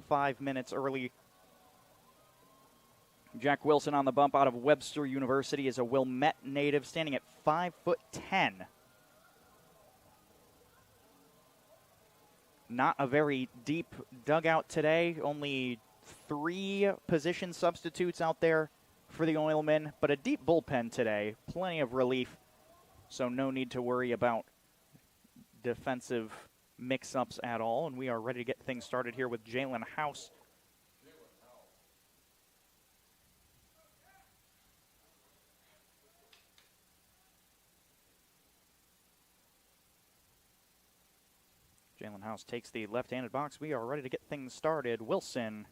5 minutes early. Jack Wilson on the bump out of Webster University is a Wilmette native, standing at 5'10". Not a very deep dugout today. Only 3 position substitutes out there for the Oilmen, but a deep bullpen today. Plenty of relief, so no need to worry about defensive mix-ups at all. And we are ready to get things started here with Jalen House. Jalen House takes the left-handed box. We are ready to get things started. Wilson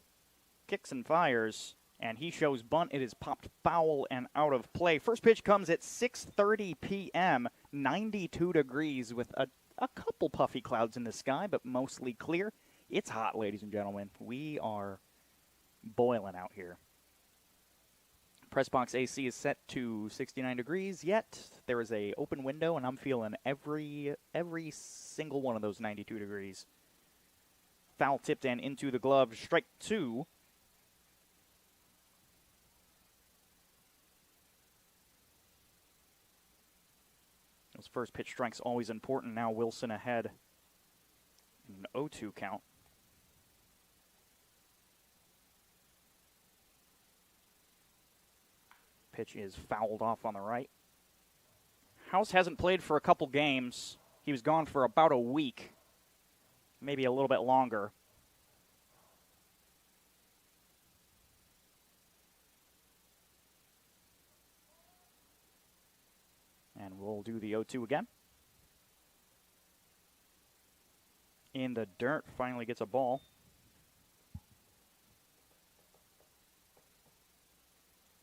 kicks and fires, and he shows bunt. It is popped foul and out of play. First pitch comes at 6:30 p.m., 92 degrees with a couple puffy clouds in the sky, but mostly clear. It's hot, ladies and gentlemen. We are boiling out here. Press box AC is set to 69 degrees, yet there is a open window, and I'm feeling every single one of those 92 degrees. Foul tipped and into the glove. Strike 2. Those first pitch strikes always important. Now Wilson ahead in an 0-2 count. Pitch is fouled off on the right. House hasn't played for a couple games. He was gone for about a week, maybe a little bit longer. And we'll do the 0-2 again. In the dirt, finally gets a ball.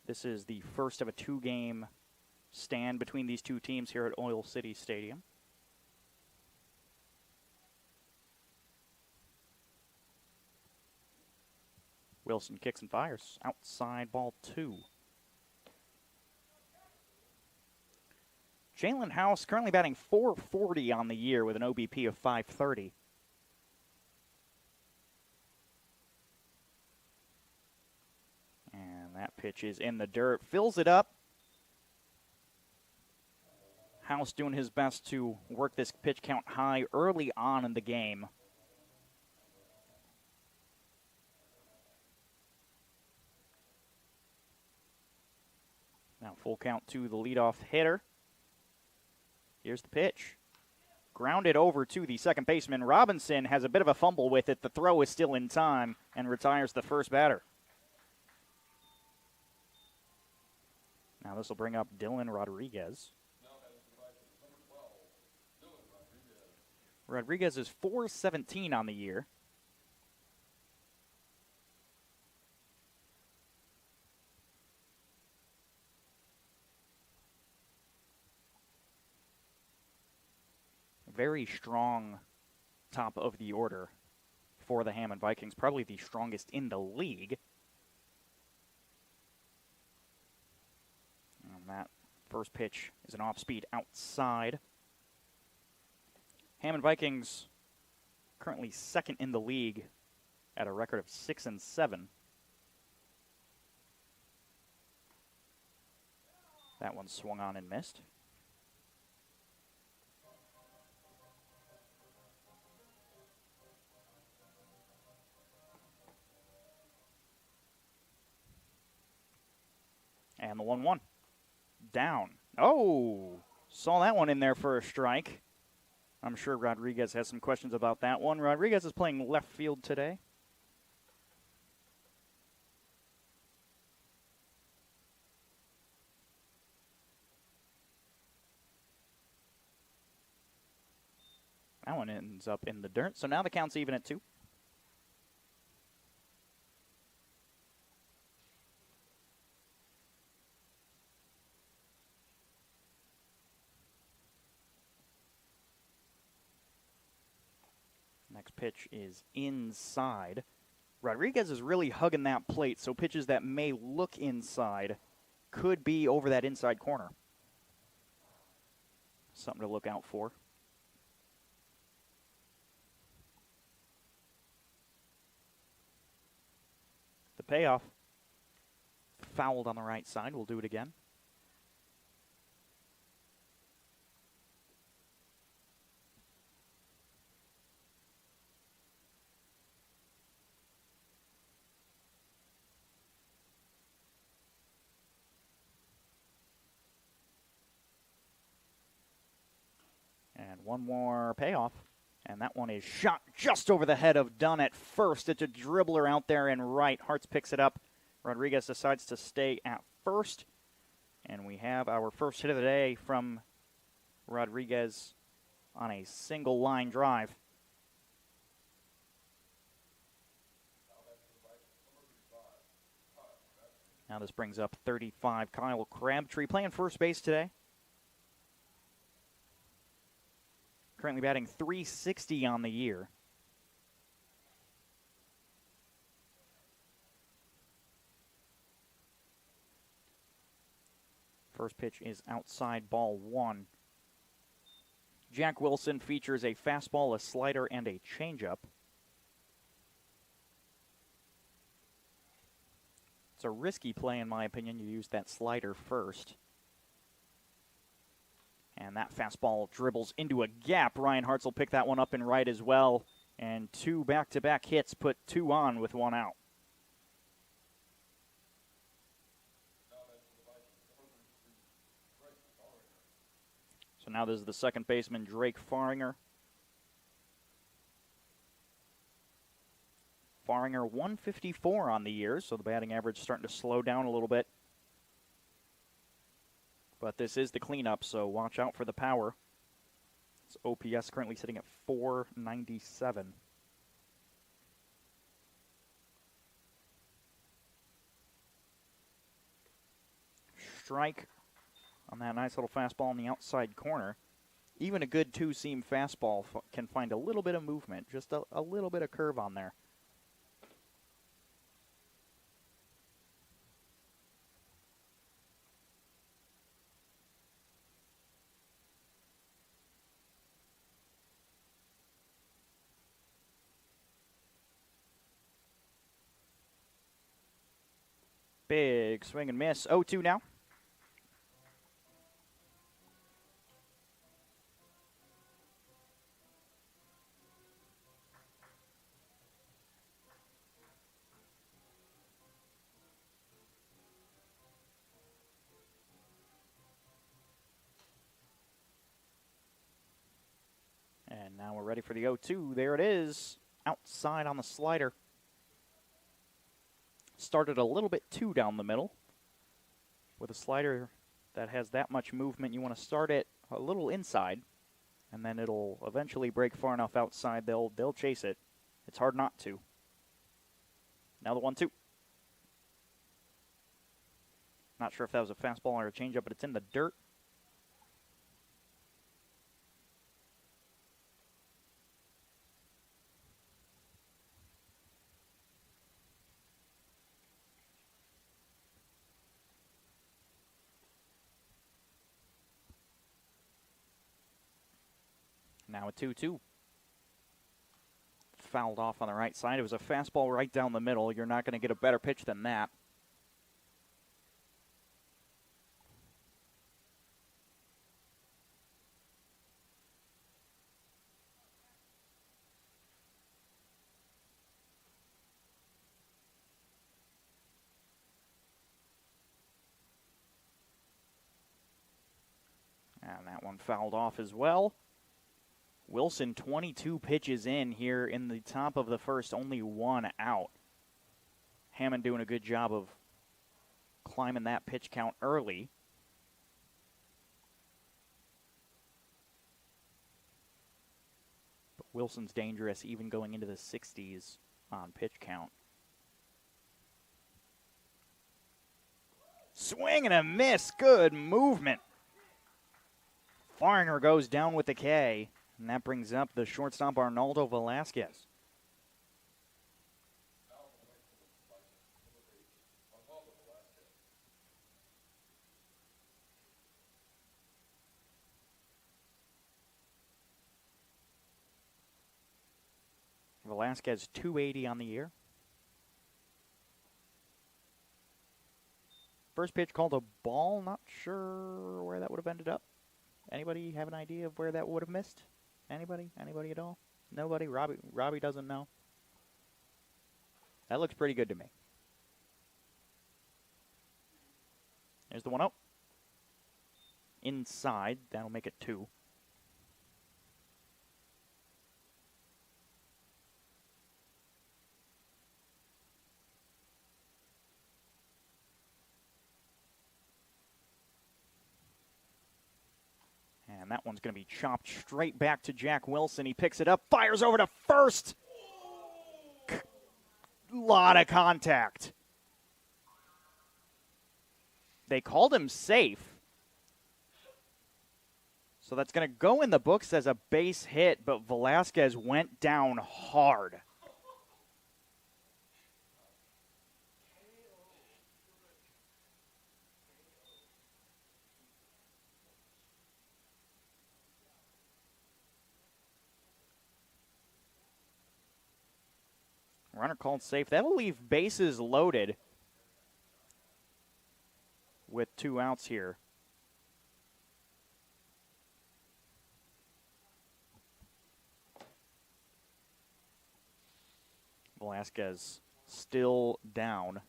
This is the first of a 2-game stand between these two teams here at Oil City Stadium. Wilson kicks and fires. Outside ball 2. Jalen House currently batting .440 on the year with an OBP of .530. That pitch is in the dirt, fills it up. House doing his best to work this pitch count high early on in the game. Now full count to the leadoff hitter. Here's the pitch. Grounded over to the second baseman. Robinson has a bit of a fumble with it. The throw is still in time and retires the first batter. Now this will bring up Dylan Rodriguez. Rodriguez is .417 on the year. Very strong top of the order for the Hammond Vikings. Probably the strongest in the league. That first pitch is an off-speed outside. Hammond Vikings currently second in the league at a record of 6-7. That one swung on and missed. And the 1-1. Down. Oh, saw that one in there for a strike. I'm sure Rodriguez has some questions about that one. Rodriguez is playing left field today. That one ends up in the dirt. So now the count's even at 2. Next pitch is inside. Rodriguez is really hugging that plate, so pitches that may look inside could be over that inside corner. Something to look out for. payoff. Fouled on the right side. We'll do it again. And one more payoff. And that one is shot just over the head of Dunn at first. It's a dribbler out there and right. Hartz picks it up. Rodriguez decides to stay at first. And we have our first hit of the day from Rodriguez on a single line drive. Now this brings up 35. Kyle Crabtree playing first base today. Currently batting .360 on the year. First pitch is outside, ball 1. Jack Wilson features a fastball, a slider, and a changeup. It's a risky play, in my opinion. You use that slider first. And that fastball dribbles into a gap. Ryan Hartz will pick that one up and right as well. And 2 back-to-back hits put 2 on with 1 out. So now this is the second baseman, Drake Faringer. Faringer 154 on the year, so the batting average starting to slow down a little bit. But this is the cleanup, so watch out for the power. It's OPS currently sitting at 497. Strike on that nice little fastball in the outside corner. Even a good 2-seam fastball can find a little bit of movement, just a little bit of curve on there. Big swing and miss. 0-2 now. And now we're ready for the 0-2. There it is. Outside on the slider. Started a little bit too down the middle. With a slider that has that much movement, you want to start it a little inside, and then it'll eventually break far enough outside they'll chase it. It's hard not to. Now the 1-2. Not sure if that was a fastball or a changeup, but it's in the dirt. Now a 2-2. Fouled off on the right side. It was a fastball right down the middle. You're not going to get a better pitch than that. And that one fouled off as well. Wilson 22 pitches in here in the top of the first, only 1 out. Hammond doing a good job of climbing that pitch count early. But Wilson's dangerous even going into the 60s on pitch count. Swing and a miss. Good movement. Faringer goes down with the K. And that brings up the shortstop, Arnaldo Velasquez. Velasquez 280 on the year. First pitch called a ball. Not sure where that would have ended up. Anybody have an idea of where that would have missed? Anybody? Anybody at all? Nobody? Robbie doesn't know. That looks pretty good to me. There's the 1-0. Inside. That'll make it 2. And that one's going to be chopped straight back to Jack Wilson. He picks it up, fires over to first. Lot of contact. They called him safe. So that's going to go in the books as a base hit, but Velasquez went down hard. Runner called safe. That'll leave bases loaded with 2 outs here. Velasquez still down.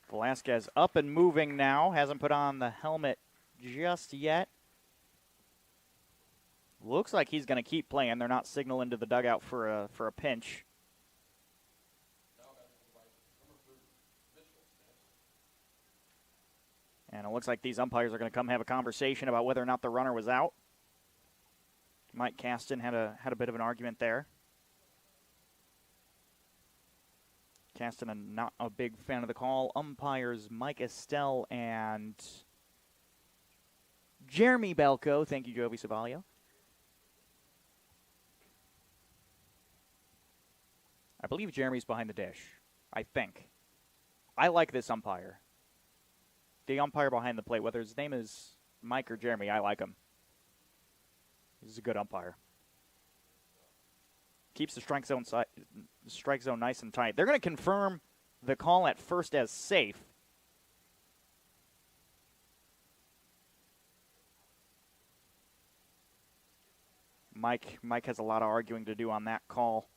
Velasquez up and moving now. Hasn't put on the helmet just yet. Looks like he's going to keep playing. They're not signaling to the dugout for a pinch. And it looks like these umpires are going to come have a conversation about whether or not the runner was out. Mike Caston had a bit of an argument there. Caston, not a big fan of the call. Umpires Mike Estelle and Jeremy Belko. Thank you, Jovi Savaglio. I believe Jeremy's behind the dish. I think. I like this umpire. The umpire behind the plate, whether his name is Mike or Jeremy, I like him. He's a good umpire. Keeps the strike zone nice and tight. They're going to confirm the call at first as safe. Mike has a lot of arguing to do on that call.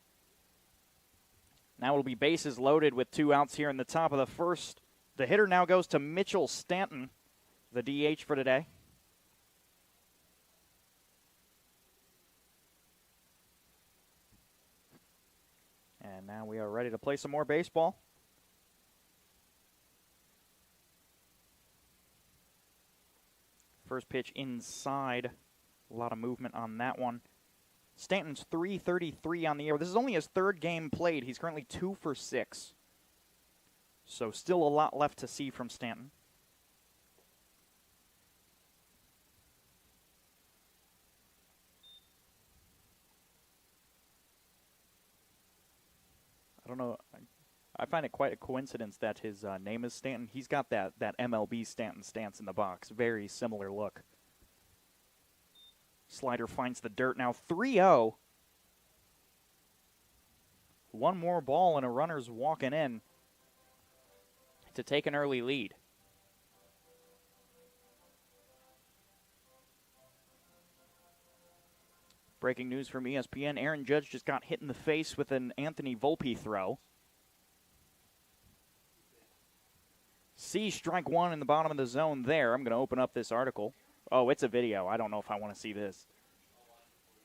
Now it'll be bases loaded with 2 outs here in the top of the first. The hitter now goes to Mitchell Stanton, the DH for today. And now we are ready to play some more baseball. First pitch inside. A lot of movement on that one. Stanton's .333 on the year. This is only his 3rd game played. He's currently 2 for 6. So still a lot left to see from Stanton. I don't know. I find it quite a coincidence that his name is Stanton. He's got that MLB Stanton stance in the box. Very similar look. Slider finds the dirt now. 3-0. One more ball and a runner's walking in to take an early lead. Breaking news from ESPN, Aaron Judge just got hit in the face with an Anthony Volpe throw. See strike 1 in the bottom of the zone there. I'm going to open up this article. Oh, it's a video. I don't know if I want to see this.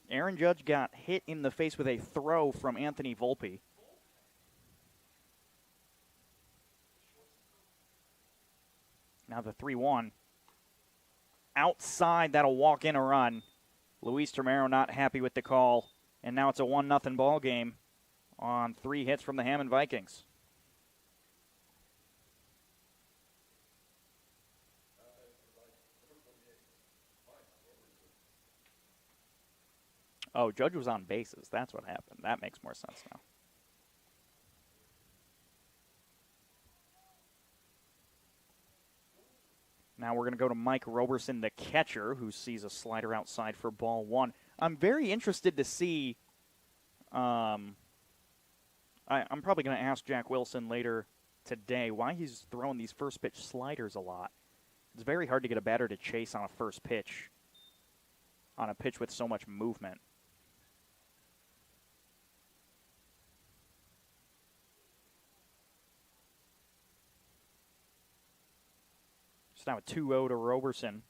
Aaron Judge got hit in the face with a throw from Anthony Volpe. Now the 3-1. Outside, that'll walk in a run. Luis Termero not happy with the call. And now it's a 1-0 ball game on 3 hits from the Hammond Vikings. Oh, Judge was on bases. That's what happened. That makes more sense now. Now we're going to go to Mike Roberson, the catcher, who sees a slider outside for ball one. I'm very interested to see. I'm probably going to ask Jack Wilson later today why he's throwing these first pitch sliders a lot. It's very hard to get a batter to chase on a first pitch, on a pitch with so much movement. It's now a 2-0 to Roberson.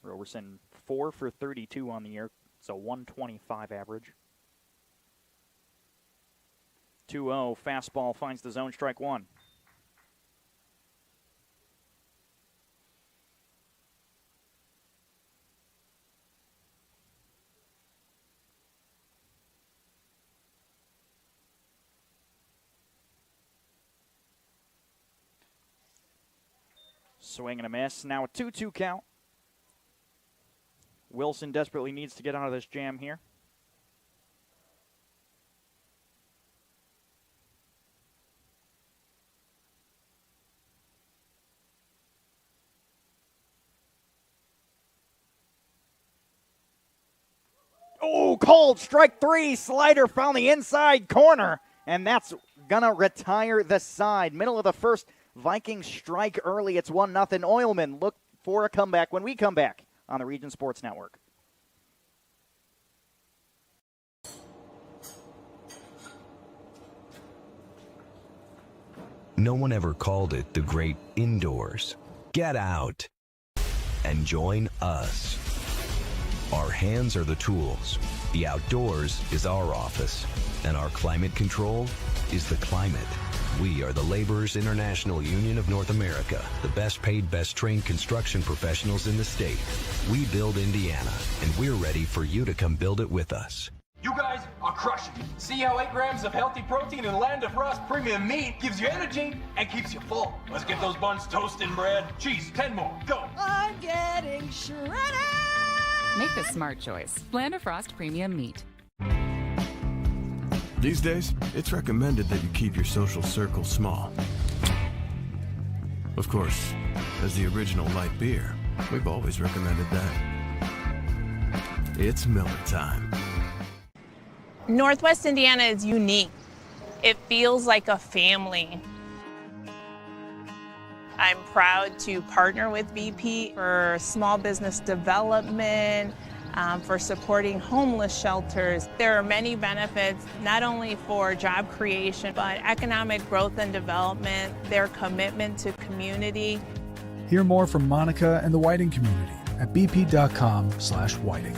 Roberson 4 for 32 on the year. It's a 125 average. 2-0, fastball finds the zone, strike one. Swing and a miss. Now a 2-2 count. Wilson desperately needs to get out of this jam here. Oh, called strike three. Slider found the inside corner, and that's going to retire the side. Middle of the first. Vikings strike early. It's 1-0. Oilmen look for a comeback when we come back on the Region Sports Network. No one ever called it the great indoors. Get out and join us. Our hands are the tools. The outdoors is our office. And our climate control is the climate. We are the Laborers International Union of North America, the best paid, best trained construction professionals in the state. We build Indiana, and we're ready for you to come build it with us. You guys are crushing it. See how 8 grams of healthy protein in Land of Frost premium meat gives you energy and keeps you full. Let's get those buns toasting, bread. Cheese, 10 more, go. I'm getting shredded. Make the smart choice. Land of Frost premium meat. These days, it's recommended that you keep your social circle small. Of course, as the original light beer, we've always recommended that. It's Miller time. Northwest Indiana is unique. It feels like a family. I'm proud to partner with BP for small business development, for supporting homeless shelters. There are many benefits, not only for job creation, but economic growth and development, their commitment to community. Hear more from Monica and the Whiting community at bp.com/whiting.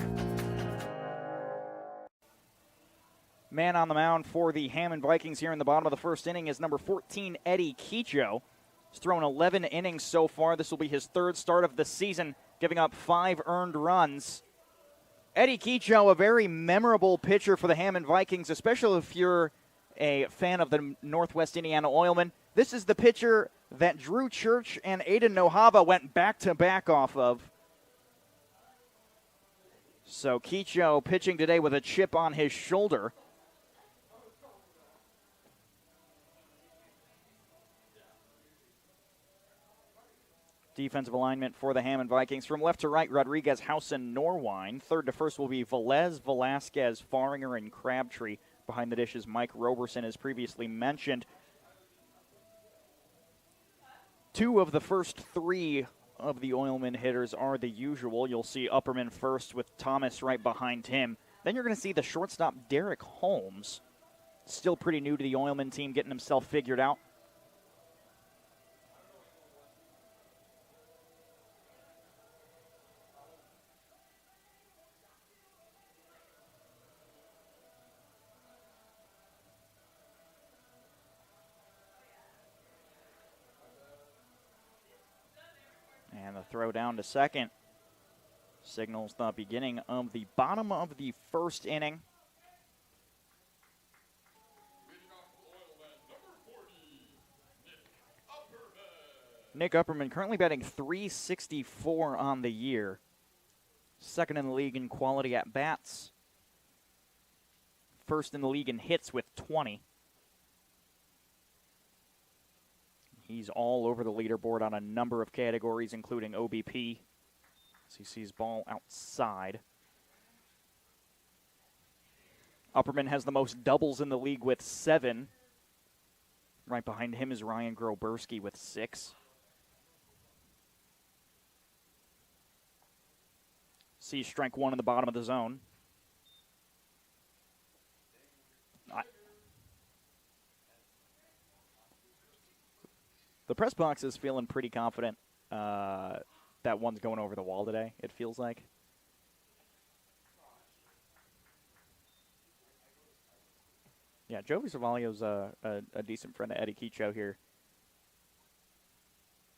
Man on the mound for the Hammond Vikings here in the bottom of the first inning is number 14, Eddie Keecho. He's thrown 11 innings so far. This will be his third start of the season, giving up 5 earned runs. Eddie Keecho, a very memorable pitcher for the Hammond Vikings, especially if you're a fan of the Northwest Indiana Oilmen. This is the pitcher that Drew Church and Aiden Nohava went back-to-back off of. So Keecho pitching today with a chip on his shoulder. Defensive alignment for the Hammond Vikings. From left to right, Rodriguez, Housen, Norwine. Third to first will be Velez, Velasquez, Faringer, and Crabtree. Behind the dish is Mike Roberson, as previously mentioned. 2 of the first 3 of the Oilmen hitters are the usual. You'll see Upperman first with Thomas right behind him. Then you're going to see the shortstop, Derek Holmes. Still pretty new to the Oilmen team, getting himself figured out. And the throw down to second signals the beginning of the bottom of the first inning. Nick Upperman currently batting .364 on the year. Second in the league in quality at bats. First in the league in hits with 20. He's all over the leaderboard on a number of categories, including OBP. As he sees ball outside. Upperman has the most doubles in the league with 7. Right behind him is Ryan Groberski with 6. Sees strike 1 in the bottom of the zone. The press box is feeling pretty confident that one's going over the wall today, it feels like. Yeah, Joey Savalio's a decent friend of Eddie Keachow here.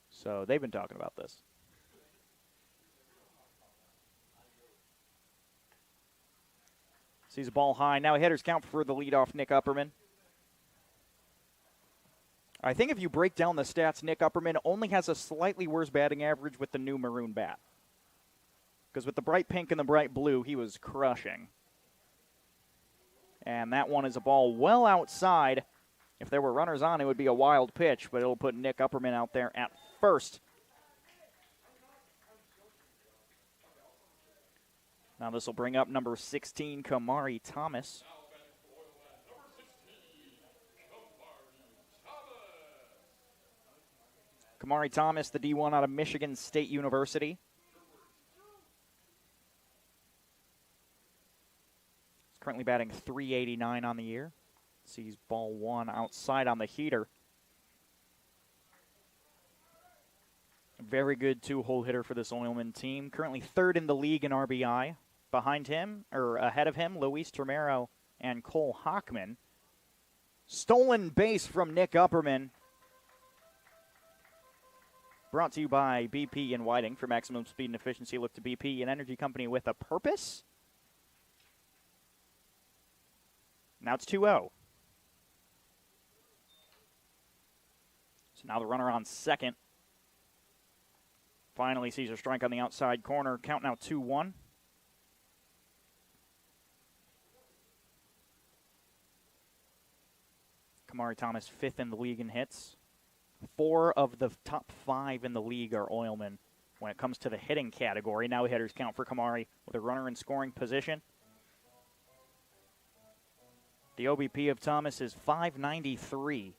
So they've been talking about this. Sees a ball high. Now a hitter's count for the leadoff, Nick Upperman. I think if you break down the stats, Nick Upperman only has a slightly worse batting average with the new maroon bat. Because with the bright pink and the bright blue, he was crushing. And that one is a ball well outside. If there were runners on, it would be a wild pitch, but it'll put Nick Upperman out there at first. Now this will bring up number 16, Kamari Thomas. Kamari Thomas, the D1 out of Michigan State University. He's currently batting .389 on the year. Sees ball 1 outside on the heater. Very good two-hole hitter for this Oilman team. Currently 3rd in the league in RBI. Behind him, or ahead of him, Luis Tremero and Cole Hockman. Stolen base from Nick Upperman. Brought to you by BP and Whiting. For maximum speed and efficiency, look to BP, an energy company with a purpose. Now it's 2-0. So now the runner on second. Finally sees a strike on the outside corner. Count now 2-1. Kamari Thomas 5th in the league in hits. 4 of the top 5 in the league are Oilmen when it comes to the hitting category. Now hitters count for Kamari with a runner in scoring position. The OBP of Thomas is .593.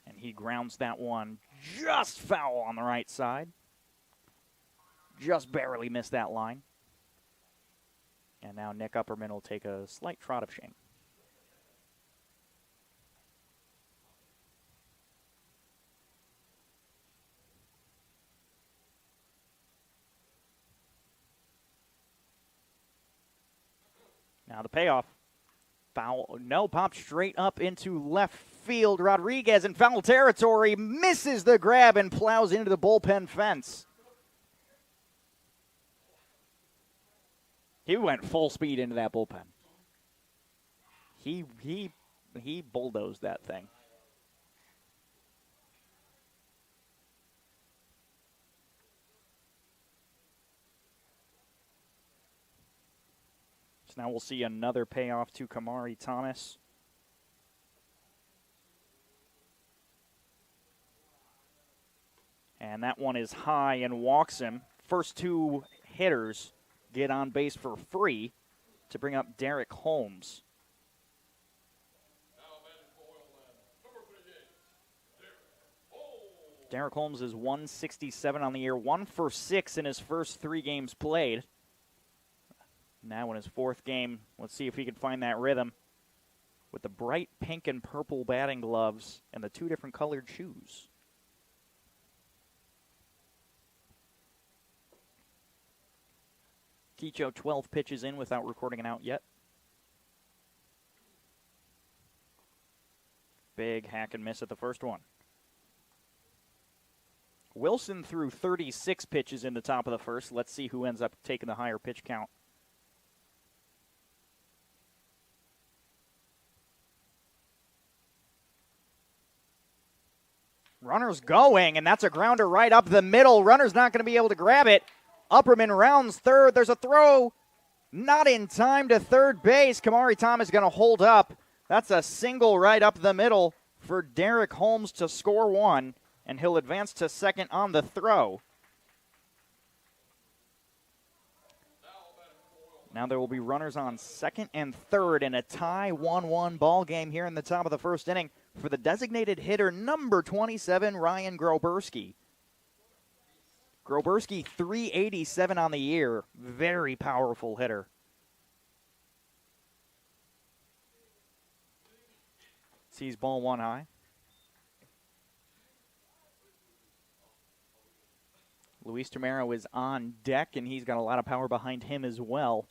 And he grounds that one just foul on the right side. Just barely missed that line. And now Nick Upperman will take a slight trot of shame. Now the payoff. Foul. No, pop straight up into left field. Rodriguez in foul territory misses the grab and plows into the bullpen fence. He went full speed into that bullpen. He bulldozed that thing. So now we'll see another payoff to Kamari Thomas. And that one is high and walks him. First 2 hitters get on base for free to bring up Derek Holmes. Derek Holmes is 167 on the year, 1 for 6 in his first 3 games played. Now in his 4th game, let's see if he can find that rhythm with the bright pink and purple batting gloves and the 2 different colored shoes. Keachow 12 pitches in without recording an out yet. Big hack and miss at the first one. Wilson threw 36 pitches in the top of the first. Let's see who ends up taking the higher pitch count. Runner's going, and that's a grounder right up the middle. Runner's not going to be able to grab it. Upperman rounds third. There's a throw. Not in time to third base. Kamari Thomas going to hold up. That's a single right up the middle for Derek Holmes to score one, and he'll advance to second on the throw. Now there will be runners on second and third in a tie 1-1 ball game here in the top of the first inning for the designated hitter number 27, Ryan Groberski. Groberski, 387 on the year. Very powerful hitter. Sees ball one high. Luis Tomero is on deck, and he's got a lot of power behind him as well.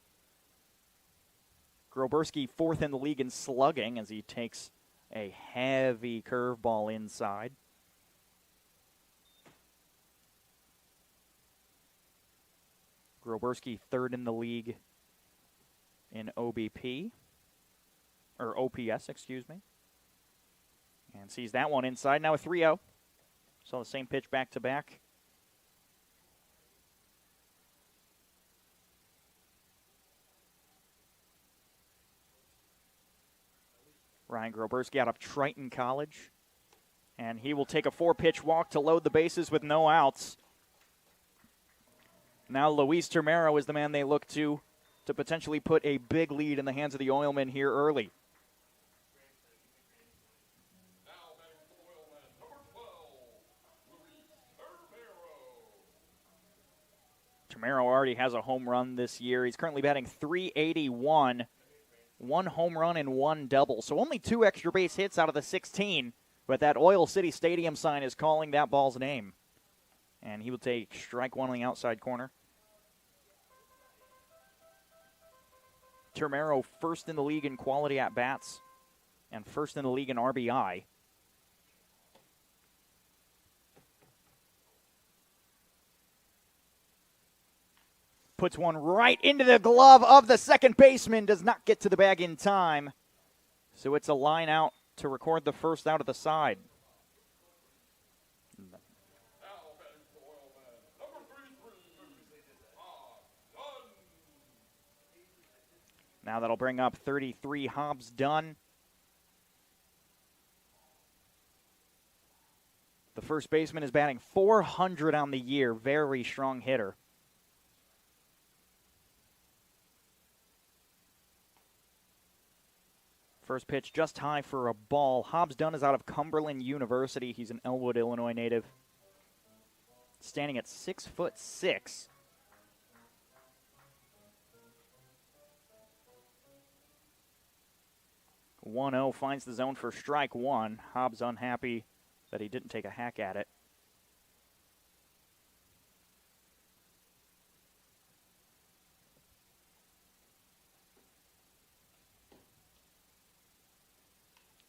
Groberski, fourth in the league in slugging as he takes a heavy curveball inside. Groberski, third in the league in OBP, or OPS, excuse me. And sees that one inside. Now a 3-0. Saw the same pitch back to back. Ryan Groberski out of Triton College. And he will take a 4-pitch walk to load the bases with no outs. Now Luis Tomero is the man they look to potentially put a big lead in the hands of the Oilmen here early. Tomero already has a home run this year. He's currently batting .381. 1 home run and 1 double. So only 2 extra base hits out of the 16. But that Oil City Stadium sign is calling that ball's name. And he will take strike one on the outside corner. Tomero first in the league in quality at-bats and first in the league in RBI. Puts one right into the glove of the second baseman. Does not get to the bag in time. So it's a line out to record the first out of the side. Now that'll bring up 33, Hobbs Dunn. The first baseman is batting .400 on the year. Very strong hitter. First pitch just high for a ball. Hobbs Dunn is out of Cumberland University. He's an Elwood, Illinois native. Standing at 6'6". .10 finds the zone for strike one. Hobbs unhappy that he didn't take a hack at it.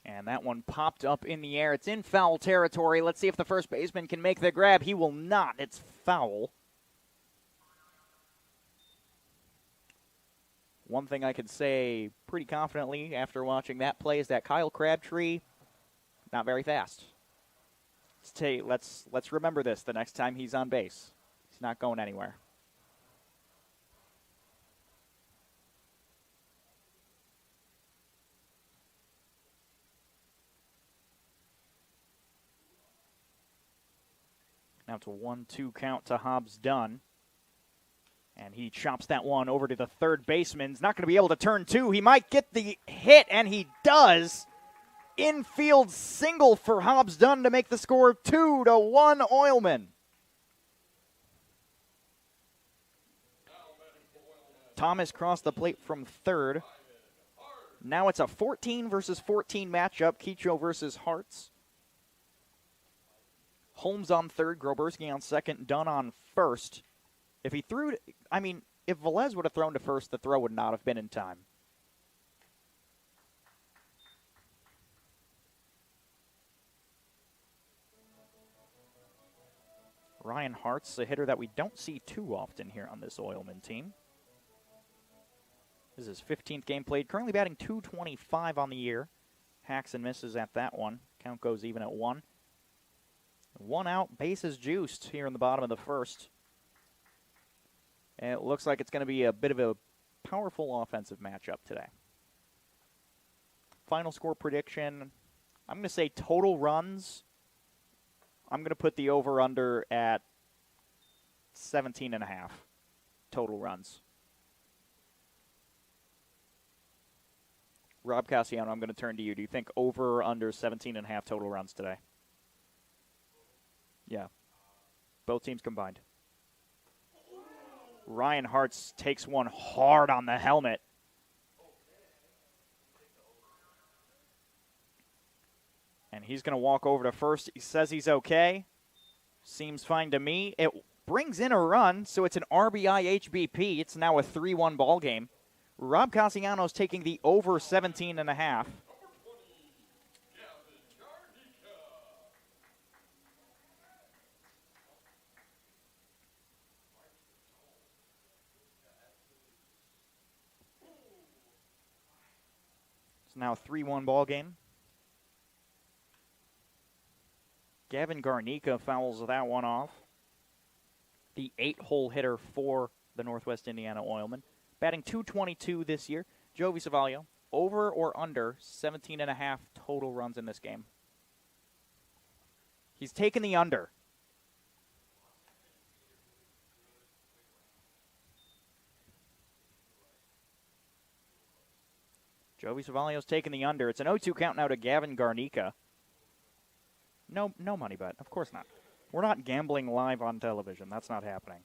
And that one popped up in the air. It's in foul territory. Let's see if the first baseman can make the grab. He will not. It's foul. One thing I could say pretty confidently after watching that play is that Kyle Crabtree, not very fast. Let's remember this the next time he's on base. He's not going anywhere. Now it's a 1-2 count to Hobbs Dunn. And he chops that one over to the third baseman. He's not going to be able to turn two. He might get the hit, and he does. Infield single for Hobbs Dunn to make the score 2-1 Oilmen. Thomas crossed the plate from third. Now it's a 14 versus 14 matchup. Keecho versus Hartz. Holmes on third, Groberski on second, Dunn on first. If he threw, if Velez would have thrown to first, the throw would not have been in time. Ryan Hartz, a hitter that we don't see too often here on this Oilman team. This is his 15th game played, currently batting .225 on the year. Hacks and misses at that one. Count goes even at 1. 1 out, bases juiced here in the bottom of the first. And it looks like it's going to be a bit of a powerful offensive matchup today. final score prediction, I'm going to say total runs. I'm going to put the over-under at 17.5 total runs. Rob Cassiano, I'm going to turn to you. Do you think over or under 17.5 total runs today? Yeah. Both teams combined. Ryan Hartz takes one hard on the helmet. And he's going to walk over to first. He says he's okay. Seems fine to me. It brings in a run, so it's an RBI HBP. It's now a 3-1 ball game. Rob Cassiano's taking the over 17.5. It's now a 3-1 ball game. Gavin Garnica fouls that one off. The 8-hole hitter for the Northwest Indiana Oilmen. Batting .222 this year. Jovi Savalio, over or under 17.5 total runs in this game? He's taken the under. Jovi Savalio's taken the under. It's an 0-2 count now to Gavin Garnica. No money bet. Of course not. We're not gambling live on television. That's not happening.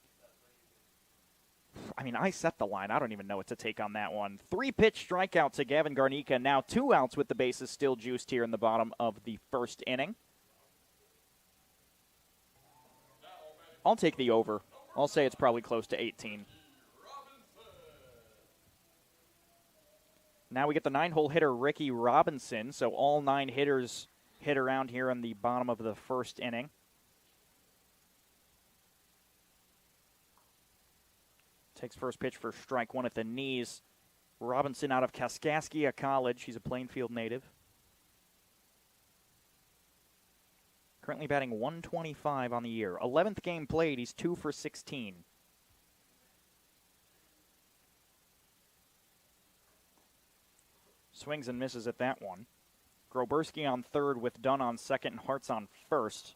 I mean, I set the line. I don't even know what to take on that one. 3-pitch strikeout to Gavin Garnica. Now 2 outs with the bases still juiced here in the bottom of the first inning. I'll take the over. I'll say it's probably close to 18. Now we get the 9-hole hitter, Ricky Robinson. So all 9 hitters hit around here in the bottom of the first inning. Takes first pitch for strike one at the knees. Robinson out of Kaskaskia College. He's a Plainfield native. Currently batting .125 on the year. 11th game played. He's 2 for 16. Swings and misses at that one. Groberski on third with Dunn on second and Hartz on first.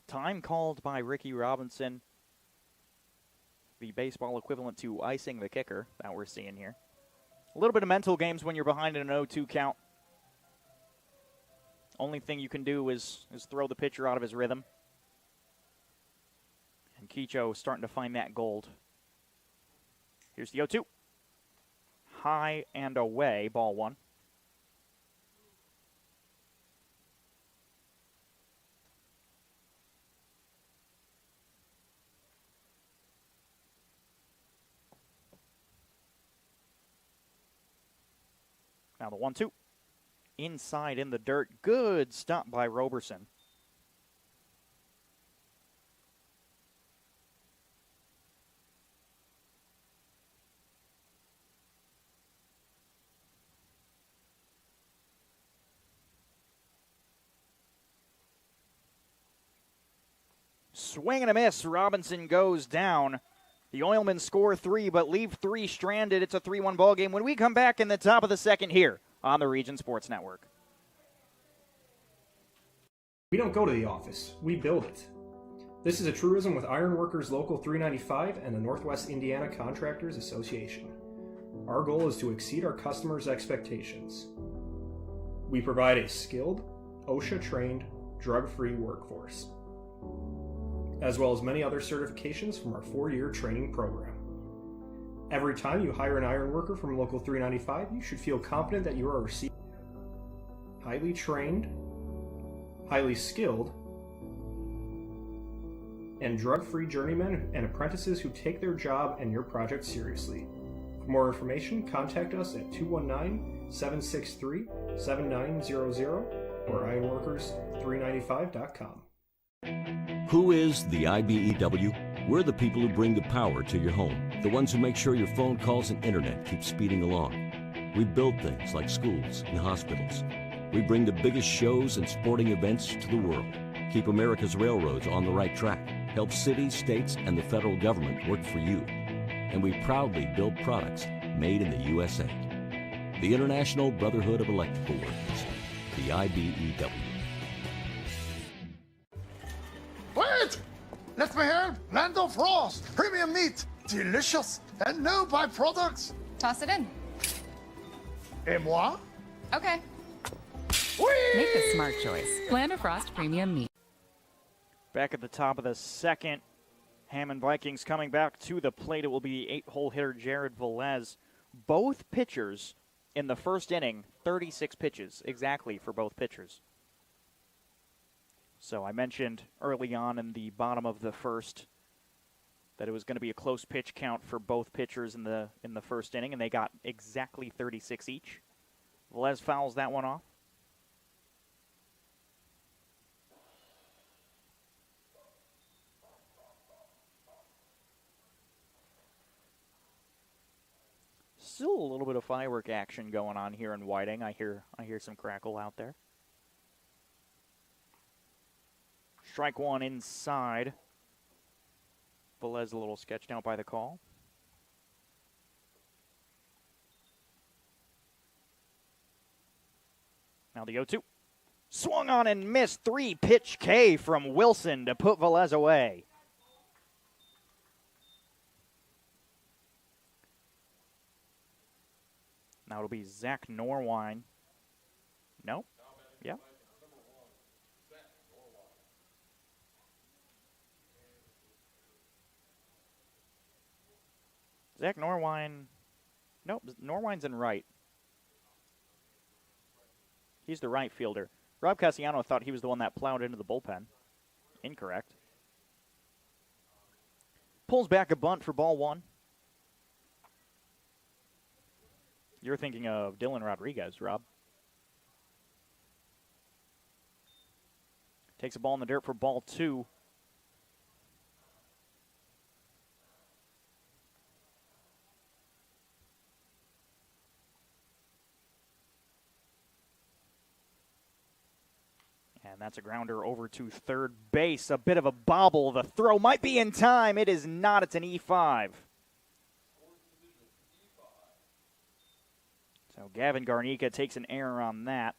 Time called by Ricky Robinson. The baseball equivalent to icing the kicker that we're seeing here. A little bit of mental games when you're behind in an 0-2 count. Only thing you can do is throw the pitcher out of his rhythm. And Kicho starting to find that gold. Here's the 0-2. High and away, ball one. Now the 1-2. Inside in the dirt. Good stop by Roberson. Swing and a miss. Robinson goes down. The Oilmen score 3, but leave 3 stranded. It's a 3-1 ball game when we come back in the top of the second here on the Region Sports Network. We don't go to the office, we build it. This is a truism with Ironworkers Local 395 and the Northwest Indiana Contractors Association. Our goal is to exceed our customers' expectations. We provide a skilled, OSHA-trained, drug-free workforce, as well as many other certifications from our 4-year training program. Every time you hire an iron worker from Local 395, you should feel confident that you are receiving highly trained, highly skilled, and drug-free journeymen and apprentices who take their job and your project seriously. For more information, contact us at 219-763-7900 or ironworkers395.com. Who is the IBEW? We're the people who bring the power to your home, the ones who make sure your phone calls and internet keep speeding along. We build things like schools and hospitals. We bring the biggest shows and sporting events to the world. Keep America's railroads on the right track. Help cities, states, and the federal government work for you. And we proudly build products made in the USA. The International Brotherhood of Electrical Workers, the IBEW. Wait! Let me help! Land of Frost! Premium meat! Delicious! And no byproducts! Toss it in. Et moi? Okay. Make a smart choice. Land of Frost Premium Meat. Back at the top of the second, Hammond Vikings coming back to the plate. It will be 8-hole hitter Jared Velez. Both pitchers in the first inning, 36 pitches exactly for both pitchers. So I mentioned early on in the bottom of the first that it was going to be a close pitch count for both pitchers in the first inning, and they got exactly 36 each. Velez fouls that one off. Still a little bit of firework action going on here in Whiting. I hear some crackle out there. Strike one inside. Velez a little sketched out by the call. Now the 0-2. Swung on and missed. 3-pitch K from Wilson to put Velez away. Now it'll be Zach Norwine. No? Yeah. Zach Norwine. Nope, Norwine's in right. He's the right fielder. Rob Cassiano thought he was the one that plowed into the bullpen. Incorrect. Pulls back a bunt for ball one. You're thinking of Dylan Rodriguez, Rob. Takes a ball in the dirt for ball two. And that's a grounder over to third base. A bit of a bobble. The throw might be in time. It is not. It's an E5. So Gavin Garnica takes an error on that,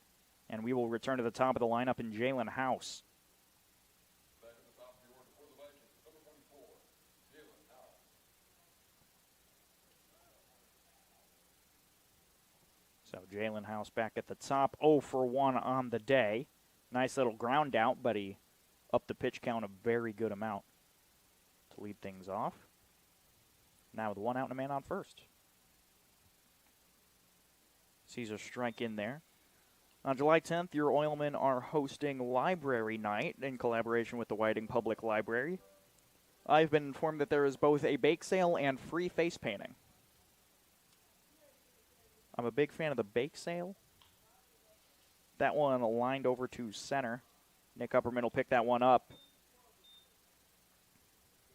and we will return to the top of the lineup in Jalen House. So Jalen House back at the top, 0 for 1 on the day. Nice little ground out, but he upped the pitch count a very good amount to lead things off. Now with 1 out and a man on first. Sees a strike in there. On July 10th, your Oilmen are hosting Library Night in collaboration with the Whiting Public Library. I've been informed that there is both a bake sale and free face painting. I'm a big fan of the bake sale. That one aligned over to center. Nick Upperman will pick that one up.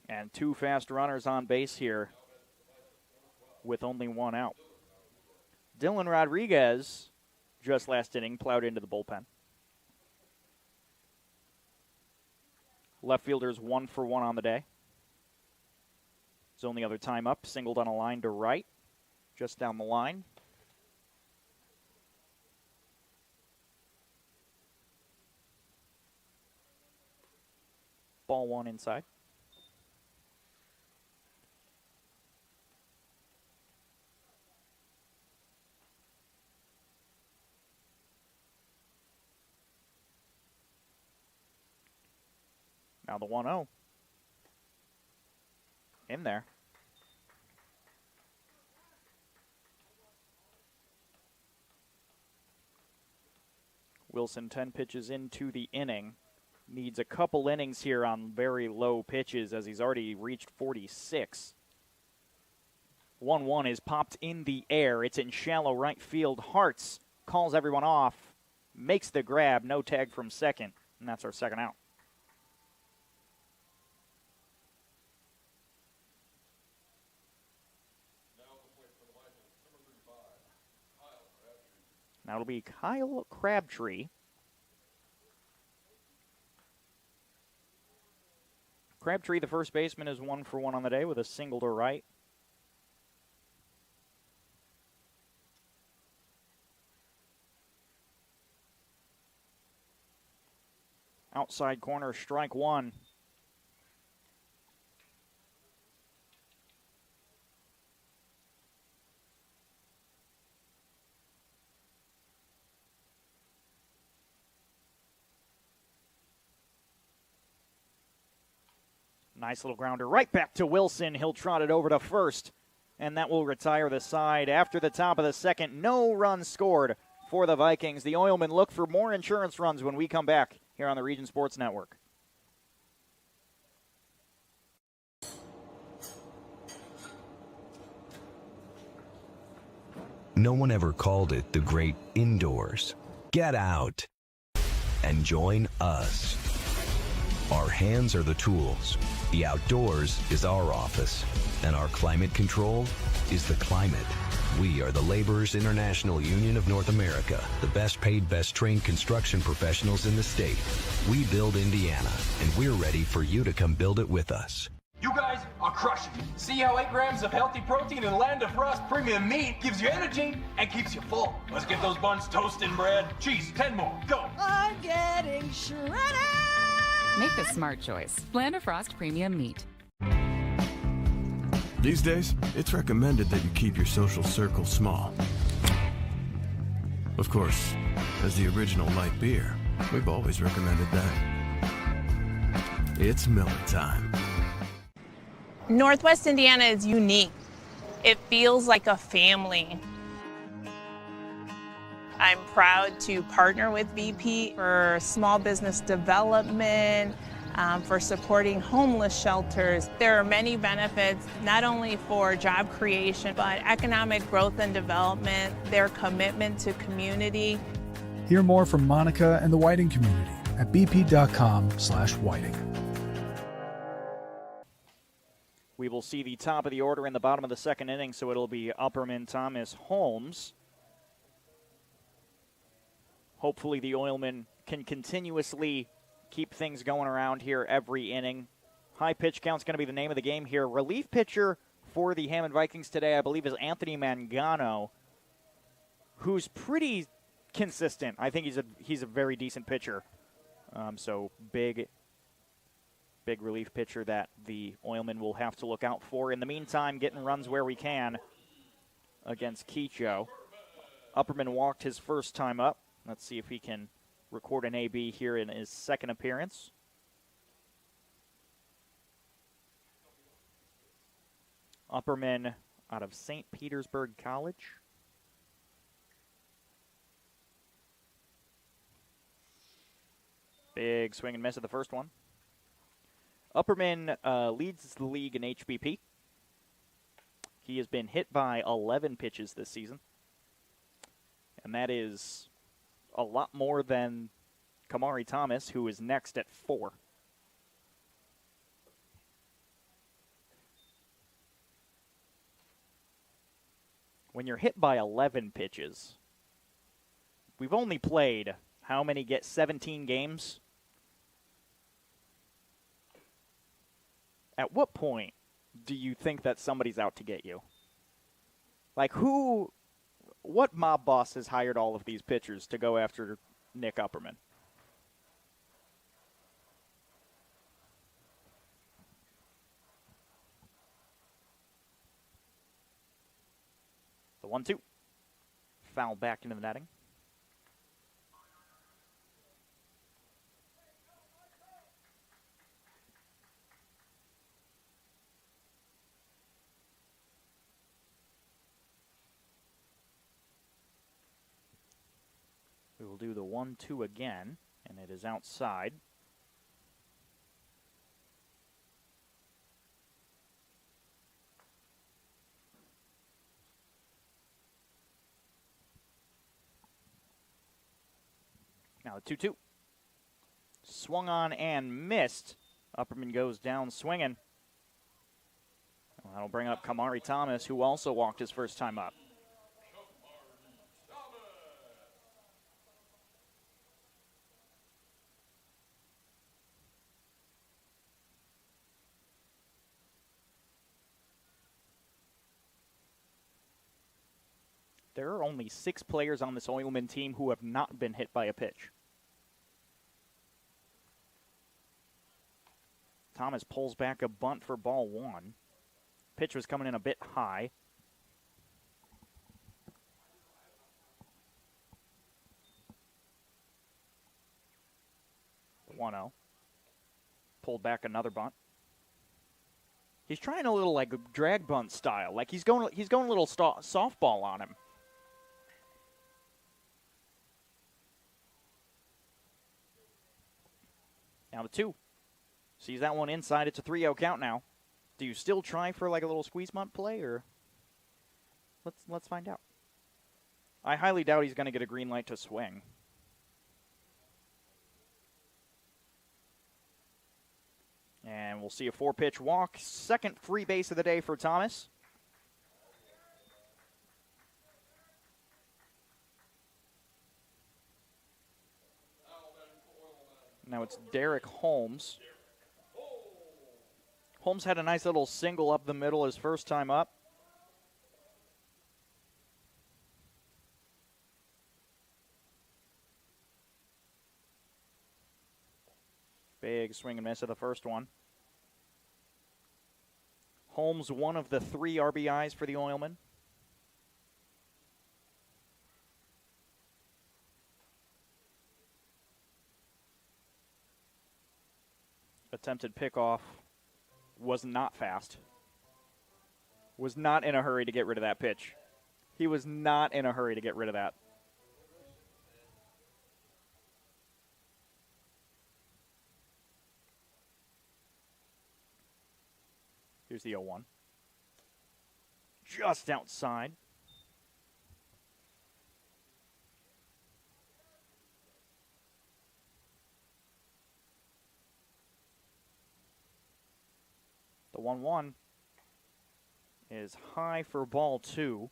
And 2 fast runners on base here with only 1 out. Dylan Rodriguez, just last inning, plowed into the bullpen. Left fielder's 1 for 1 on the day. His only other time up, singled on a line to right, just down the line. Ball 1 inside. Now the 1-0. In there. Wilson 10 pitches into the inning. Needs a couple innings here on very low pitches as he's already reached 46. 1-1 is popped in the air. It's in shallow right field. Hartz calls everyone off, makes the grab, no tag from second, and that's our second out. Now it'll be Kyle Crabtree. Crabtree, the first baseman, is 1 for 1 on the day with a single to right. Outside corner, strike 1. Nice little grounder right back to Wilson. He'll trot it over to first, and that will retire the side. After the top of the second, no runs scored for the Vikings. The Oilmen look for more insurance runs when we come back here on the Region Sports Network. No one ever called it the great indoors. Get out and join us. Our hands are the tools. The outdoors is our office. And our climate control is the climate. We are the Laborers International Union of North America, the best paid, best trained construction professionals in the state. We build Indiana, and we're ready for you to come build it with us. You guys are crushing it. See how 8 grams of healthy protein in Land of Frost premium meat gives you energy and keeps you full. Let's get those buns toasted and bread. Cheese, 10 more. Go. I'm getting shredded. Make the smart choice. Land of Frost Premium Meat. These days, it's recommended that you keep your social circle small. Of course, as the original light beer, we've always recommended that. It's Miller time. Northwest Indiana is unique. It feels like a family. I'm proud to partner with BP for small business development, for supporting homeless shelters. There are many benefits, not only for job creation, but economic growth and development, their commitment to community. Hear more from Monica and the Whiting community at bp.com/whiting. We will see the top of the order in the bottom of the second inning, so it'll be Upperman, Thomas, Holmes. Hopefully the Oilmen can continuously keep things going around here every inning. High pitch count's going to be the name of the game here. Relief pitcher for the Hammond Vikings today, I believe, is Anthony Mangano, who's pretty consistent. I think he's a very decent pitcher. So big relief pitcher that the Oilmen will have to look out for. In the meantime, getting runs where we can against Kecho. Upperman walked his first time up. Let's see if he can record an AB here in his second appearance. Upperman out of St. Petersburg College. Big swing and miss at the first one. Upperman leads the league in HBP. He has been hit by 11 pitches this season. And that is a lot more than Kamari Thomas, who is next at 4. When you're hit by 11 pitches, we've only played, how many get 17 games? At what point do you think that somebody's out to get you? Like, what mob boss has hired all of these pitchers to go after Nick Upperman? The 1-2. Foul back into the netting. We will do the 1-2 again, and it is outside. Now the 2-2. Swung on and missed. Upperman goes down swinging. Well, that'll bring up Kamari Thomas, who also walked his first time up. There are only 6 players on this Oilman team who have not been hit by a pitch. Thomas pulls back a bunt for ball 1. Pitch was coming in a bit high. The 1-0. Pulled back another bunt. He's trying a little like drag bunt style, like he's going a little softball on him. Now the 2. Sees that one inside. It's a 3-0 count now. Do you still try for like a little squeeze bunt play, or let's find out. I highly doubt he's going to get a green light to swing. And we'll see a 4-pitch walk. Second free base of the day for Thomas. Now it's Derek Holmes. Holmes had a nice little single up the middle his first time up. Big swing and miss of the first one. Holmes, one of the 3 RBIs for the Oilmen. Attempted pickoff was not fast. Was not in a hurry to get rid of that pitch. He was not in a hurry to get rid of that. Here's the 0-1. Just outside. The 1-1 is high for ball 2.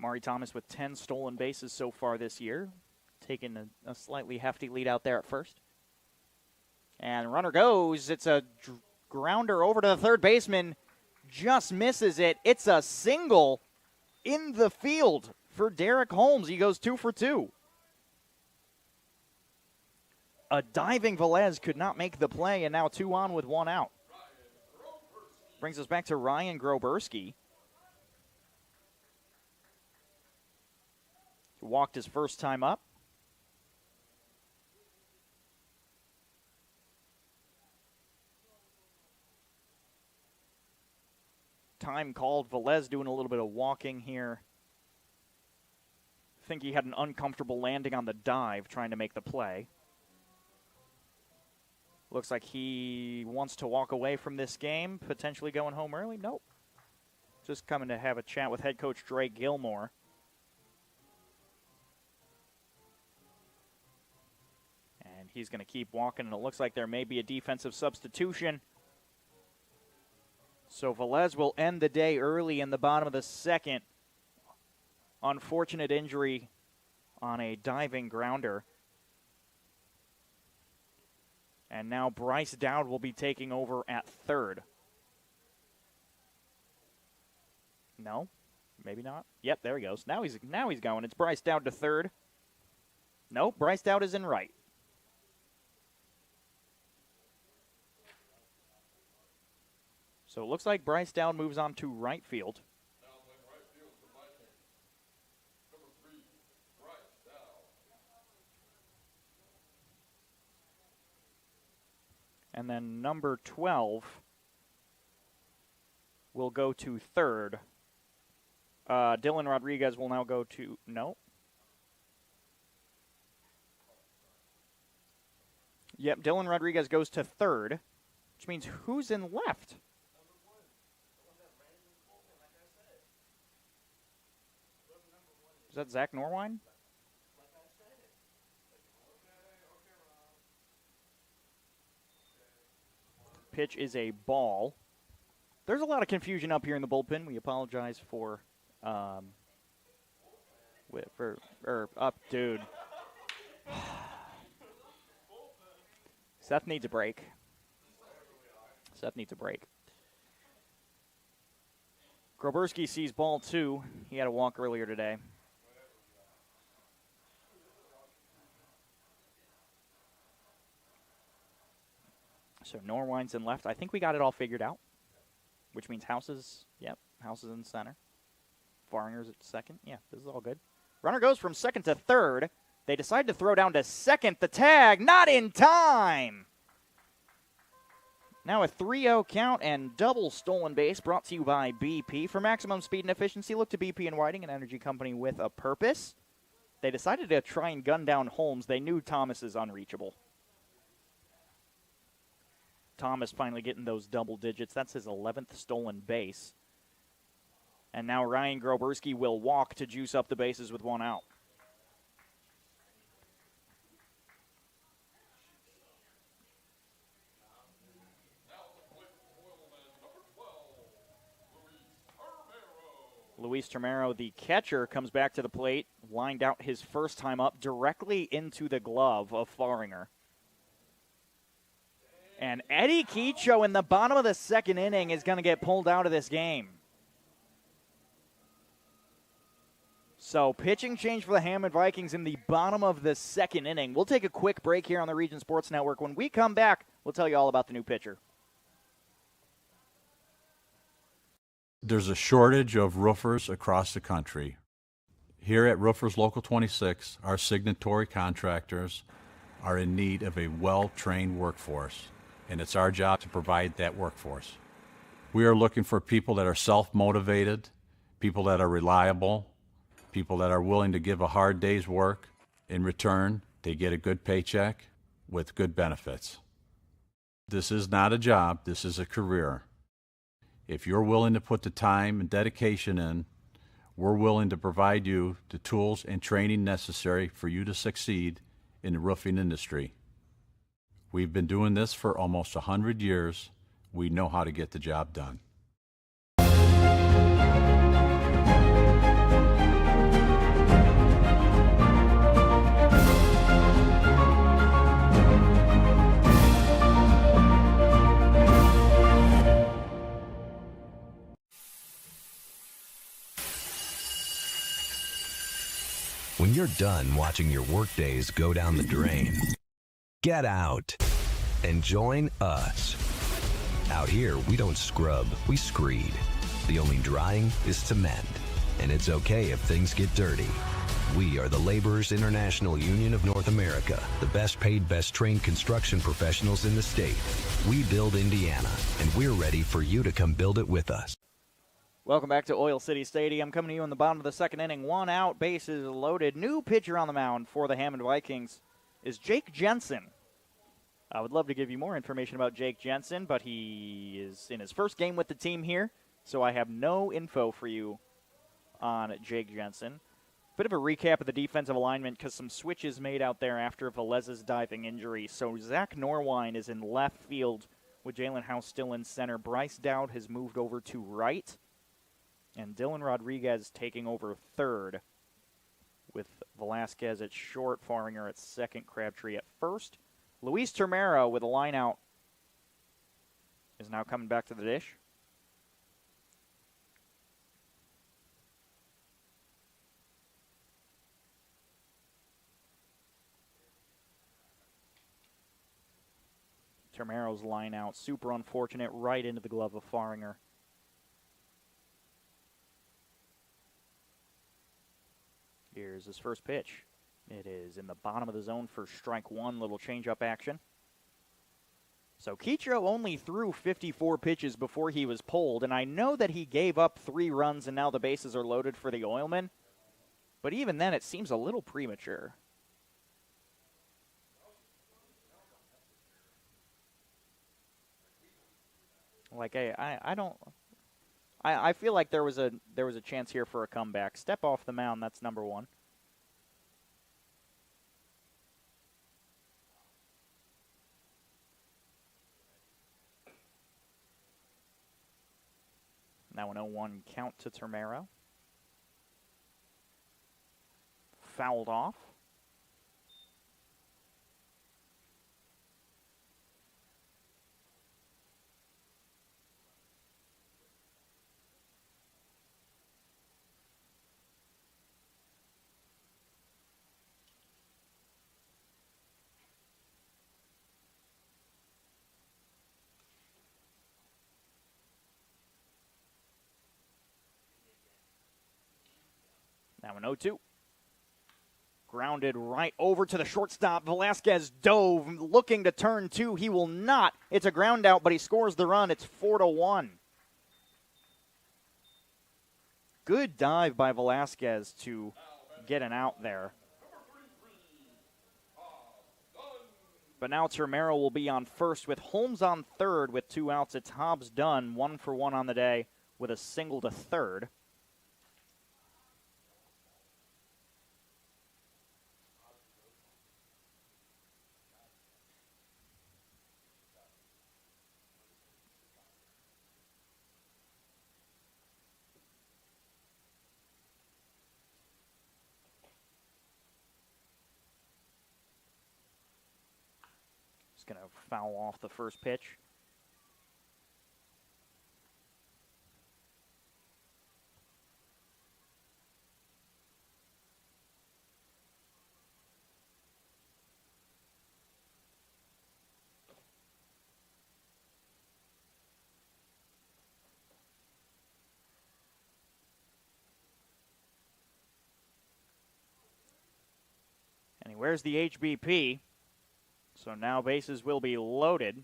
Kamari Thomas with 10 stolen bases so far this year, taking a slightly hefty lead out there at first. And runner goes. It's a grounder over to the third baseman. Just misses it. It's a single in the field for Derek Holmes. He goes 2 for 2. A diving Velez could not make the play, and now 2 on with 1 out. Brings us back to Ryan Groberski. He walked his first time up. Time called. Velez doing a little bit of walking here. I think he had an uncomfortable landing on the dive trying to make the play. Looks like he wants to walk away from this game, potentially going home early. Nope. Just coming to have a chat with head coach Dre Gilmore. And he's going to keep walking, and it looks like there may be a defensive substitution. So Velez will end the day early in the bottom of the second. Unfortunate injury on a diving grounder. And now Bryce Dowd will be taking over at third. No, maybe not. Yep, there he goes. Now he's going. It's Bryce Dowd to third. No, Bryce Dowd is in right. So it looks like Bryce Dowd moves on to right field. And then number 12 will go to third. Dylan Rodriguez will now go to, no. Yep, Dylan Rodriguez goes to third, which means who's in left? Is that Zach Norwine? Pitch is a ball. There's a lot of confusion up here in the bullpen. We apologize for dude. Seth needs a break. Groberski sees ball 2. He had a walk earlier today. So Norwine's in left. I think we got it all figured out, which means House is in center. Faringer's at second. Yeah, this is all good. Runner goes from second to third. They decide to throw down to second. The tag, not in time. Now a 3-0 count and double stolen base brought to you by BP. For maximum speed and efficiency, look to BP and Whiting, an energy company with a purpose. They decided to try and gun down Holmes. They knew Thomas is unreachable. Thomas finally getting those double digits. That's his 11th stolen base. And now Ryan Groberski will walk to juice up the bases with 1 out. Luis Termero, the catcher, comes back to the plate, lined out his first time up directly into the glove of Faringer. And Eddie Quicho in the bottom of the second inning is going to get pulled out of this game. So pitching change for the Hammond Vikings in the bottom of the second inning. We'll take a quick break here on the Region Sports Network. When we come back, we'll tell you all about the new pitcher. There's a shortage of roofers across the country. Here at Roofers Local 26, our signatory contractors are in need of a well-trained workforce, and it's our job to provide that workforce. We are looking for people that are self-motivated, people that are reliable, people that are willing to give a hard day's work. In return, they get a good paycheck with good benefits. This is not a job, this is a career. If you're willing to put the time and dedication in, we're willing to provide you the tools and training necessary for you to succeed in the roofing industry. We've been doing this for almost 100 years. We know how to get the job done. When you're done watching your workdays go down the drain, get out and join us. Out here, we don't scrub, we screed. The only drying is cement, and it's okay if things get dirty. We are the Laborers International Union of North America, the best paid, best trained construction professionals in the state. We build Indiana, and we're ready for you to come build it with us. Welcome back to Oil City Stadium. Coming to you in the bottom of the second inning. 1 out, bases loaded. New pitcher on the mound for the Hammond Vikings is Jake Jensen. I would love to give you more information about Jake Jensen, but he is in his first game with the team here, so I have no info for you on Jake Jensen. Bit of a recap of the defensive alignment because some switches made out there after Velez's diving injury. So Zach Norwine is in left field with Jalen House still in center. Bryce Dowd has moved over to right. And Dylan Rodriguez taking over third with Velasquez at short, Faringer at second, Crabtree at first. Luis Termero with a line out is now coming back to the dish. Termero's line out, super unfortunate, right into the glove of Faringer. Here's his first pitch. It is in the bottom of the zone for strike one, little changeup action. So Quicho only threw 54 pitches before he was pulled, and I know that he gave up 3 runs and now the bases are loaded for the Oilmen, but even then it seems a little premature. Like I feel like there was a chance here for a comeback. Step off the mound, that's number one. Now an 0-1 count to Termero. Fouled off. Now an 0-2. Grounded right over to the shortstop. Velasquez dove, looking to turn 2. He will not. It's a ground out, but he scores the run. It's 4-1. Good dive by Velasquez to get an out there. But now Termero will be on first with Holmes on third with 2 outs. It's Hobbs Dunn, 1 for 1 on the day with a single to third. Going to foul off the first pitch. And he wears the HBP. So now bases will be loaded.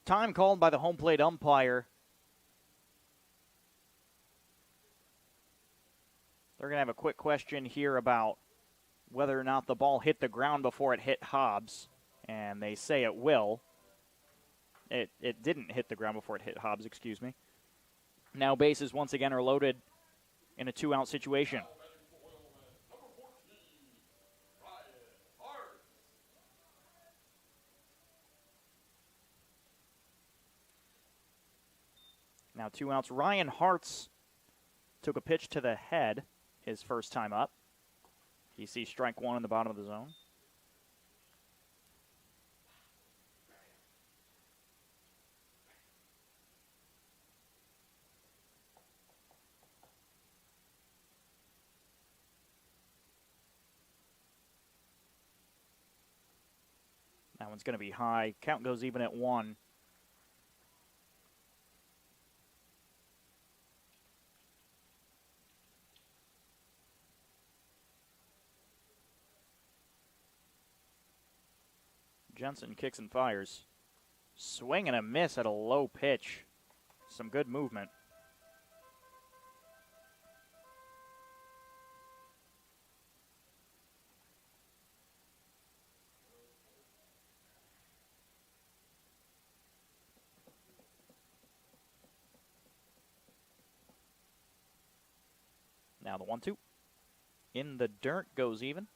Time called by the home plate umpire. They're going to have a quick question here about whether or not the ball hit the ground before it hit Hobbs. And they say it will. It didn't hit the ground before it hit Hobbs, excuse me. Now bases once again are loaded in a 2-out situation. Now 2 outs. Ryan Hartz took a pitch to the head his first time up. He sees strike 1 in the bottom of the zone. That one's going to be high. Count goes even at 1. Jensen kicks and fires. Swing and a miss at a low pitch. Some good movement. Now the 1-2. In the dirt goes even.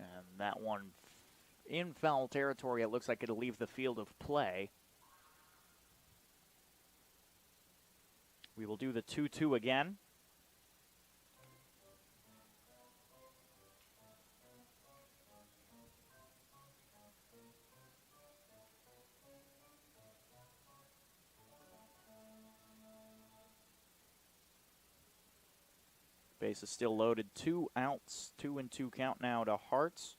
And that one in foul territory. It looks like it'll leave the field of play. We will do the 2-2 again. Base is still loaded. 2 outs, 2-2 count now to Hartz.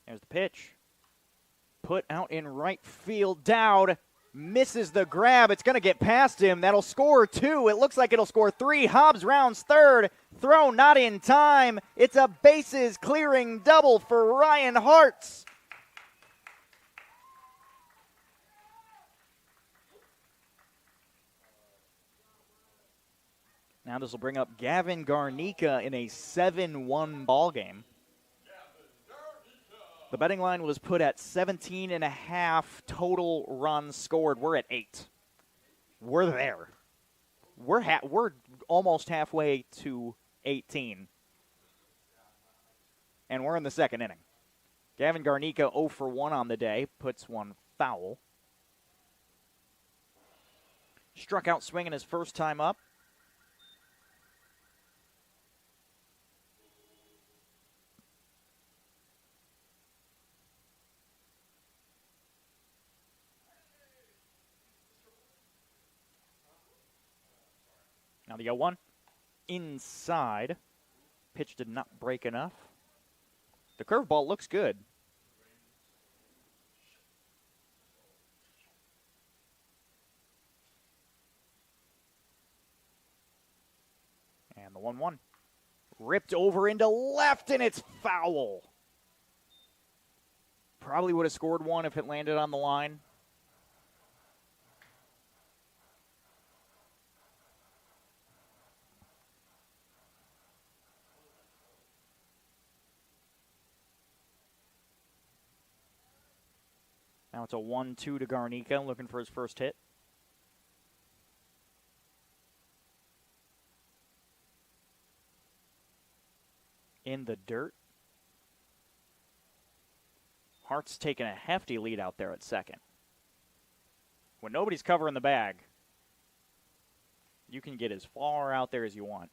There's the pitch. Put out in right field. Dowd misses the grab. It's going to get past him. That'll score 2. It looks like it'll score 3. Hobbs rounds third. Throw not in time. It's a bases clearing double for Ryan Hartz. Now this will bring up Gavin Garnica in a 7-1 ball game. The betting line was put at 17.5 total runs scored. We're at 8. We're there. We're almost halfway to 18. And we're in the second inning. Gavin Garnica 0 for 1 on the day, puts one foul. Struck out swinging his first time up. Now the 0-1. Inside. Pitch did not break enough. The curveball looks good. And the 1-1. Ripped over into left, and it's foul. Probably would have scored one if it landed on the line. Now it's a 1-2 to Garnica, looking for his first hit. In the dirt. Hart's taking a hefty lead out there at second. When nobody's covering the bag, you can get as far out there as you want.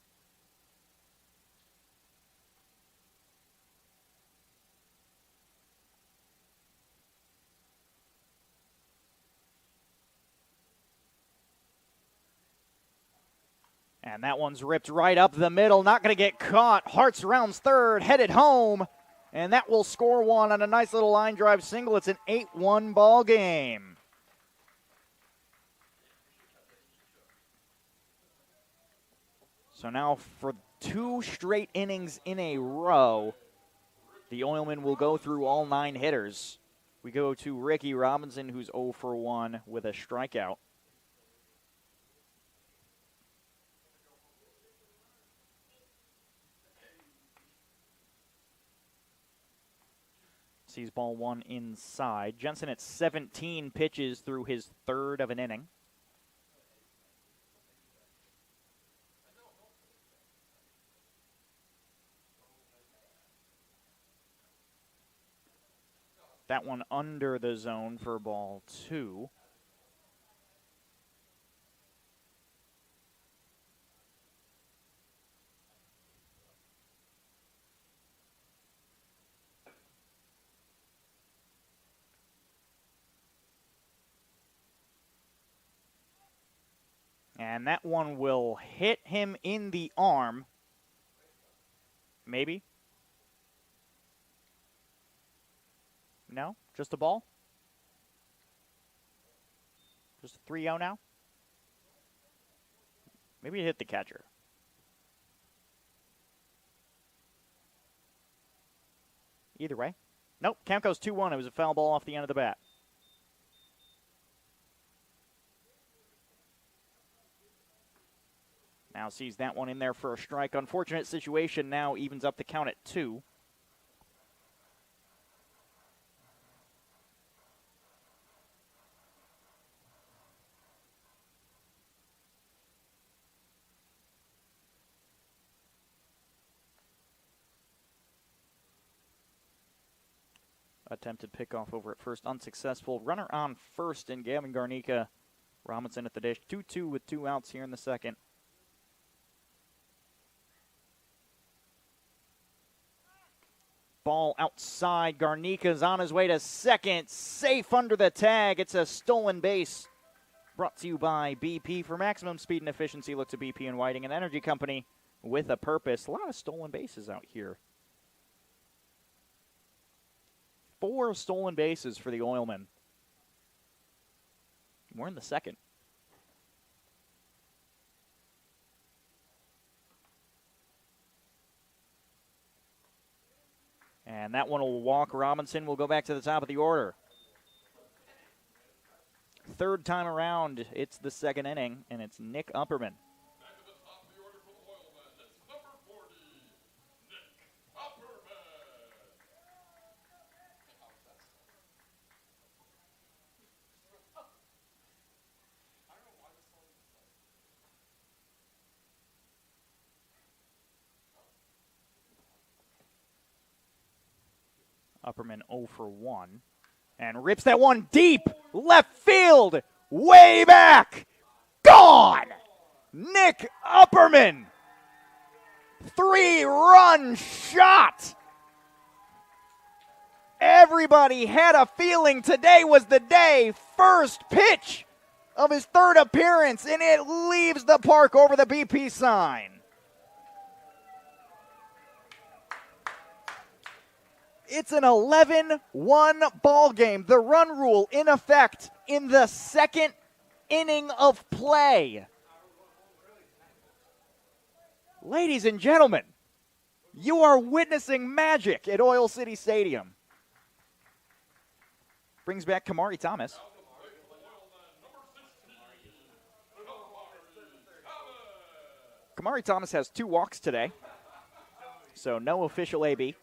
And that one's ripped right up the middle, not going to get caught. Hart's rounds third, headed home, and that will score one on a nice little line drive single. It's an 8-1 ball game. So now for 2 straight innings in a row, the Oilmen will go through all 9 hitters. We go to Ricky Robinson, who's 0 for 1 with a strikeout. Sees ball 1 inside. Jensen at 17 pitches through his third of an inning. That one under the zone for ball 2. And that one will hit him in the arm. Maybe. No? Just a ball? Just a 3-0 now? Maybe it hit the catcher. Either way. Nope, count goes 2-1. It was a foul ball off the end of the bat. Now sees that one in there for a strike. Unfortunate situation now evens up the count at 2. Attempted pickoff over at first, unsuccessful. Runner on first in Gavin Garnica. Robinson at the dish. 2-2 with 2 outs here in the second. Ball outside. Garnica's on his way to second. Safe under the tag. It's a stolen base. Brought to you by BP. For maximum speed and efficiency, look to BP and Whiting, an energy company with a purpose. A lot of stolen bases out here. 4 stolen bases for the Oilmen. We're in the second. And that one will walk. Robinson will go back to the top of the order. Third time around, it's the second inning, and it's Nick Upperman. Upperman 0 for 1. And rips that one deep. Left field. Way back. Gone. Nick Upperman. 3-run shot. Everybody had a feeling today was the day. First pitch of his third appearance, and it leaves the park over the BP sign. It's an 11-1 ball game. The run rule in effect in the second inning of play. Ladies and gentlemen, you are witnessing magic at Oil City Stadium. Brings back Kamari Thomas. Kamari Thomas has 2 walks today, so no official AB.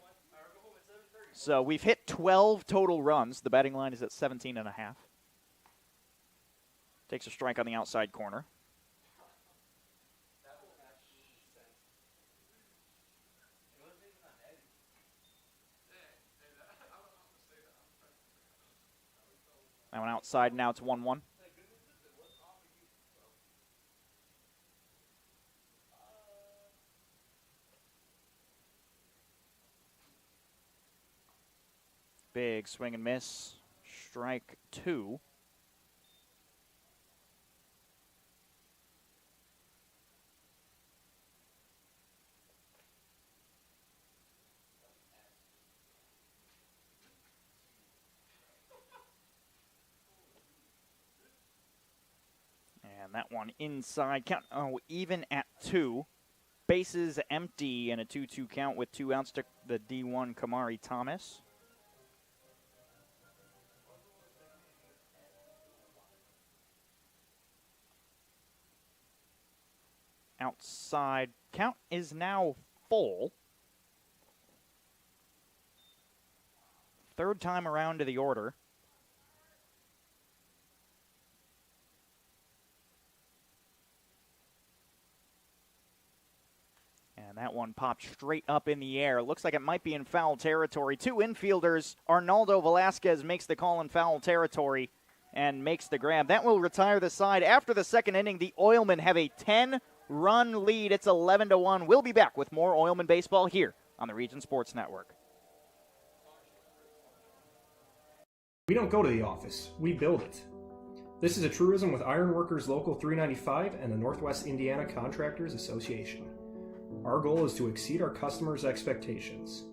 So we've hit 12 total runs. The batting line is at 17.5. Takes a strike on the outside corner. That one outside, now it's 1-1. Big swing and miss. Strike 2. And that one inside count. Oh, even at 2. Bases empty and a 2-2 count with 2 outs to the D1 Kamari Thomas. Outside count is now full. Third time around to the order. And that one popped straight up in the air. Looks like it might be in foul territory. 2 infielders. Arnaldo Velasquez makes the call in foul territory and makes the grab. That will retire the side. After the second inning, the Oilmen have a 10-run lead. It's 11-1. We'll be back with more Oilman baseball here on the Region Sports Network. We don't go to the office, we build it. This is a truism with Ironworkers Local 395 and the Northwest Indiana Contractors Association. Our goal is to exceed our customers' expectations.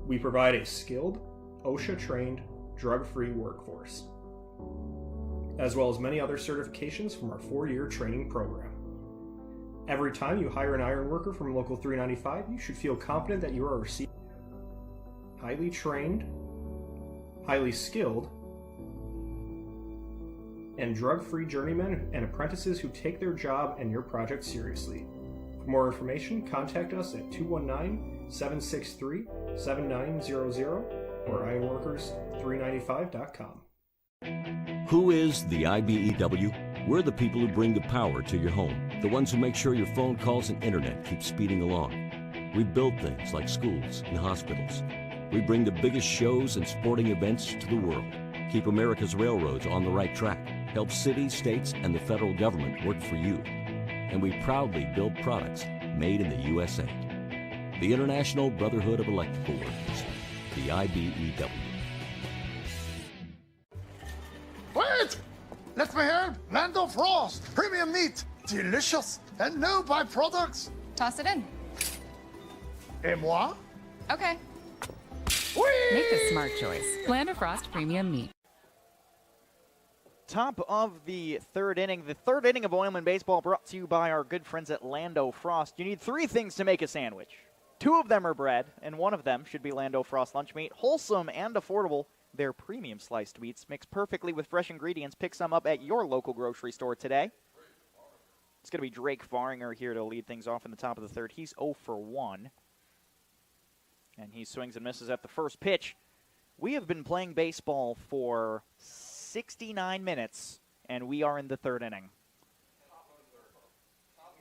We provide a skilled, OSHA-trained, drug-free workforce, as well as many other certifications from our 4-year training program. Every time you hire an iron worker from Local 395, you should feel confident that you are receiving highly trained, highly skilled, and drug-free journeymen and apprentices who take their job and your project seriously. For more information, contact us at 219-763-7900 or ironworkers395.com. Who is the IBEW? We're the people who bring the power to your home, the ones who make sure your phone calls and internet keep speeding along. We build things like schools and hospitals. We bring the biggest shows and sporting events to the world, keep America's railroads on the right track, help cities, states, and the federal government work for you. And we proudly build products made in the USA. The International Brotherhood of Electrical Workers, the IBEW. Wait! Let me help! Lando Frost! Premium meat! Delicious! And no byproducts! Toss it in. Et moi? Okay. Whee! Make a smart choice. Land of Frost Premium Meat. Top of the third inning. The third inning of Oilman Baseball brought to you by our good friends at Lando Frost. You need 3 things to make a sandwich. 2 of them are bread, and 1 of them should be Lando Frost lunch meat. Wholesome and affordable. Their premium sliced meats mix perfectly with fresh ingredients. Pick some up at your local grocery store today. It's going to be Drake Faringer here to lead things off in the top of the third. He's 0 for 1. And he swings and misses at the first pitch. We have been playing baseball for 69 minutes, and we are in the third inning.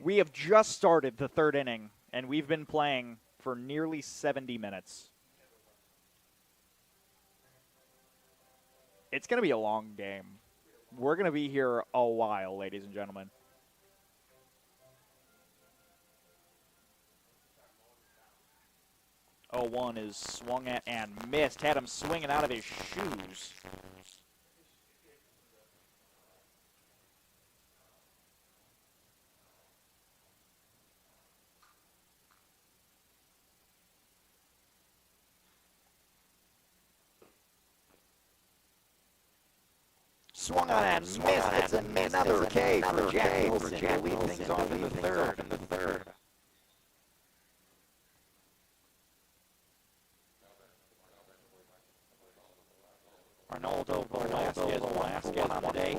We have just started the third inning, and we've been playing for nearly 70 minutes. It's going to be a long game. We're going to be here a while, ladies and gentlemen. 0-1 is swung at and missed. Had him swinging out of his shoes. Swung on and missed. It's another K for Jack Wilson. Jack Wilson's off in the third. Arnoldo Velasquez on the day.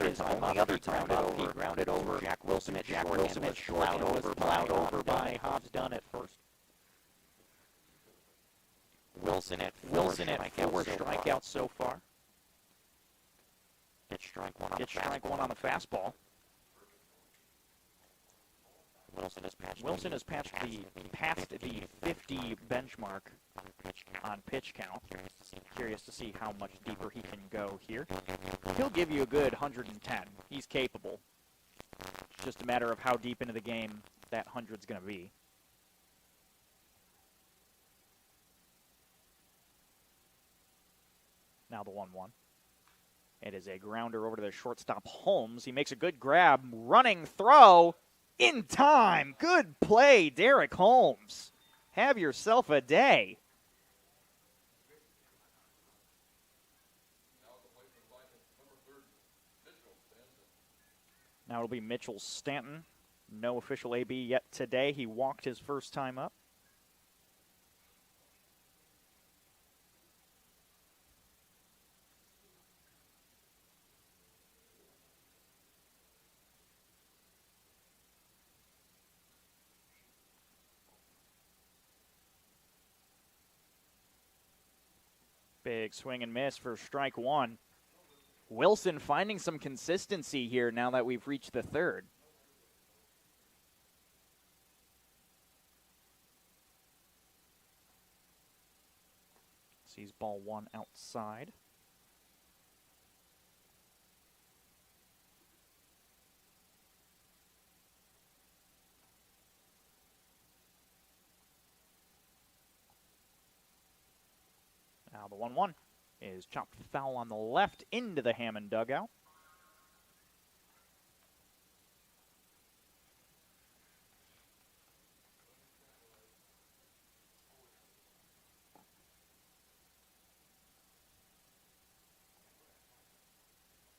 His other time up, he grounded over. Jack Wilson at short and was plowed over by Hobbs Dunn at first. Wilson at four strikeouts so far. Pitch strike one on the fastball. Wilson has passed the 50 benchmark on pitch count. Curious to see how much deeper he can go here. He'll give you a good 110. He's capable. It's just a matter of how deep into the game that 100's going to be. Now the 1-1. It is a grounder over to the shortstop, Holmes. He makes a good grab, running throw in time. Good play, Derek Holmes. Have yourself a day. Now it'll be Mitchell Stanton. No official AB yet today. He walked his first time up. Big swing and miss for strike one. Wilson finding some consistency here now that we've reached the third. Sees ball one outside. Now the 1-1 is chopped foul on the left into the Hammond dugout.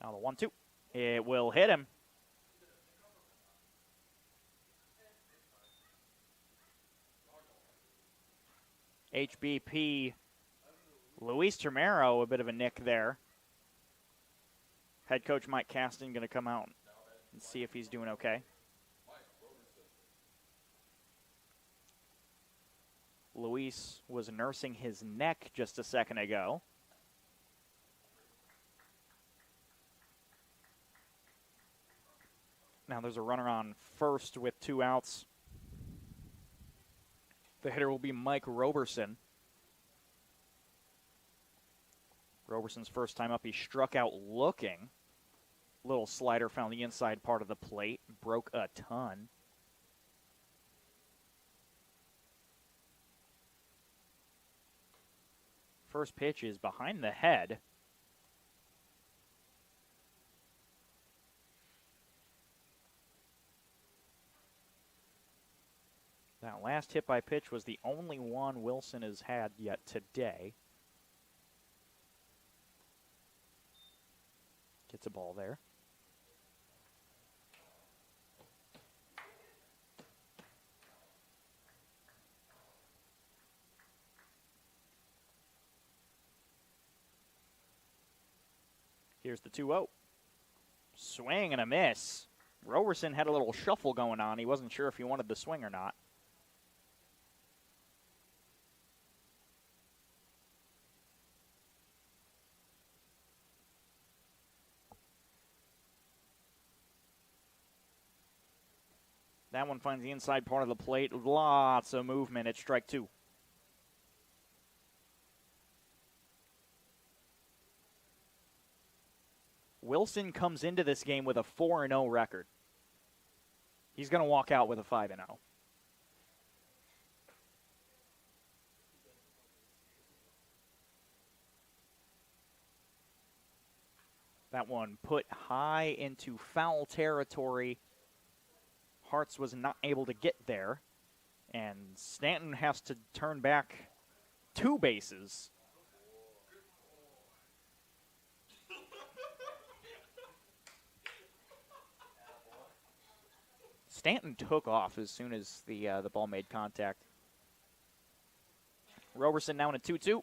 Now the 1-2. It will hit him. HBP Luis Termero, a bit of a nick there. Head coach Mike Caston going to come out and see if he's doing okay. Luis was nursing his neck just a second ago. Now there's a runner on first with 2 outs. The hitter will be Mike Roberson. Roberson's first time up, he struck out looking. Little slider found the inside part of the plate, broke a ton. First pitch is behind the head. That last hit by pitch was the only one Wilson has had yet today. Gets a ball there. Here's the 2-0. Swing and a miss. Roberson had a little shuffle going on. He wasn't sure if he wanted the swing or not. That one finds the inside part of the plate. Lots of movement at strike 2. Wilson comes into this game with a 4-0 record. He's going to walk out with a 5-0. That one put high into foul territory. Hartz was not able to get there, and Stanton has to turn back 2 bases. Stanton took off as soon as the ball made contact. Roberson now in a 2-2.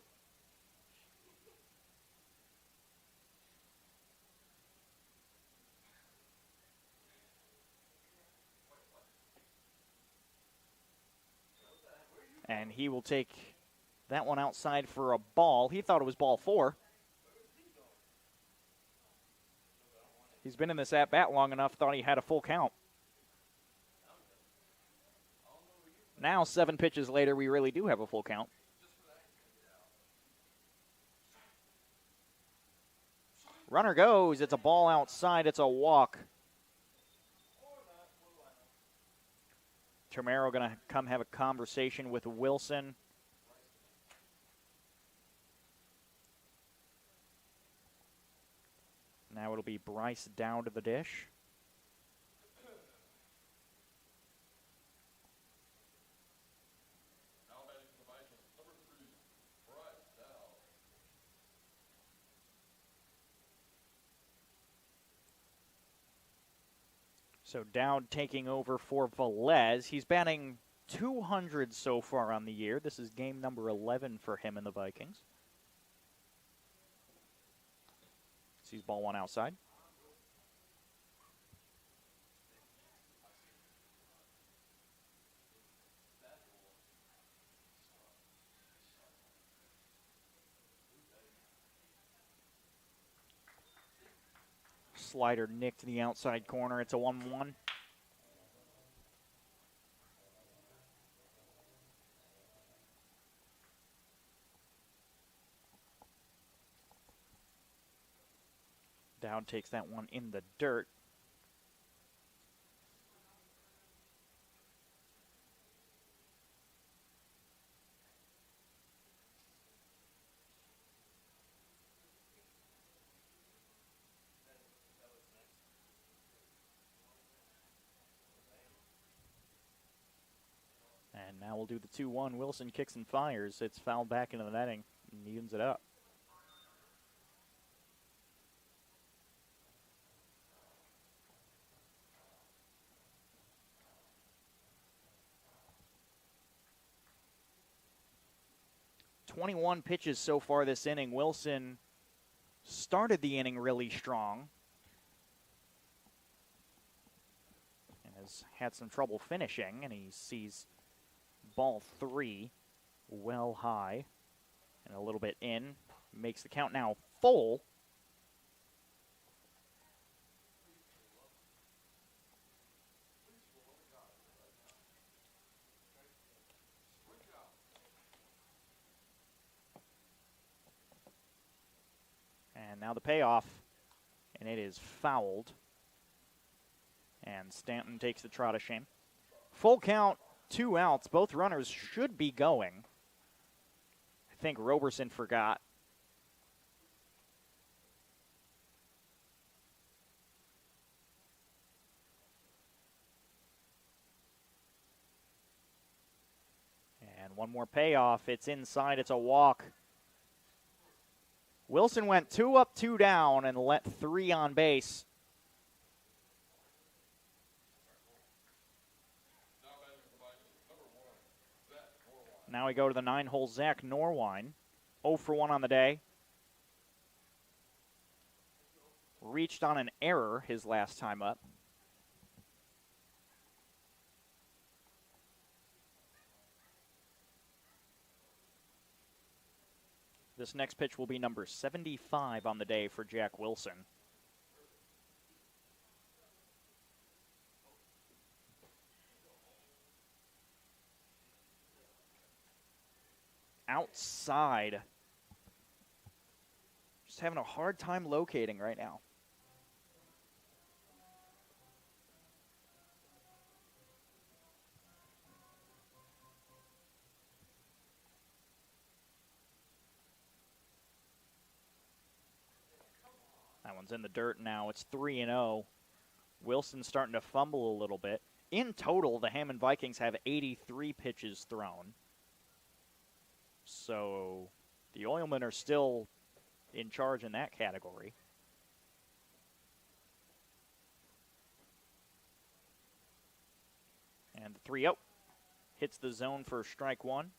And he will take that one outside for a ball. He thought it was ball 4. He's been in this at-bat long enough, thought he had a full count. Now, 7 pitches later, we really do have a full count. Runner goes. It's a ball outside. It's a walk. Termero going to come have a conversation with Wilson. Now it'll be Bryce down to the dish. So Dowd taking over for Velez. He's batting .200 so far on the year. This is game number 11 for him and the Vikings. Sees ball 1 outside. Slider nicked the outside corner. It's a 1-1. Dowd takes that one in the dirt. And now we'll do the 2-1. Wilson kicks and fires. It's fouled back into the netting and evens it up. .21 pitches so far this inning. Wilson started the inning really strong and has had some trouble finishing, and he sees ball 3 well high and a little bit in. Makes the count now full. And now the payoff, and it is fouled. And Stanton takes the trot of shame. Full count, 2 outs. Both runners should be going. I think Roberson forgot. And one more payoff. It's inside. It's a walk. Wilson went 2 up, 2 down, and let 3 on base. Now we go to the 9-hole Zach Norwine. 0 for 1 on the day. Reached on an error his last time up. This next pitch will be number 75 on the day for Jack Wilson. Outside. Just having a hard time locating right now. That one's in the dirt now. It's 3-0. Wilson's starting to fumble a little bit. In total, the Hammond Vikings have 83 pitches thrown. So the Oilmen are still in charge in that category. And 3-0. Hits the zone for strike one.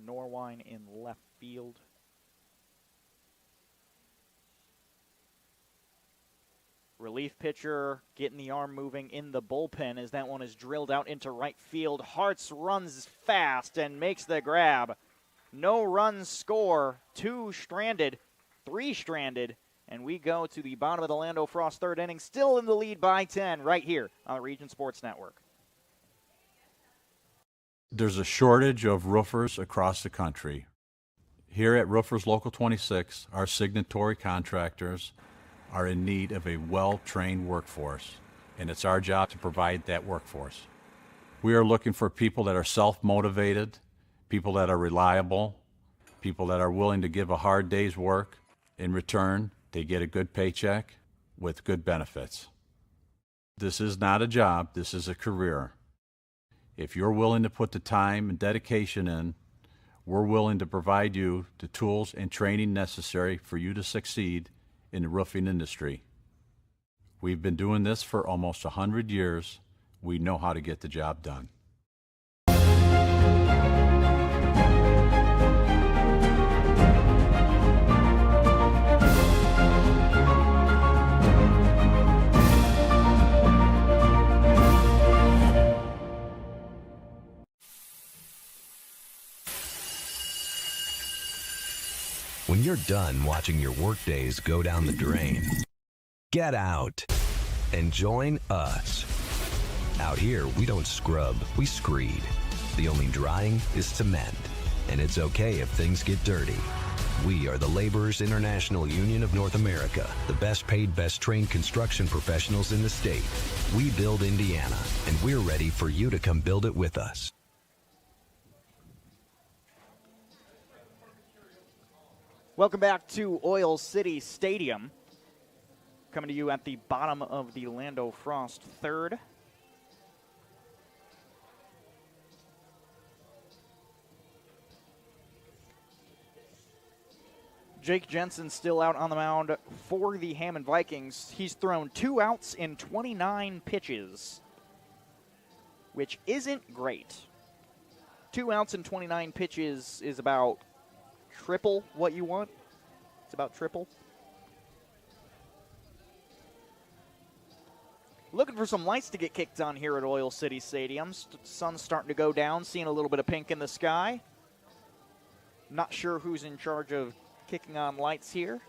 Norwine in left field. Relief pitcher getting the arm moving in the bullpen as that one is drilled out into right field. Hartz runs fast and makes the grab. No runs score. 2 stranded, 3 stranded, and we go to the bottom of the Lando Frost third inning, still in the lead by 10 right here on the Region Sports Network. There's a shortage of roofers across the country. Here at Roofers Local 26, our signatory contractors are in need of a well-trained workforce, and it's our job to provide that workforce. We are looking for people that are self-motivated, people that are reliable, people that are willing to give a hard day's work. In return, they get a good paycheck with good benefits. This is not a job, this is a career. If you're willing to put the time and dedication in, we're willing to provide you the tools and training necessary for you to succeed in the roofing industry. We've been doing this for almost 100 years. We know how to get the job done. When you're done watching your workdays go down the drain, get out and join us. Out here, we don't scrub, we screed. The only drying is cement, and it's okay if things get dirty. We are the Laborers International Union of North America, the best paid, best trained construction professionals in the state. We build Indiana, and we're ready for you to come build it with us. Welcome back to Oil City Stadium. Coming to you at the bottom of the Lando Frost third. Jake Jensen still out on the mound for the Hammond Vikings. He's thrown 2 outs in 29 pitches, which isn't great. 2 outs in 29 pitches is about triple what you want. It's about triple. Looking for some lights to get kicked on here at Oil City Stadium. Sun's starting to go down, seeing a little bit of pink in the sky. Not sure who's in charge of kicking on lights here.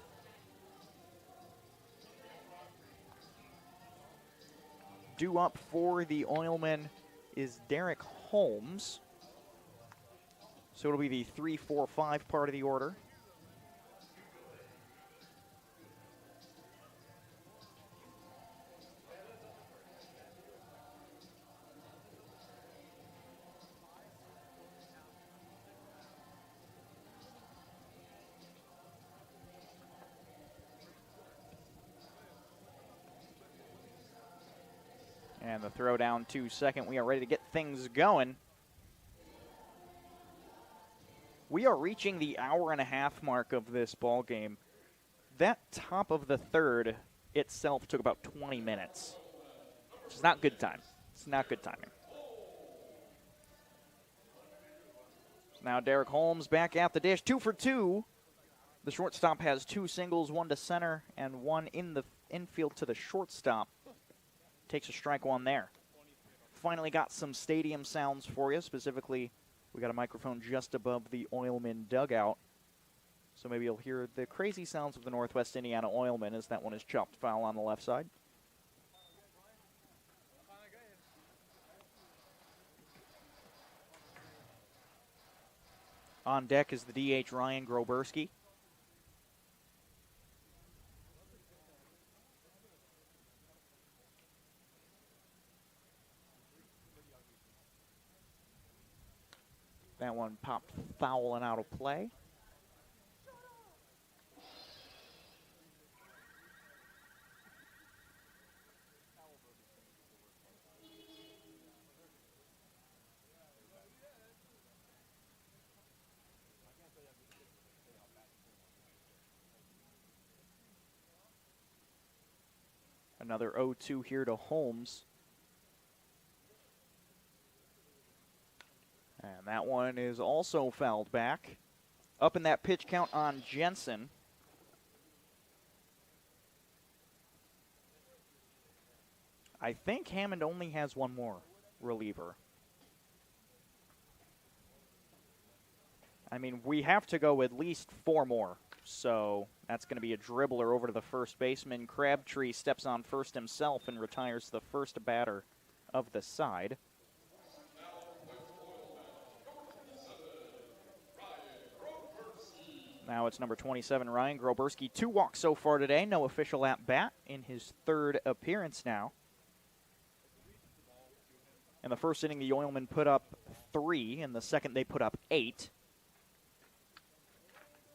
Due up for the Oilmen is Derek Holmes. So it'll be the 3, 4, 5 part of the order. And the throw down to second. We are ready to get things going. We are reaching the hour-and-a-half mark of this ball game. That top of the third itself took about 20 minutes. Which is not good time. It's not good timing. So now Derek Holmes back at the dish. 2 for 2. The shortstop has 2 singles, 1 to center, and 1 in the infield to the shortstop. Takes a strike 1 there. Finally got some stadium sounds for you. Specifically, we got a microphone just above the Oilmen dugout. So maybe you'll hear the crazy sounds of the Northwest Indiana Oilmen as that one is chopped foul on the left side. On deck is the DH Ryan Groberski. That one popped foul and out of play. Another 0-2 here to Holmes. And that one is also fouled back. Up in that pitch count on Jensen. I think Hammond only has one more reliever. I mean, we have to go at least 4 more. So that's going to be a dribbler over to the first baseman. Crabtree steps on first himself and retires the first batter of the side. Now it's number 27, Ryan Groberski. 2 walks so far today. No official at-bat in his 3rd appearance now. In the first inning, the Oilmen put up 3. In the second, they put up 8.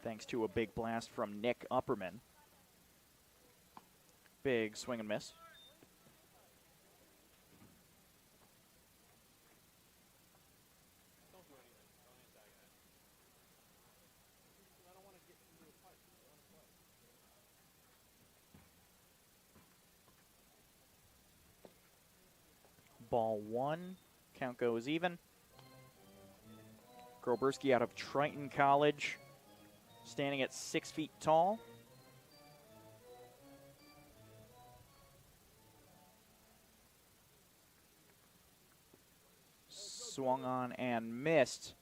Thanks to a big blast from Nick Upperman. Big swing and miss. Ball 1. Count goes even. Groberski out of Triton College, standing at 6 feet tall. Swung on and missed.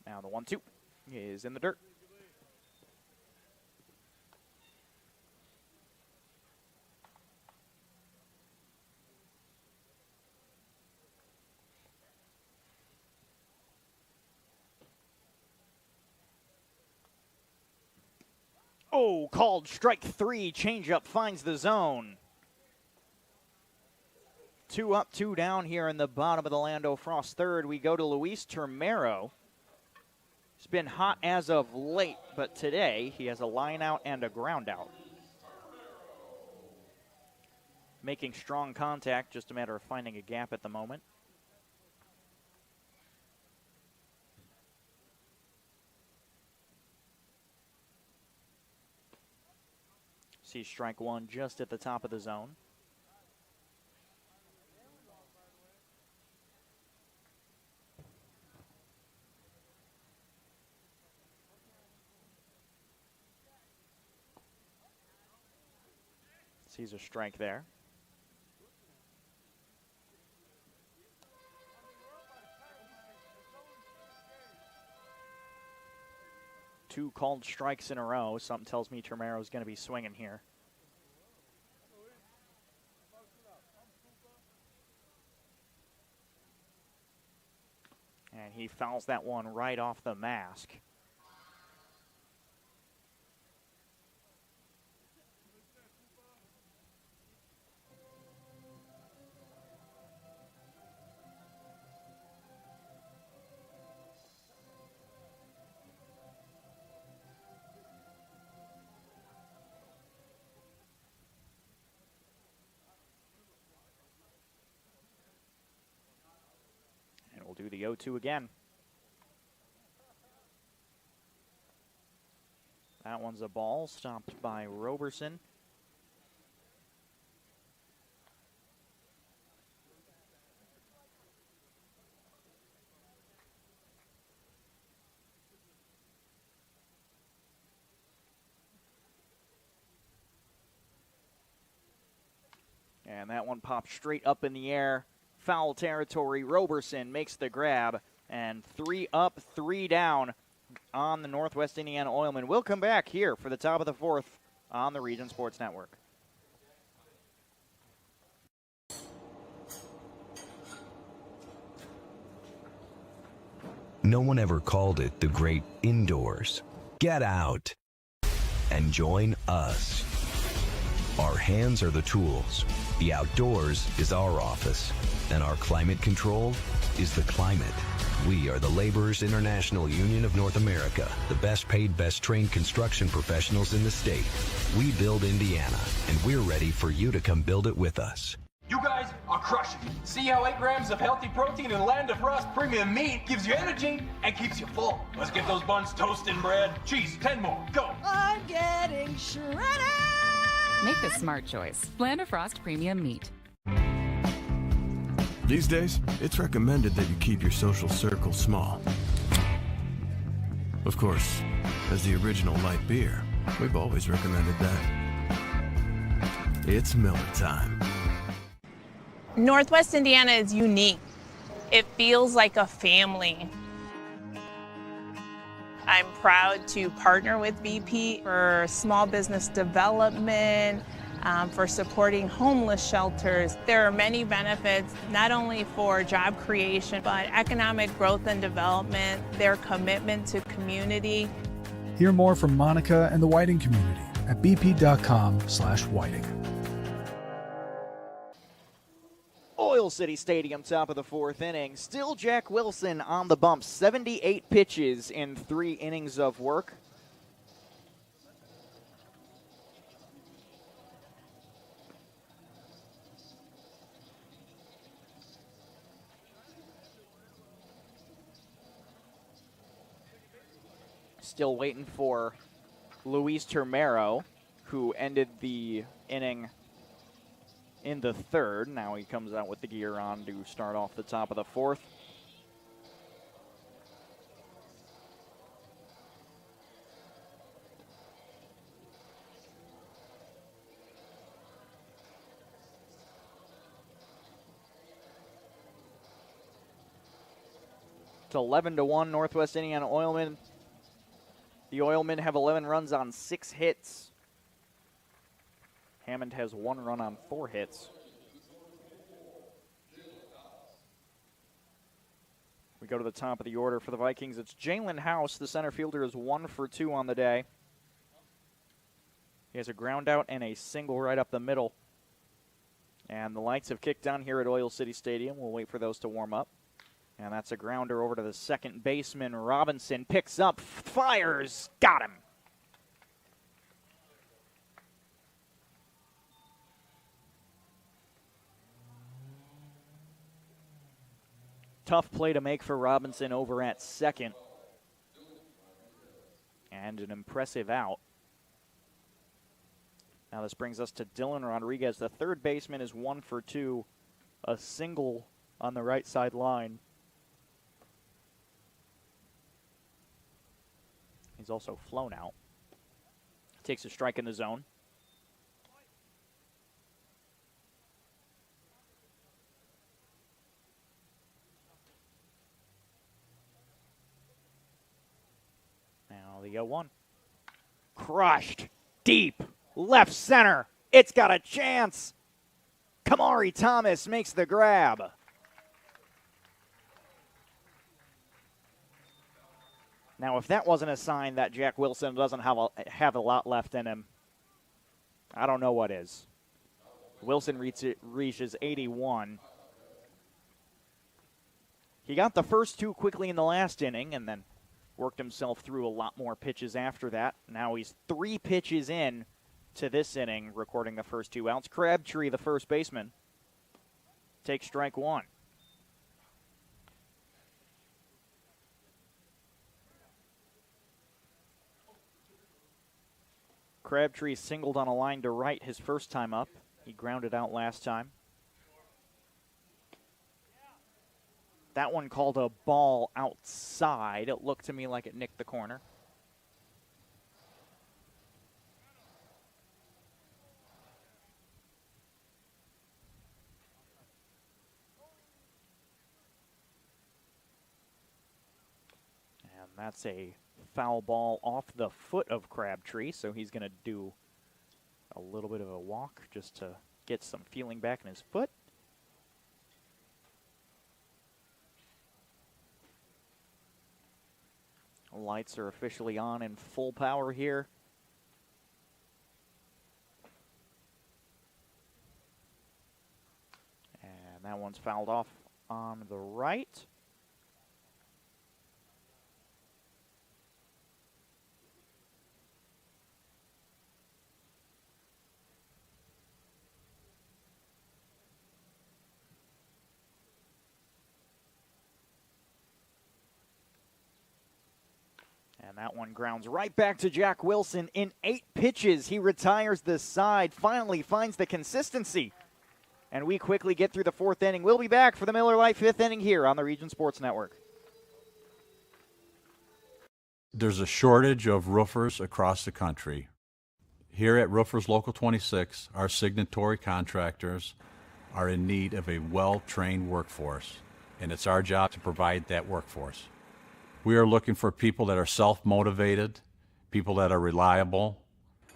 Now the 1-2 is in the dirt. Oh, called strike 3. Changeup finds the zone. 2 up, 2 down here in the bottom of the Lando Frost 3rd. We go to Luis Termero. He's been hot as of late, but today he has a line out and a ground out. Making strong contact, just a matter of finding a gap at the moment. See strike 1 just at the top of the zone. Sees a strike there. Two called strikes in a row. Something tells me Termero's going to be swinging here. And he fouls that one right off the mask. We'll do the 0-2 again. That one's a ball, stopped by Roberson. And that one popped straight up in the air. Foul territory. Roberson makes the grab, and 3 up, 3 down on the Northwest Indiana Oilmen. We'll come back here for the top of the 4th on the Region Sports Network. No one ever called it the great indoors. Get out and join us. Our hands are the tools. The outdoors is our office, and our climate control is the climate. We are the Laborers International Union of North America, the best paid, best trained construction professionals in the state. We build Indiana, and we're ready for you to come build it with us. You guys are crushing it. See how 8 grams of healthy protein in Land of Frost premium meat gives you energy and keeps you full. Let's get those buns toasted and bread. Cheese, 10 more. Go. I'm getting shredded. Make the smart choice. Land of Frost Premium Meat. These days, it's recommended that you keep your social circle small. Of course, as the original light beer, we've always recommended that. It's Miller time. Northwest Indiana is unique. It feels like a family. I'm proud to partner with BP for small business development, for supporting homeless shelters. There are many benefits, not only for job creation, but economic growth and development, their commitment to community. Hear more from Monica and the Whiting community at bp.com/whiting. Oil City Stadium, top of the 4th inning. Still Jack Wilson on the bump. 78 pitches in 3 innings of work. Still waiting for Luis Termero, who ended the inning in the 3rd. Now he comes out with the gear on to start off the top of the 4th. It's 11-1 Northwest Indiana Oilmen. The Oilmen have 11 runs on 6 hits. Hammond has 1 run on 4 hits. We go to the top of the order for the Vikings. It's Jalen House. The center fielder is 1 for 2 on the day. He has a ground out and a single right up the middle. And the lights have kicked on here at Oil City Stadium. We'll wait for those to warm up. And that's a grounder over to the second baseman. Robinson picks up, fires, got him. Tough play to make for Robinson over at second. And an impressive out. Now this brings us to Dylan Rodriguez. The third baseman is 1 for 2. A single on the right side line. He's also flown out. Takes a strike in the zone. Now the 0-1. Crushed. Deep. Left center. It's got a chance. Kamari Thomas makes the grab. Now, if that wasn't a sign that Jack Wilson doesn't have a lot left in him, I don't know what is. Wilson reaches 81. He got the first 2 quickly in the last inning and then worked himself through a lot more pitches after that. Now he's 3 pitches in to this inning, recording the first 2 outs. Crabtree, the first baseman, takes strike 1. Crabtree singled on a line to right his first time up. He grounded out last time. That one called a ball outside. It looked to me like it nicked the corner. And that's a foul ball off the foot of Crabtree, so he's going to do a little bit of a walk just to get some feeling back in his foot. Lights are officially on in full power here. one's fouled off on the right. And that one grounds right back to Jack Wilson in 8 pitches. He retires this side, finally finds the consistency. And we quickly get through the 4th inning. We'll be back for the Miller Lite 5th inning here on the Region Sports Network. There's a shortage of roofers across the country. Here at Roofers Local 26, our signatory contractors are in need of a well-trained workforce, and it's our job to provide that workforce. We are looking for people that are self-motivated, people that are reliable,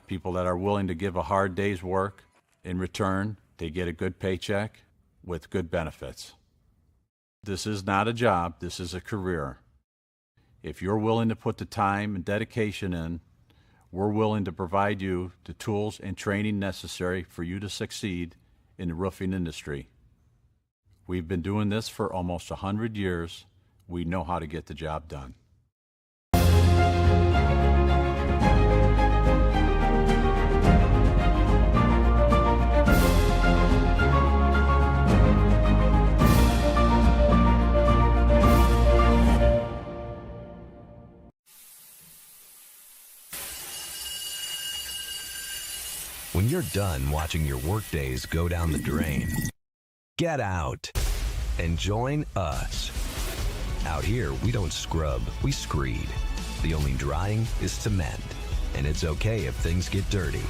people that are willing to give a hard day's work. In return, they get a good paycheck with good benefits. This is not a job, this is a career. If you're willing to put the time and dedication in, we're willing to provide you the tools and training necessary for you to succeed in the roofing industry. We've been doing this for almost 100 years. We know how to get the job done. When you're done watching your workdays go down the drain, get out and join us. Out here, we don't scrub, we screed. The only drying is cement, and it's okay if things get dirty.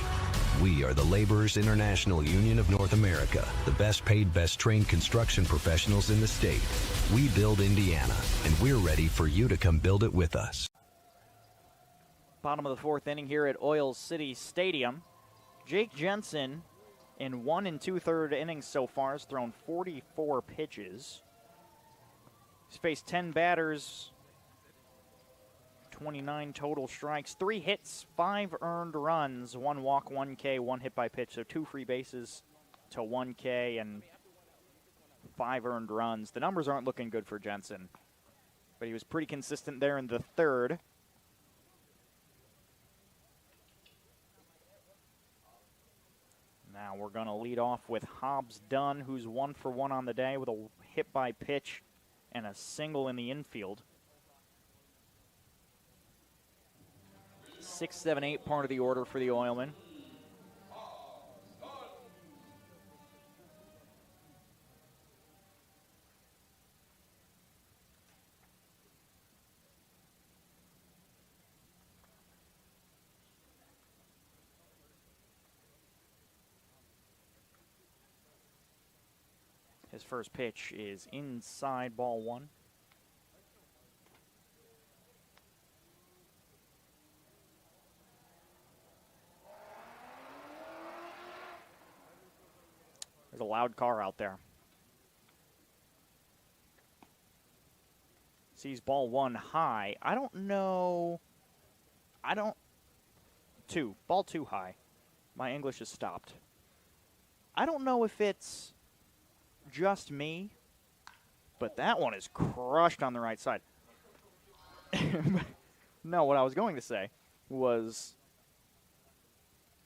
We are the Laborers International Union of North America, the best paid, best trained construction professionals in the state. We build Indiana, and we're ready for you to come build it with us. Bottom of the 4th inning here at Oil City Stadium. Jake Jensen, in 1 2/3 innings so far, has thrown 44 pitches. He's faced 10 batters, 29 total strikes, 3 hits, 5 earned runs, 1 walk, 1 K, 1 hit by pitch. So 2 free bases to 1 K and 5 earned runs. The numbers aren't looking good for Jensen, but he was pretty consistent there in the 3rd. Now we're going to lead off with Hobbs Dunn, who's 1 for 1 on the day with a hit by pitch and a single in the infield. 6, 7, 8 part of the order for the Oilmen. His first pitch is inside, ball 1. There's a loud car out there. Sees ball 1 high. I don't know. Ball 2 high. My English has stopped. I don't know if it's just me, but that one is crushed on the right side. No, what I was going to say was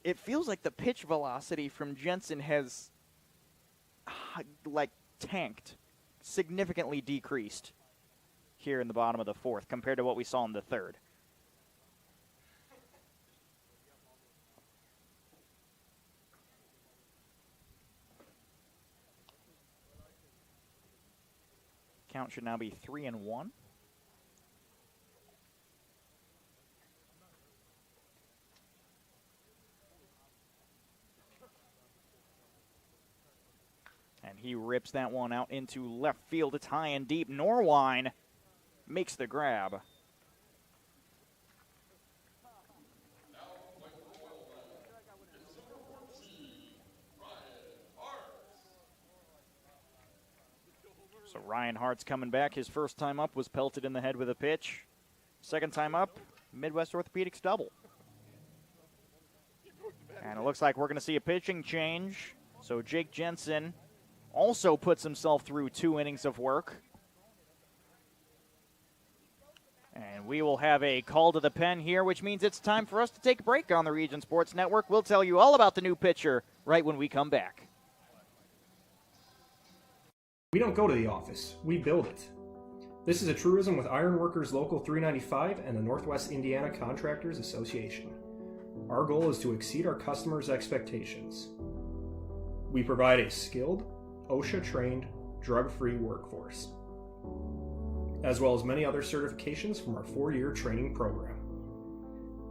it feels like the pitch velocity from Jensen has tanked, significantly decreased here in the bottom of the 4th compared to what we saw in the 3rd. Count should now be 3-1. And he rips that one out into left field. It's high and deep. Norwine makes the grab. So Ryan Hart's coming back. His first time up was pelted in the head with a pitch. Second time up, Midwest Orthopedics double. And it looks like we're going to see a pitching change. So Jake Jensen also puts himself through 2 innings of work. And we will have a call to the pen here, which means it's time for us to take a break on the Region Sports Network. We'll tell you all about the new pitcher right when we come back. We don't go to the office, we build it. This is a truism with Ironworkers Local 395 and the Northwest Indiana Contractors Association. Our goal is to exceed our customers' expectations. We provide a skilled, OSHA-trained, drug-free workforce, as well as many other certifications from our 4-year training program.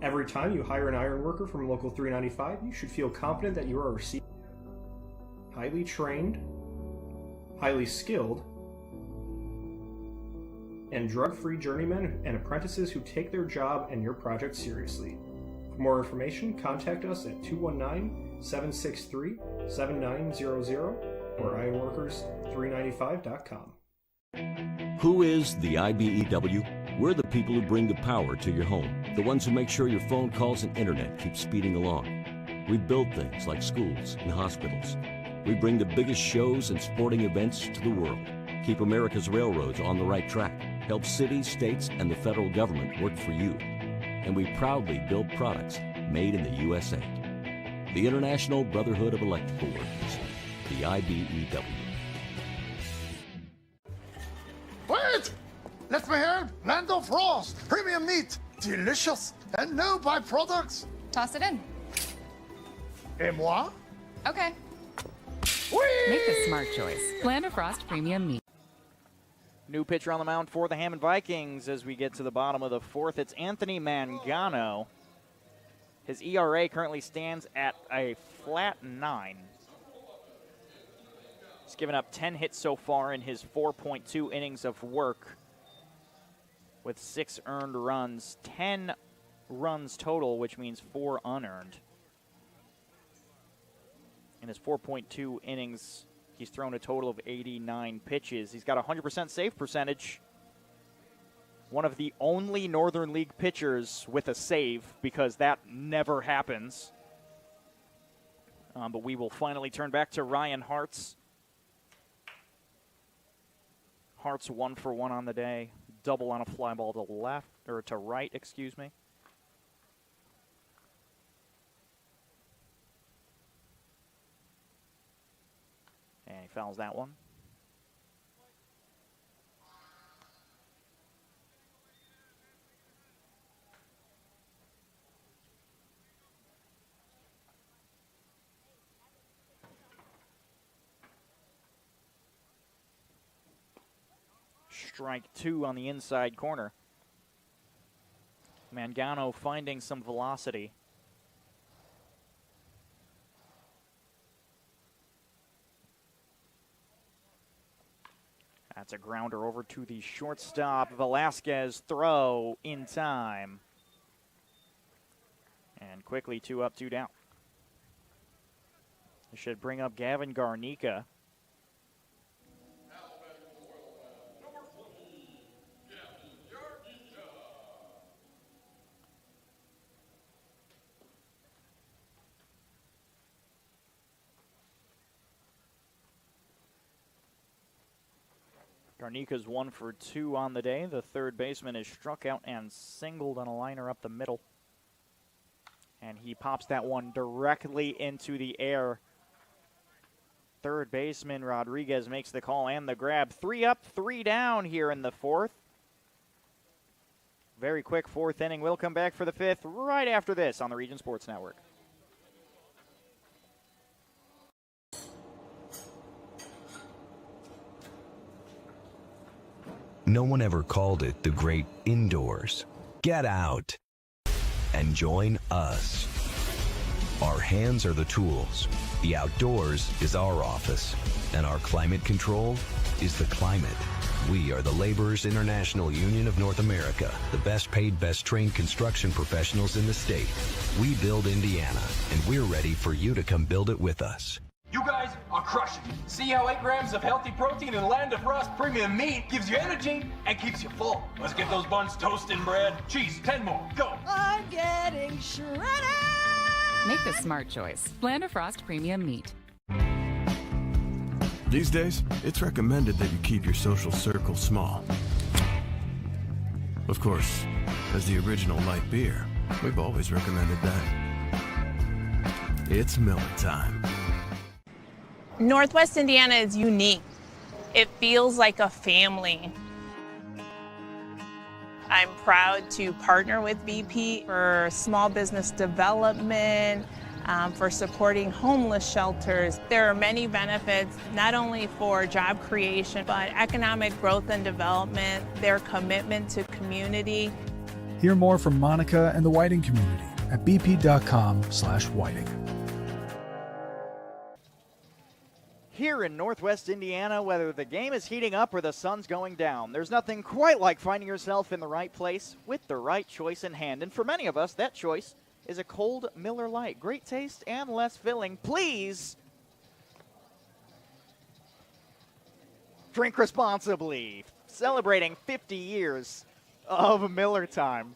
Every time you hire an ironworker from Local 395, you should feel confident that you are receiving highly trained, highly skilled, and drug-free journeymen and apprentices who take their job and your project seriously. For more information, contact us at 219-763-7900 or ironworkers395.com. Who is the IBEW? We're the people who bring the power to your home, the ones who make sure your phone calls and internet keep speeding along. We build things like schools and hospitals. We bring the biggest shows and sporting events to the world, keep America's railroads on the right track, help cities, states, and the federal government work for you. And we proudly build products made in the USA. The International Brotherhood of Electrical Workers, the IBEW. Wait! Let me help! Land of Frost! Premium meat! Delicious! And no byproducts! Toss it in. Et moi? Okay. Whee! Make the smart choice. Land of Frost Premium Meat. New pitcher on the mound for the Hammond Vikings as we get to the bottom of the 4th. It's Anthony Mangano. His ERA currently stands at a flat 9. He's given up 10 hits so far in his 4.2 innings of work with 6 earned runs, 10 runs total, which means 4 unearned. In his 4.2 innings, he's thrown a total of 89 pitches. He's got a 100% save percentage. One of the only Northern League pitchers with a save, because that never happens. But we will finally turn back to Ryan Hartz. Hartz 1 for 1 on the day. Double on a fly ball to left, or to right, excuse me. And he fouls that one. Strike 2 on the inside corner. Mangano finding some velocity. That's a grounder over to the shortstop. Velasquez throw in time. And quickly 2 up, 2 down. This should bring up Gavin Garnica. Garnica's 1 for 2 on the day. The third baseman is struck out and singled on a liner up the middle. And he pops that one directly into the air. Third baseman Rodriguez makes the call and the grab. 3 up, 3 down here in the 4th. Very quick 4th inning. We'll come back for the 5th right after this on the Region Sports Network. No one ever called it the great indoors. Get out and join us. Our hands are the tools. The outdoors is our office. And our climate control is the climate. We are the Laborers International Union of North America, the best paid, best trained construction professionals in the state. We build Indiana, and we're ready for you to come build it with us. You guys are crushing it. See how 8 grams of healthy protein in Land of Frost Premium Meat gives you energy and keeps you full. Let's get those buns toasted and bread. Cheese, 10 more. Go. I'm getting shredded. Make the smart choice. Land of Frost Premium Meat. These days, it's recommended that you keep your social circle small. Of course, as the original light beer, we've always recommended that. It's Miller time. Northwest Indiana is unique. It feels like a family. I'm proud to partner with BP for small business development, for supporting homeless shelters. There are many benefits, not only for job creation, but economic growth and development, their commitment to community. Hear more from Monica and the Whiting community at bp.com/whiting. Here in Northwest Indiana, whether the game is heating up or the sun's going down, there's nothing quite like finding yourself in the right place with the right choice in hand. And for many of us, that choice is a cold Miller Lite. Great taste and less filling. Please drink responsibly. Celebrating 50 years of Miller time.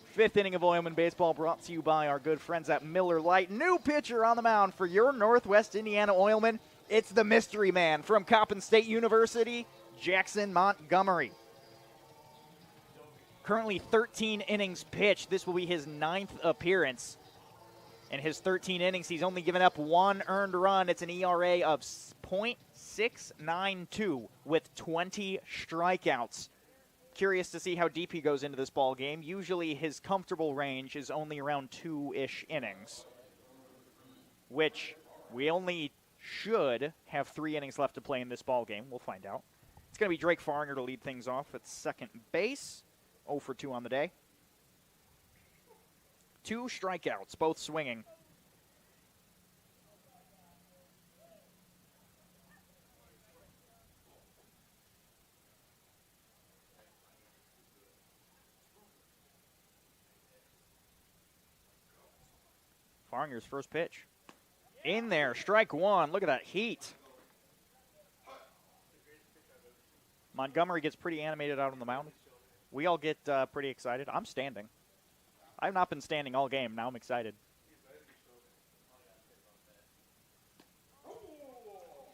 Fifth inning of Oilmen baseball brought to you by our good friends at Miller Lite. New pitcher on the mound for your Northwest Indiana Oilmen. It's the mystery man from Coppin State University, Jackson Montgomery. Currently 13 innings pitched. This will be his 9th appearance. In his 13 innings, he's only given up 1 earned run. It's an ERA of .692 with 20 strikeouts. Curious to see how deep he goes into this ball game. Usually his comfortable range is only around 2-ish innings, which we only should have 3 innings left to play in this ball game. We'll find out. It's going to be Drake Farringer to lead things off at second base. 0 for 2 on the day. 2 strikeouts, both swinging. Farringer's first pitch. In there, strike 1. Look at that heat. Montgomery gets pretty animated out on the mound. We all get pretty excited. I'm standing. I've not been standing all game. Now I'm excited.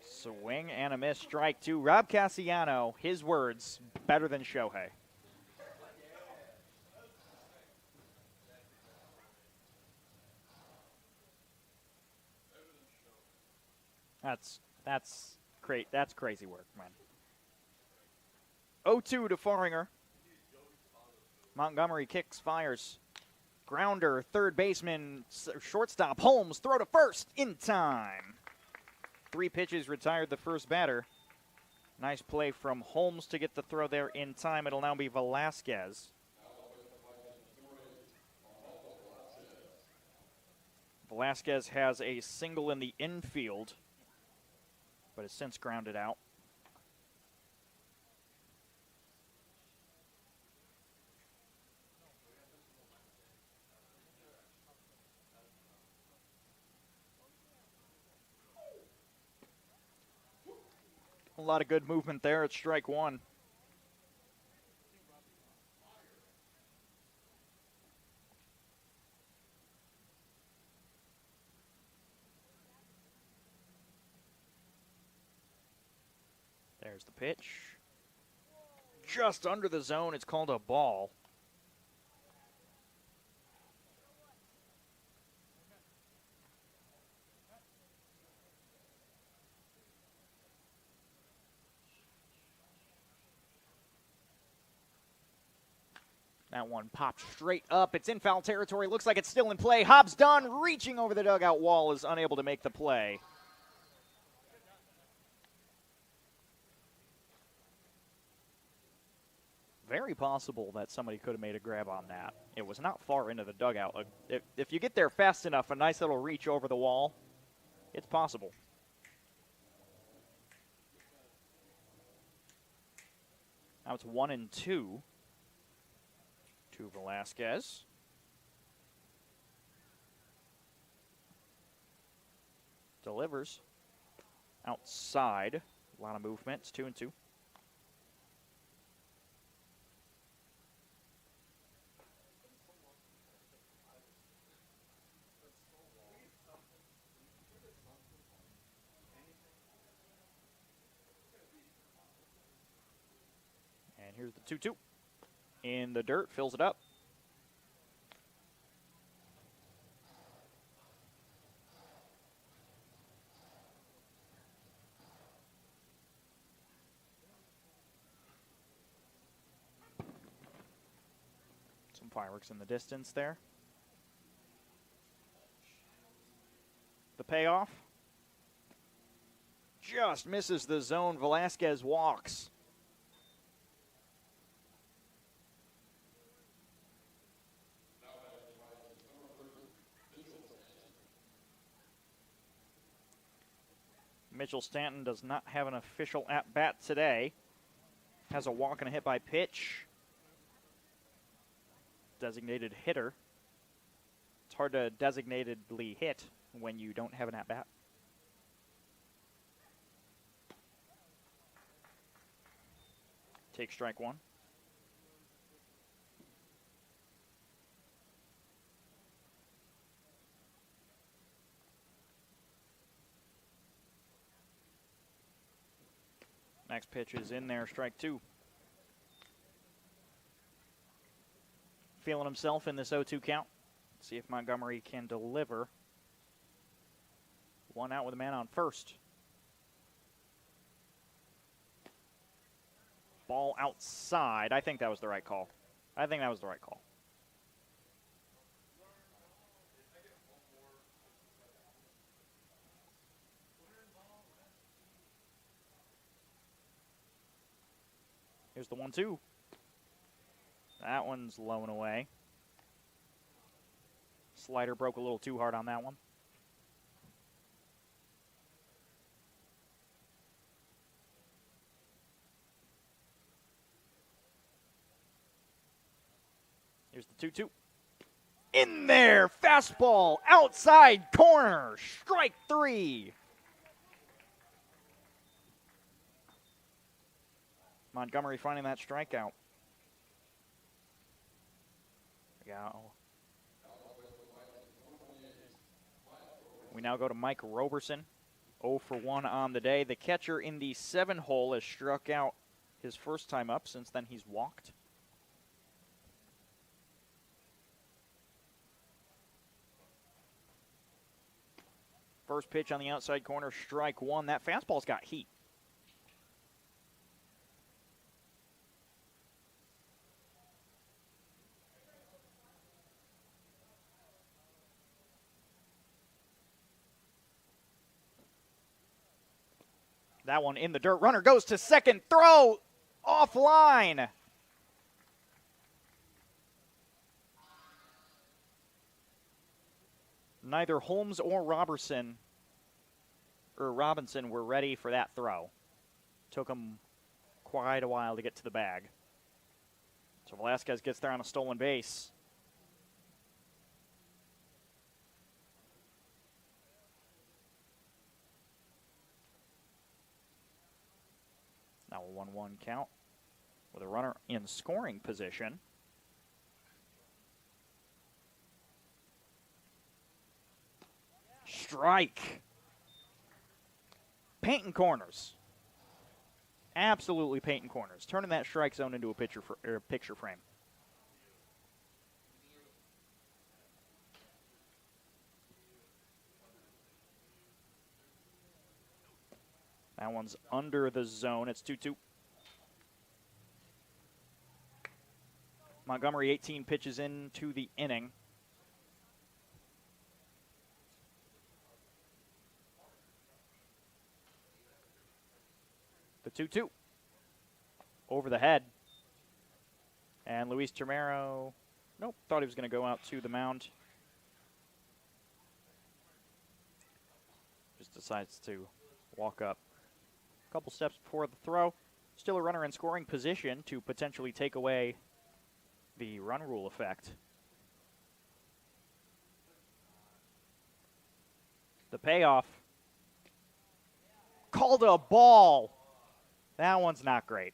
Swing and a miss. Strike 2. Rob Cassiano, his words, better than Shohei. That's great. That's crazy work, man. 0-2 to Farringer. Montgomery kicks, fires. Grounder, third baseman, shortstop, Holmes, throw to first in time. 3 pitches retired the first batter. Nice play from Holmes to get the throw there in time. It'll now be Velasquez. Velasquez has a single in the infield, but has since grounded out. A lot of good movement there at strike 1. There's the pitch. Just under the zone. It's called a ball. That one popped straight up. It's in foul territory. Looks like it's still in play. Hobbs Dunn reaching over the dugout wall is unable to make the play. Very possible that somebody could have made a grab on that. It was not far into the dugout. If you get there fast enough, a nice little reach over the wall, it's possible. Now it's 1-2 to Velasquez. Delivers outside. A lot of movement. It's 2-2. here's the 2-2. In the dirt, fills it up. Some fireworks in the distance there. The payoff just misses the zone. Velasquez walks. Mitchell Stanton does not have an official at-bat today. Has a walk and a hit by pitch. Designated hitter. It's hard to designatedly hit when you don't have an at-bat. Take strike one. Next pitch is in there, strike two. Feeling himself in this 0-2 count. See if Montgomery can deliver. One out with a man on first. Ball outside. I think that was the right call. Here's the 1-2. That one's low and away. Slider broke a little too hard on that one. Here's the 2-2. In there, fastball, outside corner, strike three. Montgomery finding that strikeout. Yeah. We now go to Mike Roberson, 0 for 1 on the day. The catcher in the 7-hole has struck out his first time up. Since then, he's walked. First pitch on the outside corner, strike one. That fastball's got heat. That one in the dirt. Runner goes to second. Throw offline. Neither Holmes or Robinson were ready for that throw. Took them quite a while to get to the bag. So Velasquez gets there on a stolen base. Now a 1-1 count with a runner in scoring position. Strike. Painting corners. Absolutely painting corners. Turning that strike zone into a picture frame. That one's under the zone. It's 2-2. Montgomery 18 pitches into the inning. The 2-2. Over the head. And Luis Termero, nope, thought he was going to go out to the mound. Just decides to walk up a couple steps before the throw. Still a runner in scoring position to potentially take away the run rule effect. The payoff. Called a ball. That one's not great.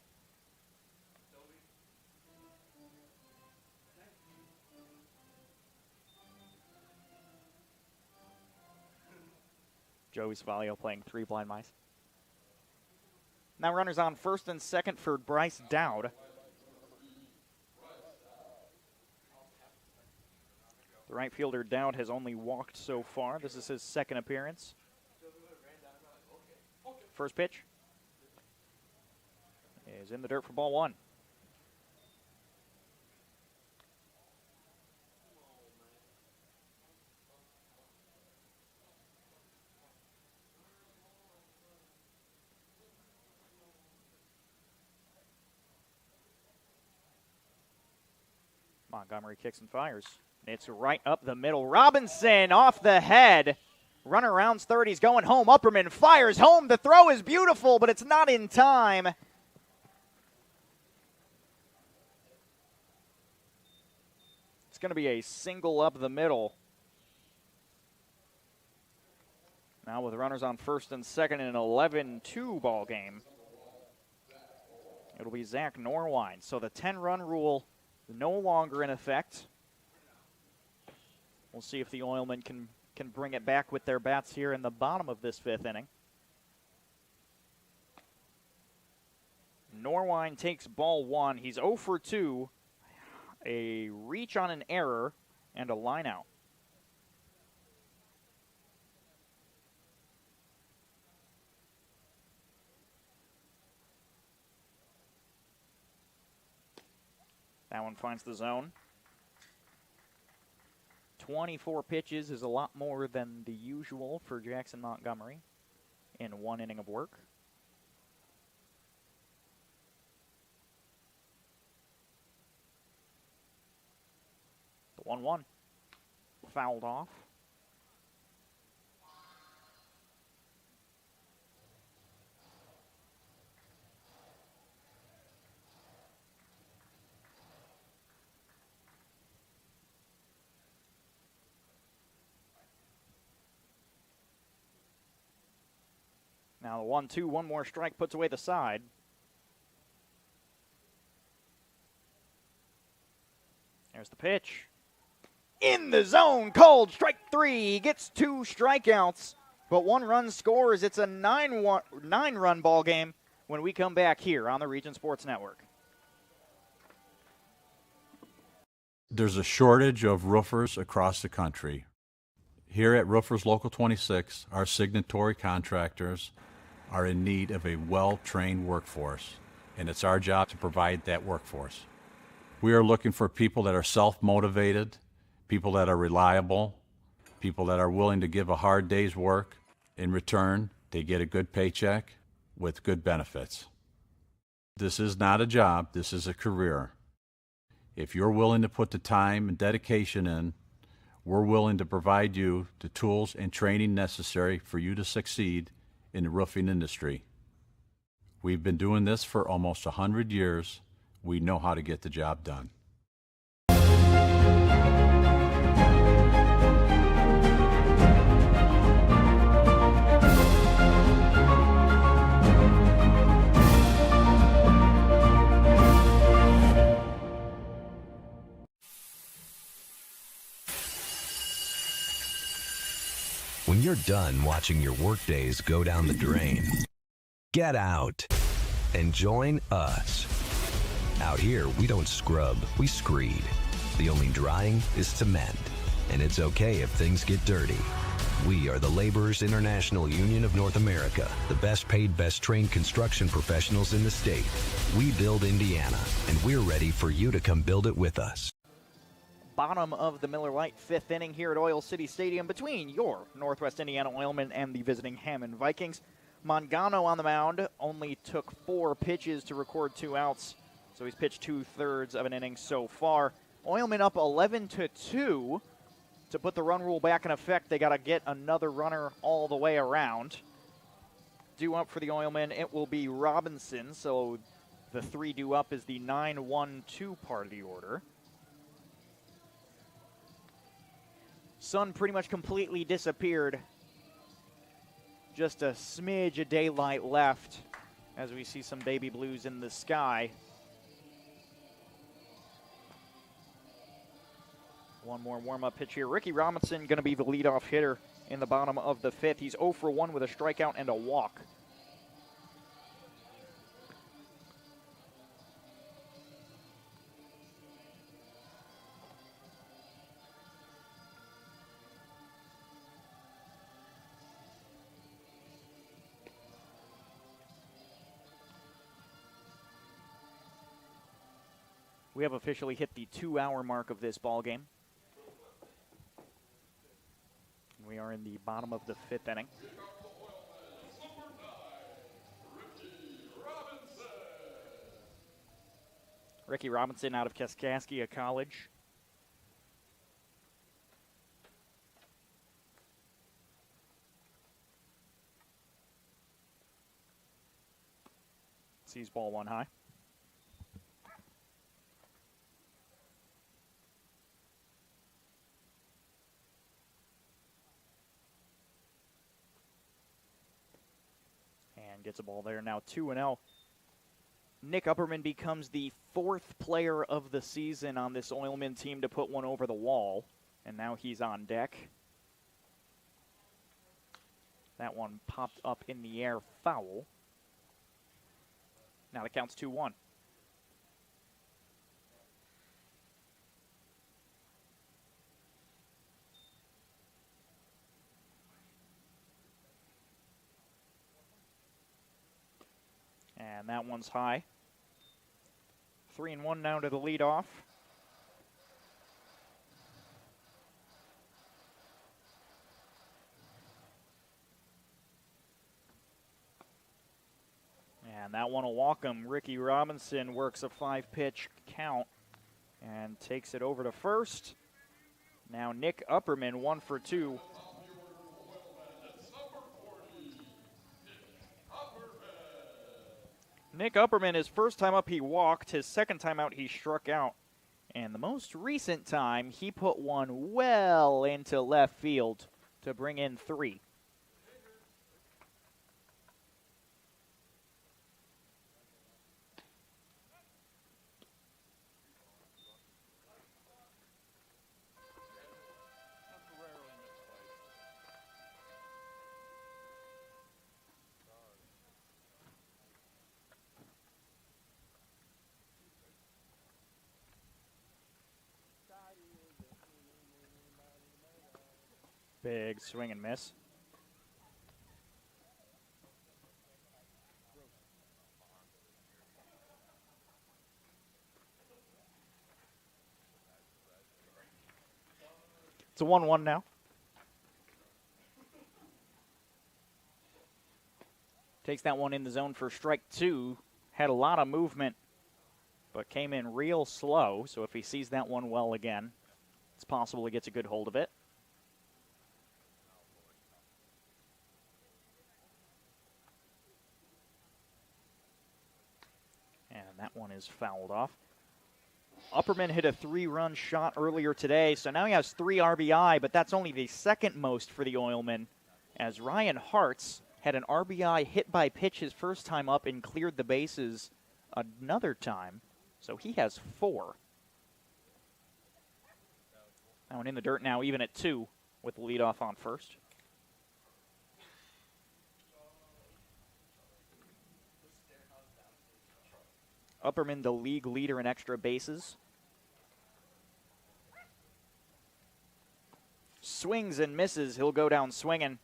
Joey Svalio playing 3 blind mice. Now runners on first and second for Bryce Dowd. The right fielder, Dowd, has only walked so far. This is his second appearance. First pitch is in the dirt for ball one. Montgomery kicks and fires. It's right up the middle. Robinson off the head. Runner rounds third. He's going home. Upperman fires home. The throw is beautiful, but it's not in time. It's going to be a single up the middle. Now with runners on first and second in an 11-2 ball game. It'll be Zach Norwine. So the 10-run rule no longer in effect. We'll see if the Oilmen can bring it back with their bats here in the bottom of this fifth inning. Norwine takes ball one. He's 0 for 2. A reach on an error and a line out. That one finds the zone. 24 pitches is a lot more than the usual for Jackson Montgomery in one inning of work. The 1-1 fouled off. Now the 1-2, one more strike puts away the side. There's the pitch. In the zone, cold, strike three. He gets 2 strikeouts, but 1 run scores. It's a 9-run ball game when we come back here on the Region Sports Network. There's a shortage of roofers across the country. Here at Roofers Local 26, our signatory contractors are in need of a well-trained workforce, and it's our job to provide that workforce. We are looking for people that are self-motivated, people that are reliable, people that are willing to give a hard day's work. In return, they get a good paycheck with good benefits. This is not a job, this is a career. If you're willing to put the time and dedication in, we're willing to provide you the tools and training necessary for you to succeed in the roofing industry. We've been doing this for almost 100 years. We know how to get the job done. When you're done watching your workdays go down the drain, get out and join us. Out here, we don't scrub, we screed. The only drying is cement, and it's okay if things get dirty. We are the Laborers International Union of North America, the best paid, best trained construction professionals in the state. We build Indiana, and we're ready for you to come build it with us. Bottom of the Miller Lite fifth inning here at Oil City Stadium between your Northwest Indiana Oilmen and the visiting Hammond Vikings. Mangano on the mound only took 4 pitches to record 2 outs, so he's pitched 2/3 of an inning so far. Oilmen up 11-2. To put the run rule back in effect, they got to get another runner all the way around. Due up for the Oilmen, it will be Robinson, so the 3 due up is the 9-1-2 part of the order. Sun pretty much completely disappeared. Just a smidge of daylight left as we see some baby blues in the sky. One more warm-up pitch here. Ricky Robinson going to be the leadoff hitter in the bottom of the fifth. He's 0 for 1 with a strikeout and a walk. We have officially hit the 2-hour mark of this ball game. We are in the bottom of the 5th inning. Ricky Robinson out of Kaskaskia College. Sees ball 1 high. And gets a ball there. Now 2-0. Nick Upperman becomes the 4th player of the season on this Oilman team to put one over the wall. And now he's on deck. That one popped up in the air, foul. Now the count's 2-1. And that one's high. 3-1 now to the leadoff. And that one will walk him. Ricky Robinson works a 5-pitch count and takes it over to first. Now Nick Upperman 1 for 2. Nick Upperman, his first time up, he walked. His second time out, he struck out. And the most recent time, he put one well into left field to bring in 3. Big swing and miss. It's a 1-1 now. Takes that one in the zone for strike 2. Had a lot of movement, but came in real slow. So if he sees that one well again, it's possible he gets a good hold of it. And that one is fouled off. Upperman hit a 3-run shot earlier today, so now he has 3 RBI, but that's only the second most for the Oilmen, as Ryan Hartz had an RBI hit by pitch his first time up and cleared the bases another time, so he has 4. That one in the dirt now, even at 2, with the leadoff on first. Upperman, the league leader in extra bases. Swings and misses. He'll go down swinging.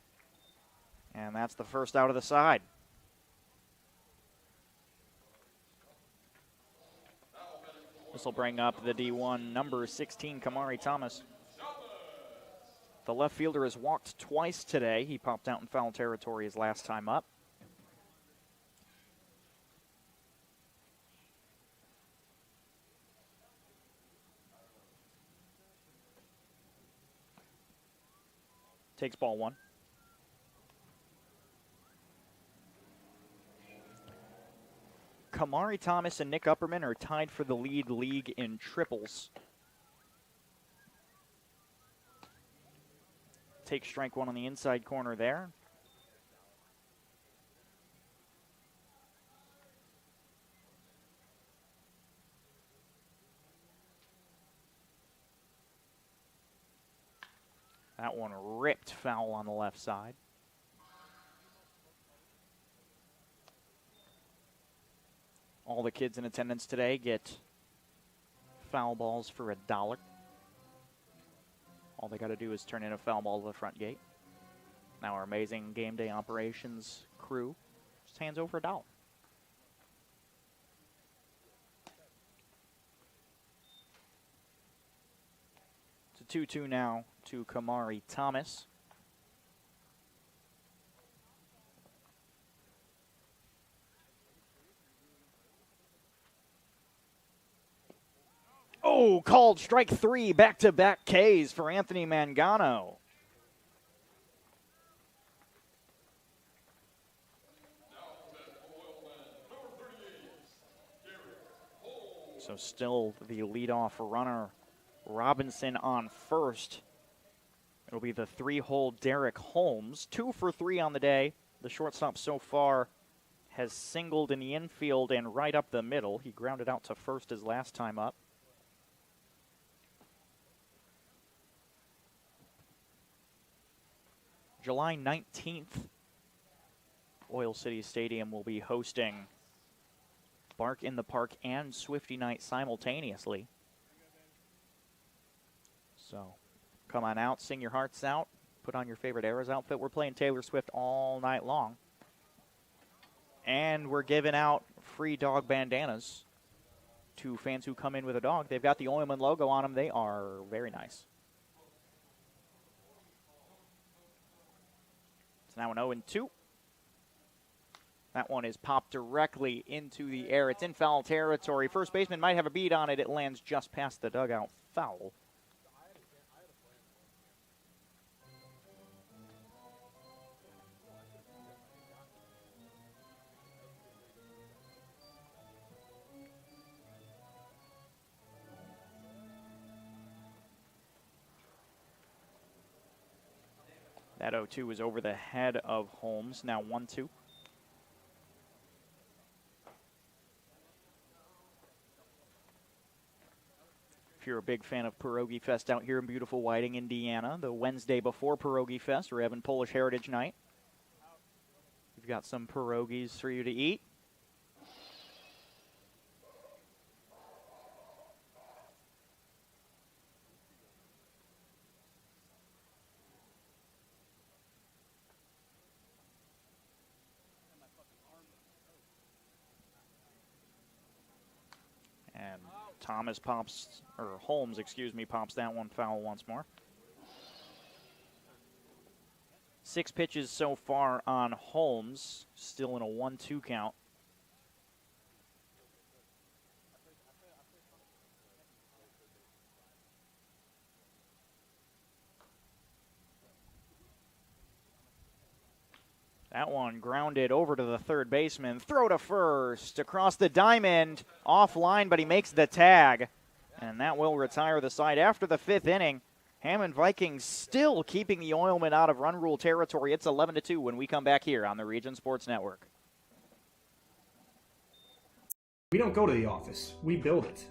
And that's the first out of the side. This will bring up the D1, number 16, Kamari Thomas. The left fielder has walked twice today. He popped out in foul territory his last time up. Takes ball 1. Kamari Thomas and Nick Upperman are tied for the league in triples. Take strike 1 on the inside corner there. That one ripped foul on the left side. All the kids in attendance today get foul balls for $1. All they got to do is turn in a foul ball to the front gate. Now our amazing game day operations crew just hands over $1. 2-2 now to Kamari Thomas. Oh, called strike 3, back-to-back Ks for Anthony Mangano. So still the leadoff runner, Robinson on first. It'll be the 3-hole Derek Holmes. 2 for 3 on the day. The shortstop so far has singled in the infield and right up the middle. He grounded out to first his last time up. July 19th, Oil City Stadium will be hosting Bark in the Park and Swifty Night simultaneously. So come on out, sing your hearts out, put on your favorite Eras outfit. We're playing Taylor Swift all night long. And we're giving out free dog bandanas to fans who come in with a dog. They've got the Oilman logo on them. They are very nice. It's now an 0-2. That one is popped directly into the air. It's in foul territory. First baseman might have a beat on it. It lands just past the dugout. Foul. That 0-2 is over the head of Holmes. Now 1-2. If you're a big fan of Pierogi Fest out here in beautiful Whiting, Indiana, the Wednesday before Pierogi Fest, we're having Polish Heritage Night. We've got some pierogies for you to eat. And Holmes, pops that one foul once more. 6 pitches so far on Holmes, still in a 1-2 count. That one grounded over to the third baseman. Throw to first, across the diamond, offline, but he makes the tag. And that will retire the side after the 5th inning. Hammond Vikings still keeping the Oilmen out of run rule territory. It's 11-2 when we come back here on the Region Sports Network. We don't go to the office, we build it.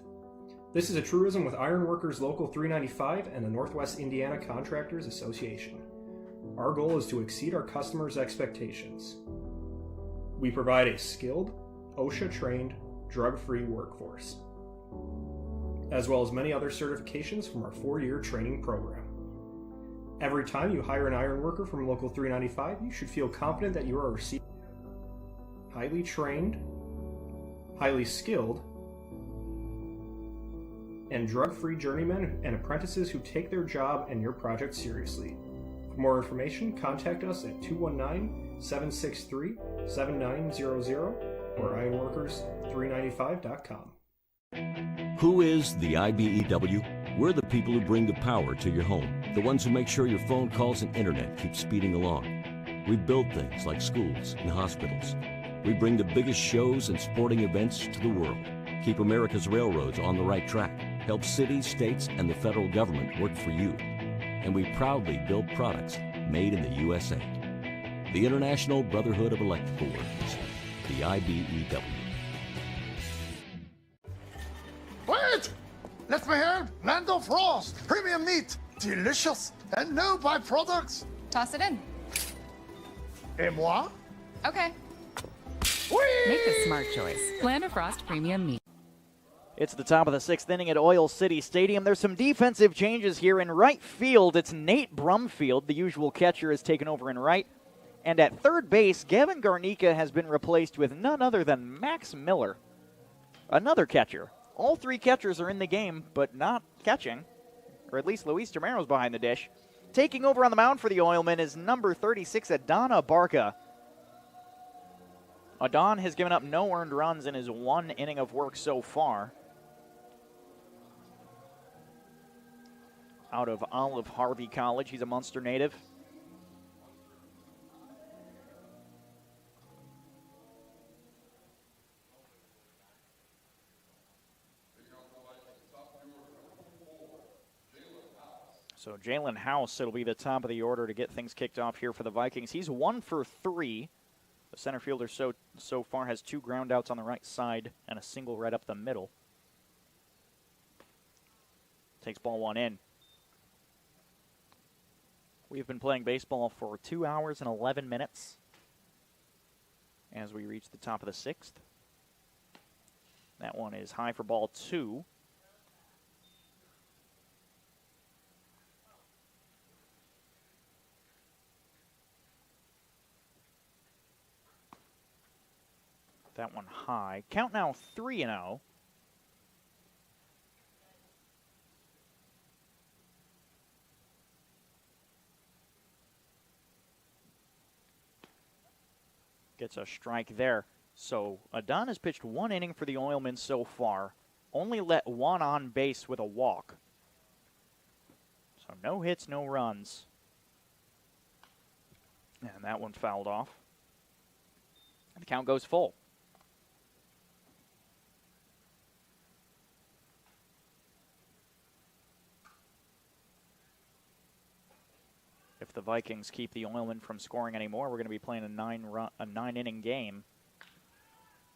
This is a truism with Ironworkers Local 395 and the Northwest Indiana Contractors Association. Our goal is to exceed our customers' expectations. We provide a skilled, OSHA-trained, drug-free workforce, as well as many other certifications from our 4-year training program. Every time you hire an iron worker from Local 395, you should feel confident that you are receiving highly trained, highly skilled, and drug-free journeymen and apprentices who take their job and your project seriously. For more information, contact us at 219-763-7900 or ironworkers395.com. Who is the IBEW? We're the people who bring the power to your home, the ones who make sure your phone calls and internet keep speeding along. We build things like schools and hospitals. We bring the biggest shows and sporting events to the world, keep America's railroads on the right track, help cities, states, and the federal government work for you. And we proudly build products made in the USA. The International Brotherhood of Electrical Workers, the IBEW. Wait! Let me help! Lando Frost! Premium meat! Delicious! And no byproducts! Toss it in. Et moi? Okay. Make a smart choice. Lando Frost Premium Meat. It's the top of the 6th inning at Oil City Stadium. There's some defensive changes here in right field. It's Nate Brumfield, the usual catcher, has taken over in right. And at third base, Gavin Garnica has been replaced with none other than Max Miller, another catcher. All 3 catchers are in the game, but not catching. or at least Luis Termero's behind the dish. Taking over on the mound for the Oilmen is number 36, Adana Barca. Adon has given up no earned runs in his one inning of work so far. Out of Olive Harvey College, he's a Munster native. So Jalen House, it'll be the top of the order to get things kicked off here for the Vikings. He's 1 for 3. The center fielder so far has 2 ground outs on the right side and a single right up the middle. Takes ball 1 in. We've been playing baseball for 2 hours and 11 minutes as we reach the top of the 6th. That one is high for ball 2. That one high. Count now 3-0. Gets a strike there. So Adon has pitched 1 inning for the Oilmen so far. Only let 1 on base with a walk. So no hits, no runs. And that one fouled off. And the count goes full. If the Vikings keep the Oilmen from scoring anymore, we're going to be playing a 9-inning game.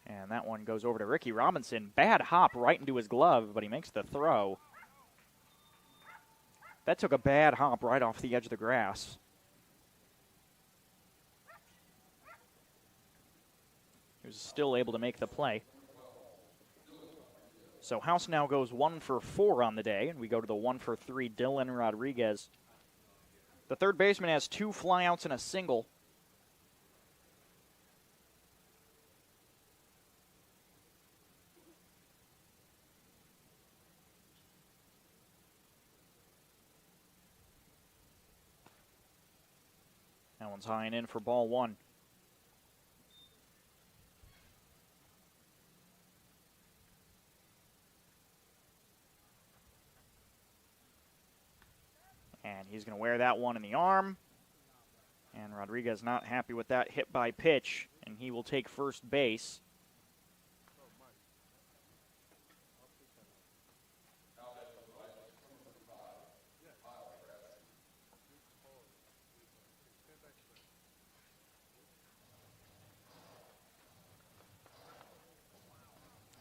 And that one goes over to Ricky Robinson. Bad hop right into his glove, but he makes the throw. That took a bad hop right off the edge of the grass. He was still able to make the play. So House now goes 1 for 4 on the day, and we go to the 1 for 3 Dylan Rodriguez. The third baseman has 2 flyouts and a single. That one's high and in for ball 1. And he's going to wear that one in the arm. And Rodriguez not happy with that hit by pitch, and he will take first base.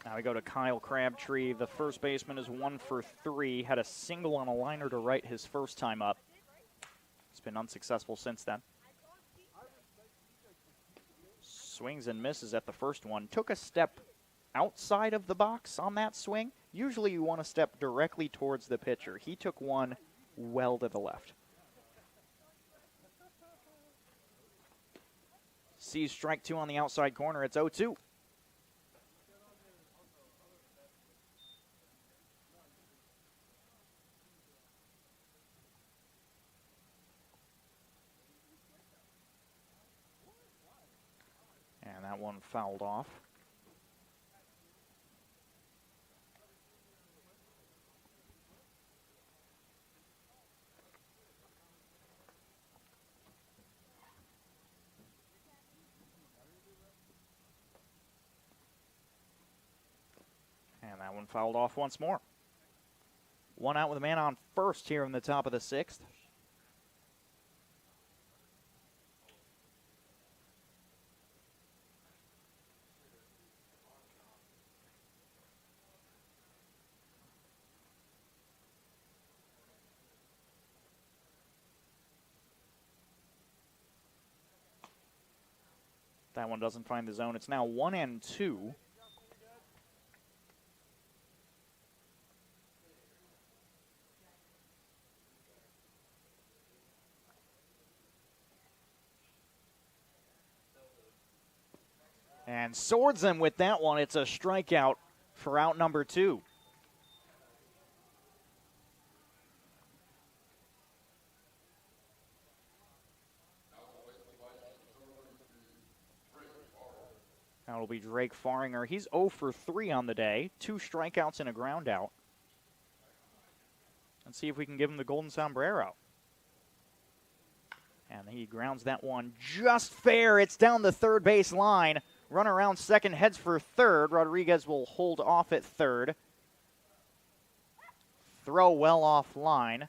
Now we go to Kyle Crabtree. The first baseman is 1 for 3. Had a single on a liner to right his first time up. It's been unsuccessful since then. Swings and misses at the first one. Took a step outside of the box on that swing. Usually you want to step directly towards the pitcher. He took one well to the left. Sees strike 2 on the outside corner. It's 0-2. And that one fouled off. And that one fouled off once more. 1 out with a man on first here in the top of the 6th. That one doesn't find the zone. It's now 1-2. And swords him with that one. It's a strikeout for out number 2. That'll be Drake Faringer. He's 0 for 3 on the day. 2 strikeouts and a ground out. Let's see if we can give him the golden sombrero. And he grounds that one just fair. It's down the third base line. Run around second, heads for third. Rodriguez will hold off at third. Throw well offline. And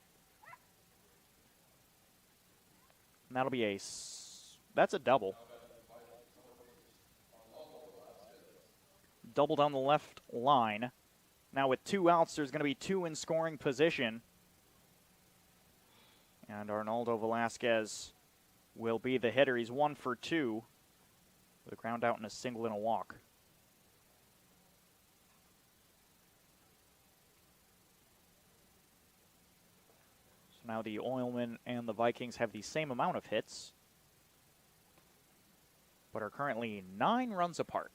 that'll be that's a double. Double down the left line. Now with 2 outs, there's going to be 2 in scoring position. And Arnaldo Velasquez will be the hitter. He's 1 for 2 with a ground out and a single and a walk. So now the Oilmen and the Vikings have the same amount of hits, but are currently 9 runs apart.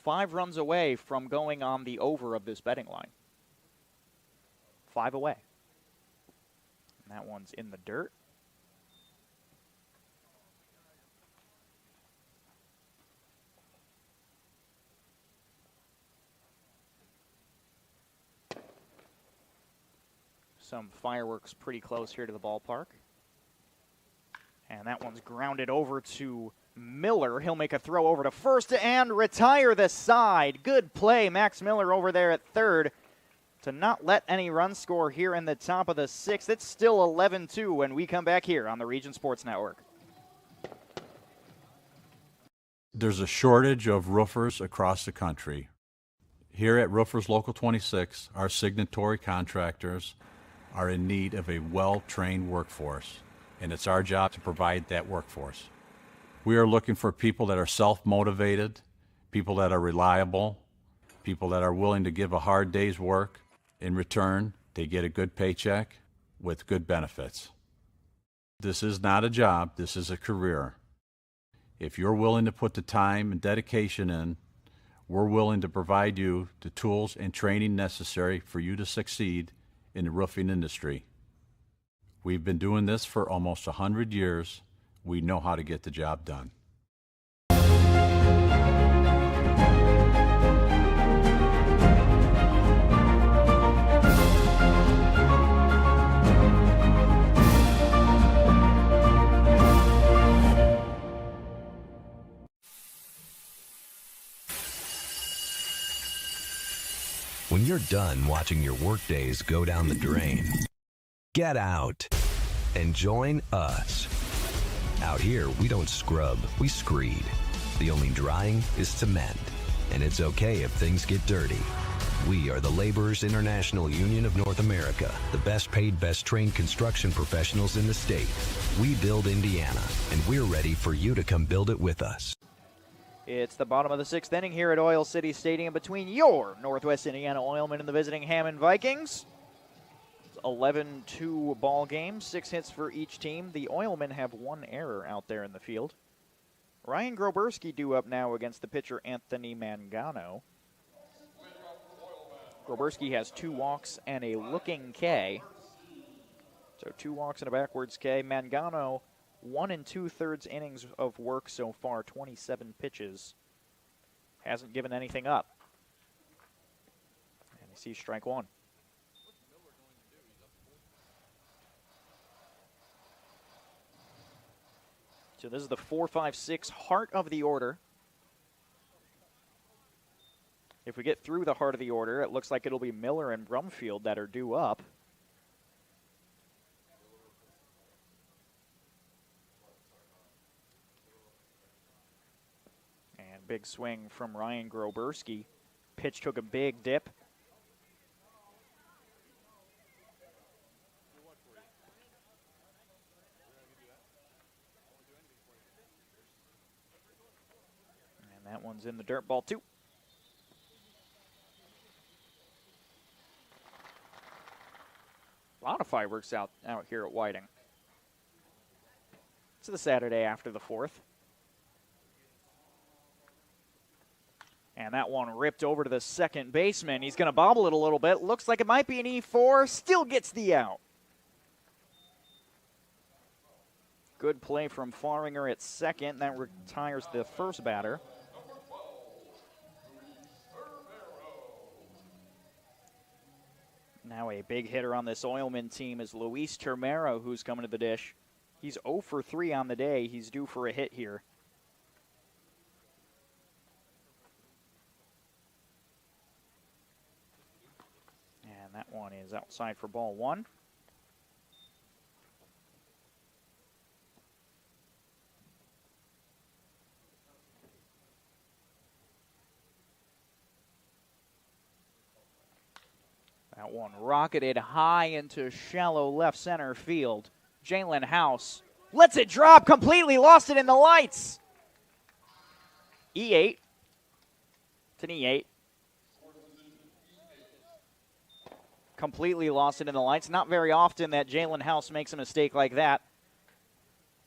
Five runs away from going on the over of this betting line. 5 away. And that one's in the dirt. Some fireworks pretty close here to the ballpark. And that one's grounded over to Miller. He'll make a throw over to first and retire the side. Good play, Max Miller over there at third to not let any run score here in the top of the 6th. It's still 11-2 when we come back here on the Region Sports Network. There's a shortage of roofers across the country. Here at Roofers Local 26, our signatory contractors are in need of a well-trained workforce, and it's our job to provide that workforce. We are looking for people that are self-motivated, people that are reliable, people that are willing to give a hard day's work. In return, they get a good paycheck with good benefits. This is not a job, this is a career. If you're willing to put the time and dedication in, we're willing to provide you the tools and training necessary for you to succeed in the roofing industry. We've been doing this for almost 100 years. We know how to get the job done. When you're done watching your workdays go down the drain, get out and join us. Out here, we don't scrub, we screed. The only drying is cement, and it's okay if things get dirty. We are the Laborers International Union of North America, the best paid, best trained construction professionals in the state. We build Indiana, and we're ready for you to come build it with us. It's the bottom of the 6th inning here at Oil City Stadium between your Northwest Indiana Oilmen and the visiting Hammond Vikings. 11-2 ball game, 6 hits for each team. The Oilmen have 1 error out there in the field. Ryan Groberski due up now against the pitcher Anthony Mangano. Groberski has 2 walks and a looking K. So 2 walks and a backwards K. Mangano, 1 2/3 innings of work so far, 27 pitches. Hasn't given anything up. And he sees strike 1. So this is the 4-5-6 heart of the order. If we get through the heart of the order, it looks like it'll be Miller and Brumfield that are due up. And big swing from Ryan Groberski. Pitch took a big dip. That one's in the dirt, ball 2. A lot of fireworks out here at Whiting. It's the Saturday after the 4th. And that one ripped over to the second baseman. He's going to bobble it a little bit. Looks like it might be an E4. Still gets the out. Good play from Faringer at second. That retires the first batter. Now a big hitter on this Oilman team is Luis Termero, who's coming to the dish. He's 0 for 3 on the day. He's due for a hit here. And that one is outside for ball 1. That one rocketed high into shallow left center field. Jalen House lets it drop completely, lost it in the lights. E8. It's an E8. Completely lost it in the lights. Not very often that Jalen House makes a mistake like that.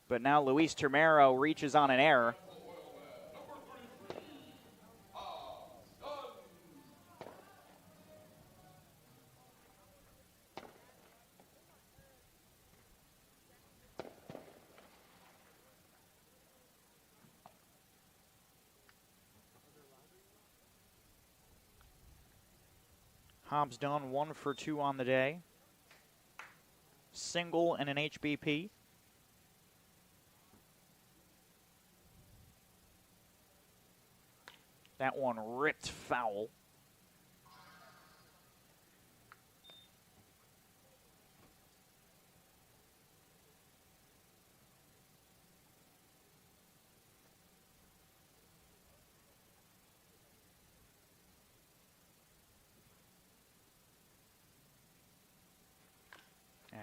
But now Luis Termero reaches on an error. Hobbs done 1 for 2 on the day. Single and an HBP. That one ripped foul.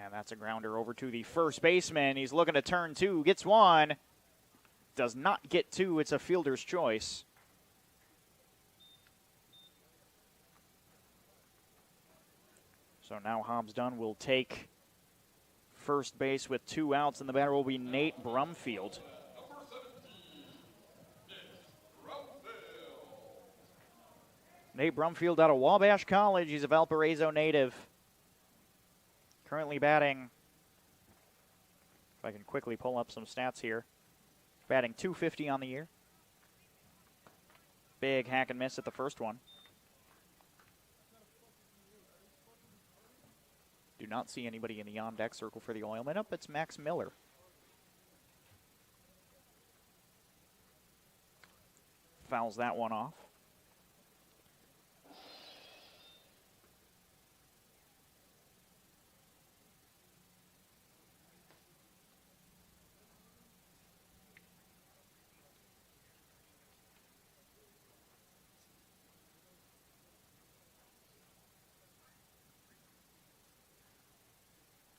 And that's a grounder over to the first baseman. He's looking to turn 2, gets 1. Does not get 2, it's a fielder's choice. So now Hobbs Dunn will take first base with 2 outs, and the batter will be Nate Brumfield. Nate Brumfield out of Wabash College. He's a Valparaiso native. Currently batting, if I can quickly pull up some stats here, batting .250 on the year. Big hack and miss at the first one. Do not see anybody in the on-deck circle for the Oilmen. Up, it's Max Miller. Fouls that one off.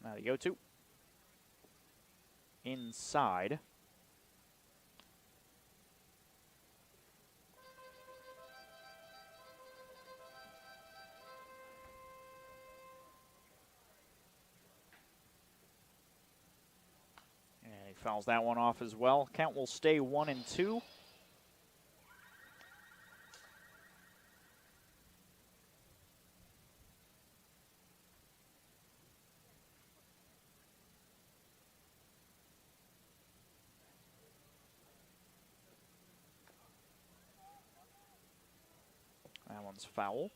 Now the 0-2. Inside. And he fouls that one off as well. Count will stay 1-2. That one's foul.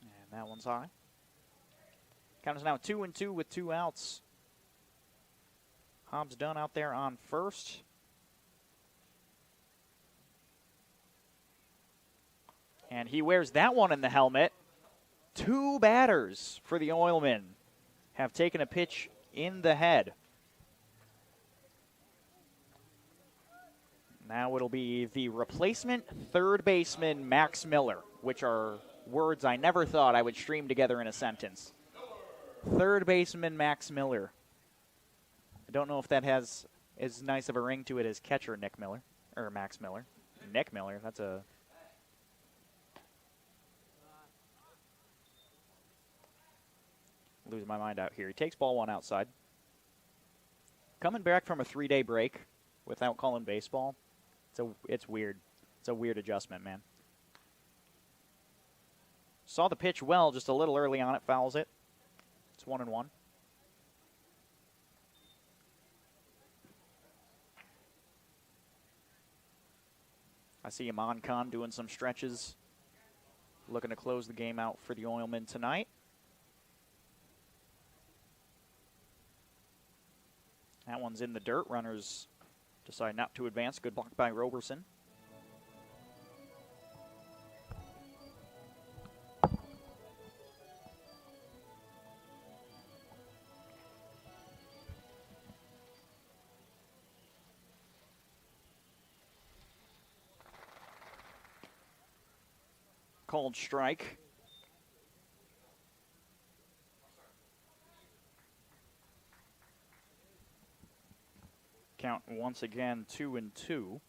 And that one's high. Count is now 2-2 with 2 outs. Hobbs Dunn out there on first. And he wears that one in the helmet. 2 batters for the Oilmen have taken a pitch in the head. Now it'll be the replacement third baseman, Max Miller, which are words I never thought I would stream together in a sentence. Third baseman, Max Miller. I don't know if that has as nice of a ring to it as catcher Nick Miller, or Max Miller. Nick Miller, that's a... losing my mind out here. He takes ball one outside. Coming back from a 3-day break without calling baseball, it's weird. It's a weird adjustment, man. Saw the pitch well, just a little early on it, fouls it. It's 1-1. I see Hammond Khan doing some stretches, looking to close the game out for the Oilmen tonight. That one's in the dirt. Runners decide not to advance. Good block by Roberson. Called strike. Count once again 2-2.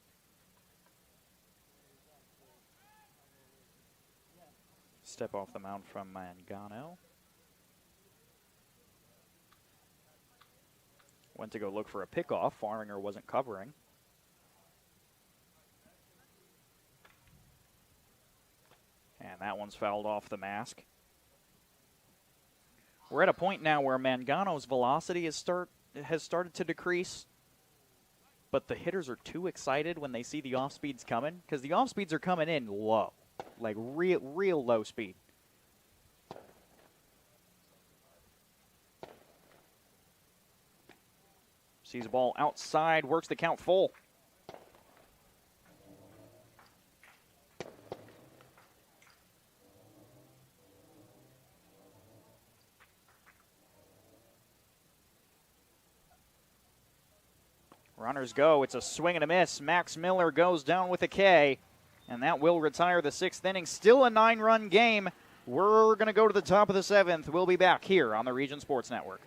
Step off the mound from Mangano. Went to go look for a pickoff. Farringer wasn't covering. And that one's fouled off the mask. We're at a point now where Mangano's velocity has started to decrease, but the hitters are too excited when they see the off speeds coming, because the off speeds are coming in low, like real low speed. Sees the ball outside, works the count full. Runners go. It's a swing and a miss. Max Miller goes down with a K, and that will retire the 6th inning. Still a 9-run game. We're going to go to the top of the 7th. We'll be back here on the Region Sports Network.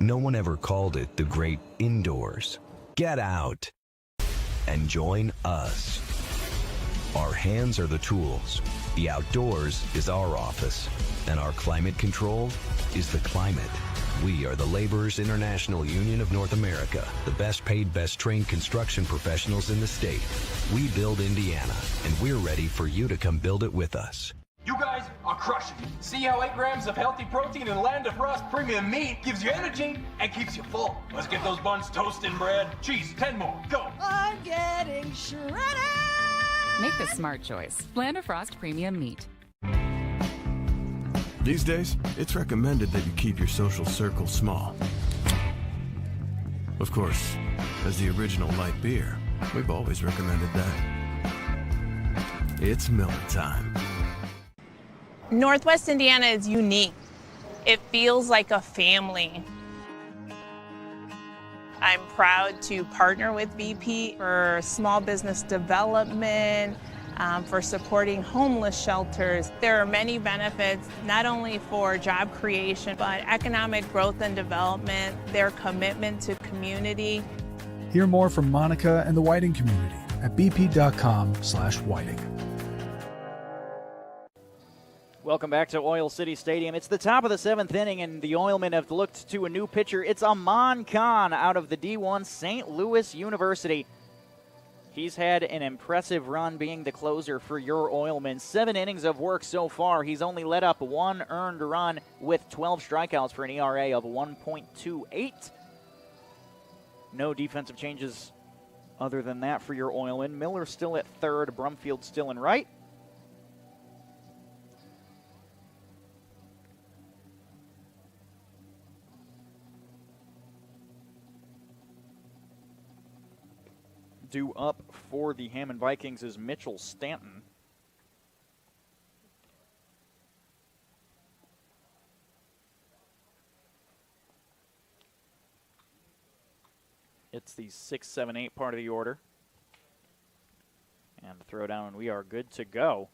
No one ever called it the great indoors. Get out and join us. Our hands are the tools. The outdoors is our office, and our climate control is the climate. We are the Laborers International Union of North America, the best paid, best trained construction professionals in the state. We build Indiana, and we're ready for you to come build it with us. You guys are crushing it. See how 8 grams of healthy protein in Land of Frost premium meat gives you energy and keeps you full. Let's get those buns toasted, bread. Cheese, 10 more. Go. I'm getting shredded. Make the smart choice. Land of Frost Premium Meat. These days, it's recommended that you keep your social circle small. Of course, as the original light beer, we've always recommended that. It's Miller time. Northwest Indiana is unique. It feels like a family. I'm proud to partner with BP for small business development, for supporting homeless shelters. There are many benefits, not only for job creation, but economic growth and development, their commitment to community. Hear more from Monica and the Whiting community at bp.com/whiting. Welcome back to Oil City Stadium. It's the top of the 7th inning, and the Oilmen have looked to a new pitcher. It's Hammond Khan out of the D1 St. Louis University. He's had an impressive run being the closer for your Oilmen. 7 innings of work so far. He's only let up 1 earned run with 12 strikeouts for an ERA of 1.28. No defensive changes other than that for your Oilmen. Miller still at third, Brumfield still in right. Due up for the Hammond Vikings is Mitchell Stanton. It's the 6, 7, 8 part of the order. And the throw down, and we are good to go.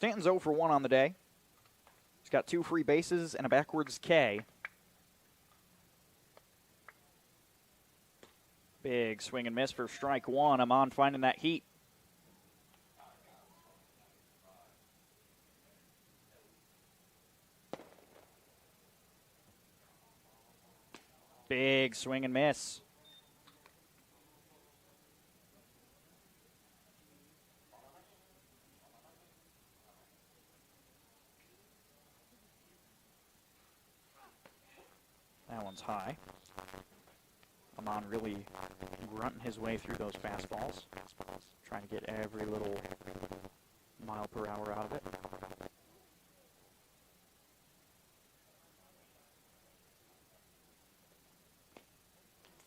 Stanton's 0 for 1 on the day. He's got 2 free bases and a backwards K. Big swing and miss for strike 1. Amon finding that heat. Big swing and miss. That one's high. Amon really grunting his way through those fastballs. Trying to get every little mile per hour out of it.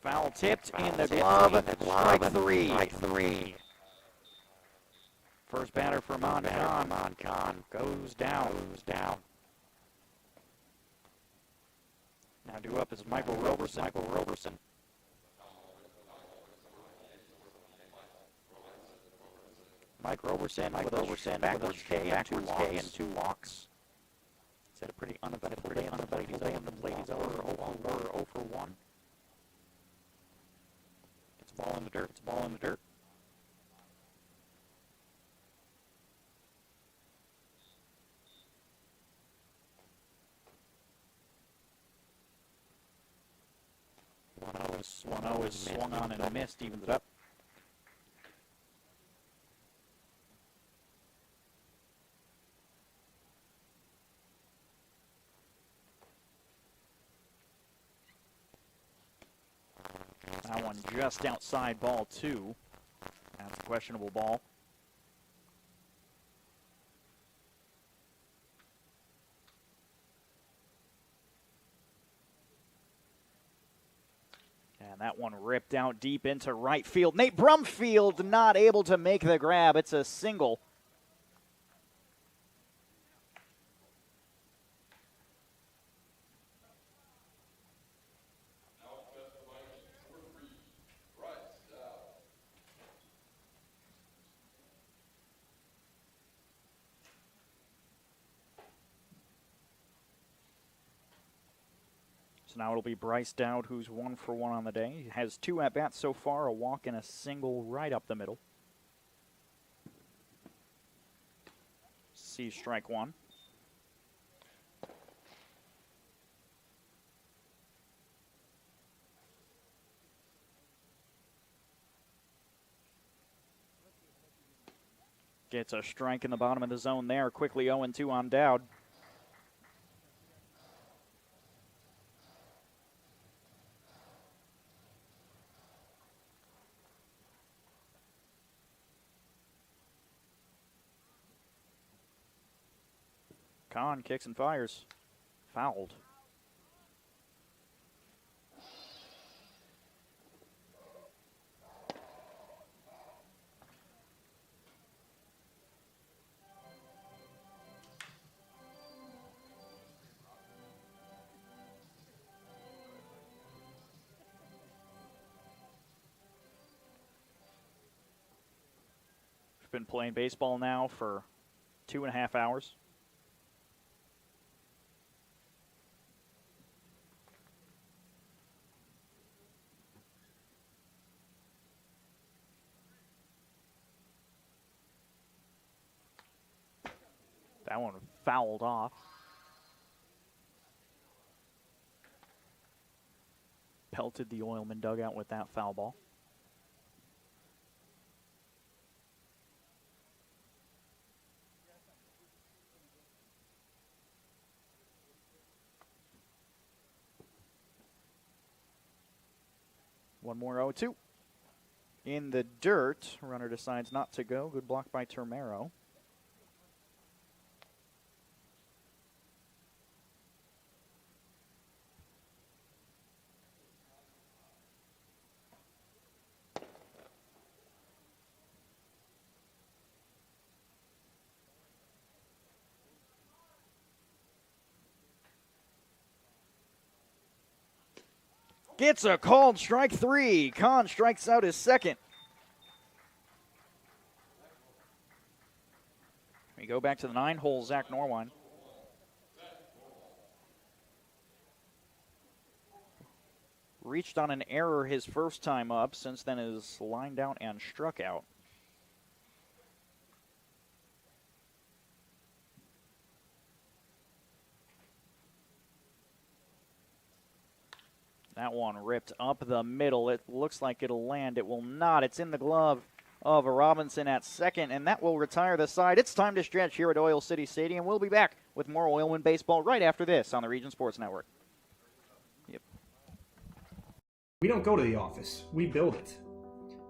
Foul tipped in the glove. Strike 3. First batter for Moncon goes down. Now due up is Michael Roberson. Mike Roberson with a backwards K and 2 walks. He's had a pretty uneventful day on the plate. He's 0 for 1. It's ball in the dirt. One zero is swung on and missed, evens it up. That one just outside ball 2. That's a questionable ball. And that one ripped out deep into right field. Nate Brumfield not able to make the grab. It's a single. So now it'll be Bryce Dowd, who's 1 for 1 on the day. He has 2 at-bats so far, a walk and a single right up the middle. See strike 1. Gets a strike in the bottom of the zone there. Quickly 0-2 on Dowd. Kahn kicks and fires. Fouled. We've been playing baseball now for 2.5 hours. That one fouled off. Pelted the Oilman dugout with that foul ball. One more 0-2. In the dirt, runner decides not to go. Good block by Termero. Gets a called strike 3. Kahn strikes out his second. We go go back to the 9-hole, Zach Norwine. Reached on an error his first time up, since then is lined out and struck out. That one ripped up the middle. It looks like it'll land. It will not. It's in the glove of Robinson at second, and that will retire the side. It's time to stretch here at Oil City Stadium. We'll be back with more Oilman baseball right after this on the Region Sports Network. Yep. We don't go to the office. We build it.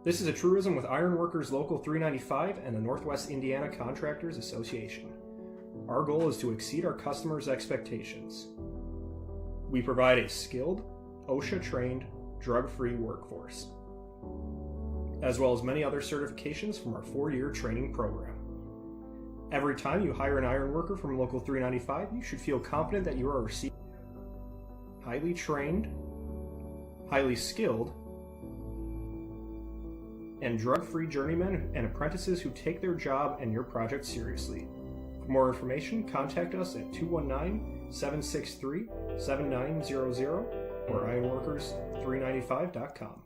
This is a truism with Ironworkers Local 395 and the Northwest Indiana Contractors Association. Our goal is to exceed our customers' expectations. We provide a skilled, OSHA-trained, drug-free workforce, as well as many other certifications from our 4-year training program. Every time you hire an iron worker from Local 395, you should feel confident that you are receiving highly trained, highly skilled, and drug-free journeymen and apprentices who take their job and your project seriously. For more information, contact us at 219-763-7900 or ironworkers395.com.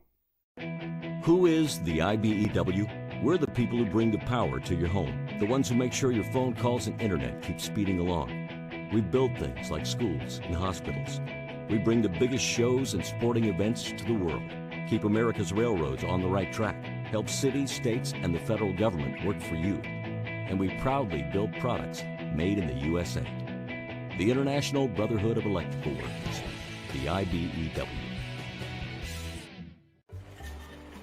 Who is the IBEW? We're the people who bring the power to your home, the ones who make sure your phone calls and internet keep speeding along. We build things like schools and hospitals. We bring the biggest shows and sporting events to the world, keep America's railroads on the right track, help cities, states, and the federal government work for you. And we proudly build products made in the USA. The International Brotherhood of Electrical Workers, the IBEW.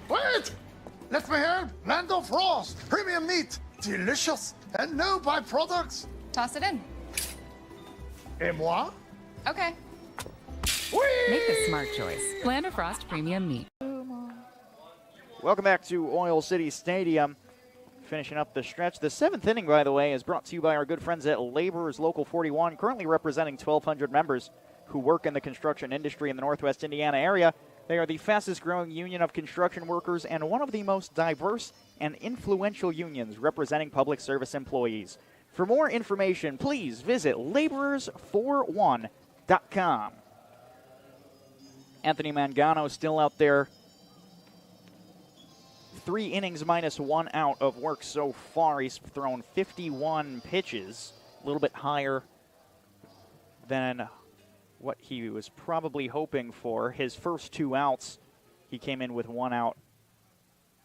Wait! Let me help! Lando Frost! Premium meat! Delicious! And no byproducts! Toss it in. Et moi? Okay. Whee! Make a smart choice. Lando Frost Premium Meat. Welcome back to Oil City Stadium. Finishing up the stretch. The 7th inning, by the way, is brought to you by our good friends at Laborers Local 41, currently representing 1,200 members who work in the construction industry in the Northwest Indiana area. They are the fastest growing union of construction workers and one of the most diverse and influential unions representing public service employees. For more information, please visit laborers41.com. Anthony Mangano still out there. 3 innings minus 1 out of work so far. He's thrown 51 pitches, a little bit higher than what he was probably hoping for. His first 2 outs, he came in with 1 out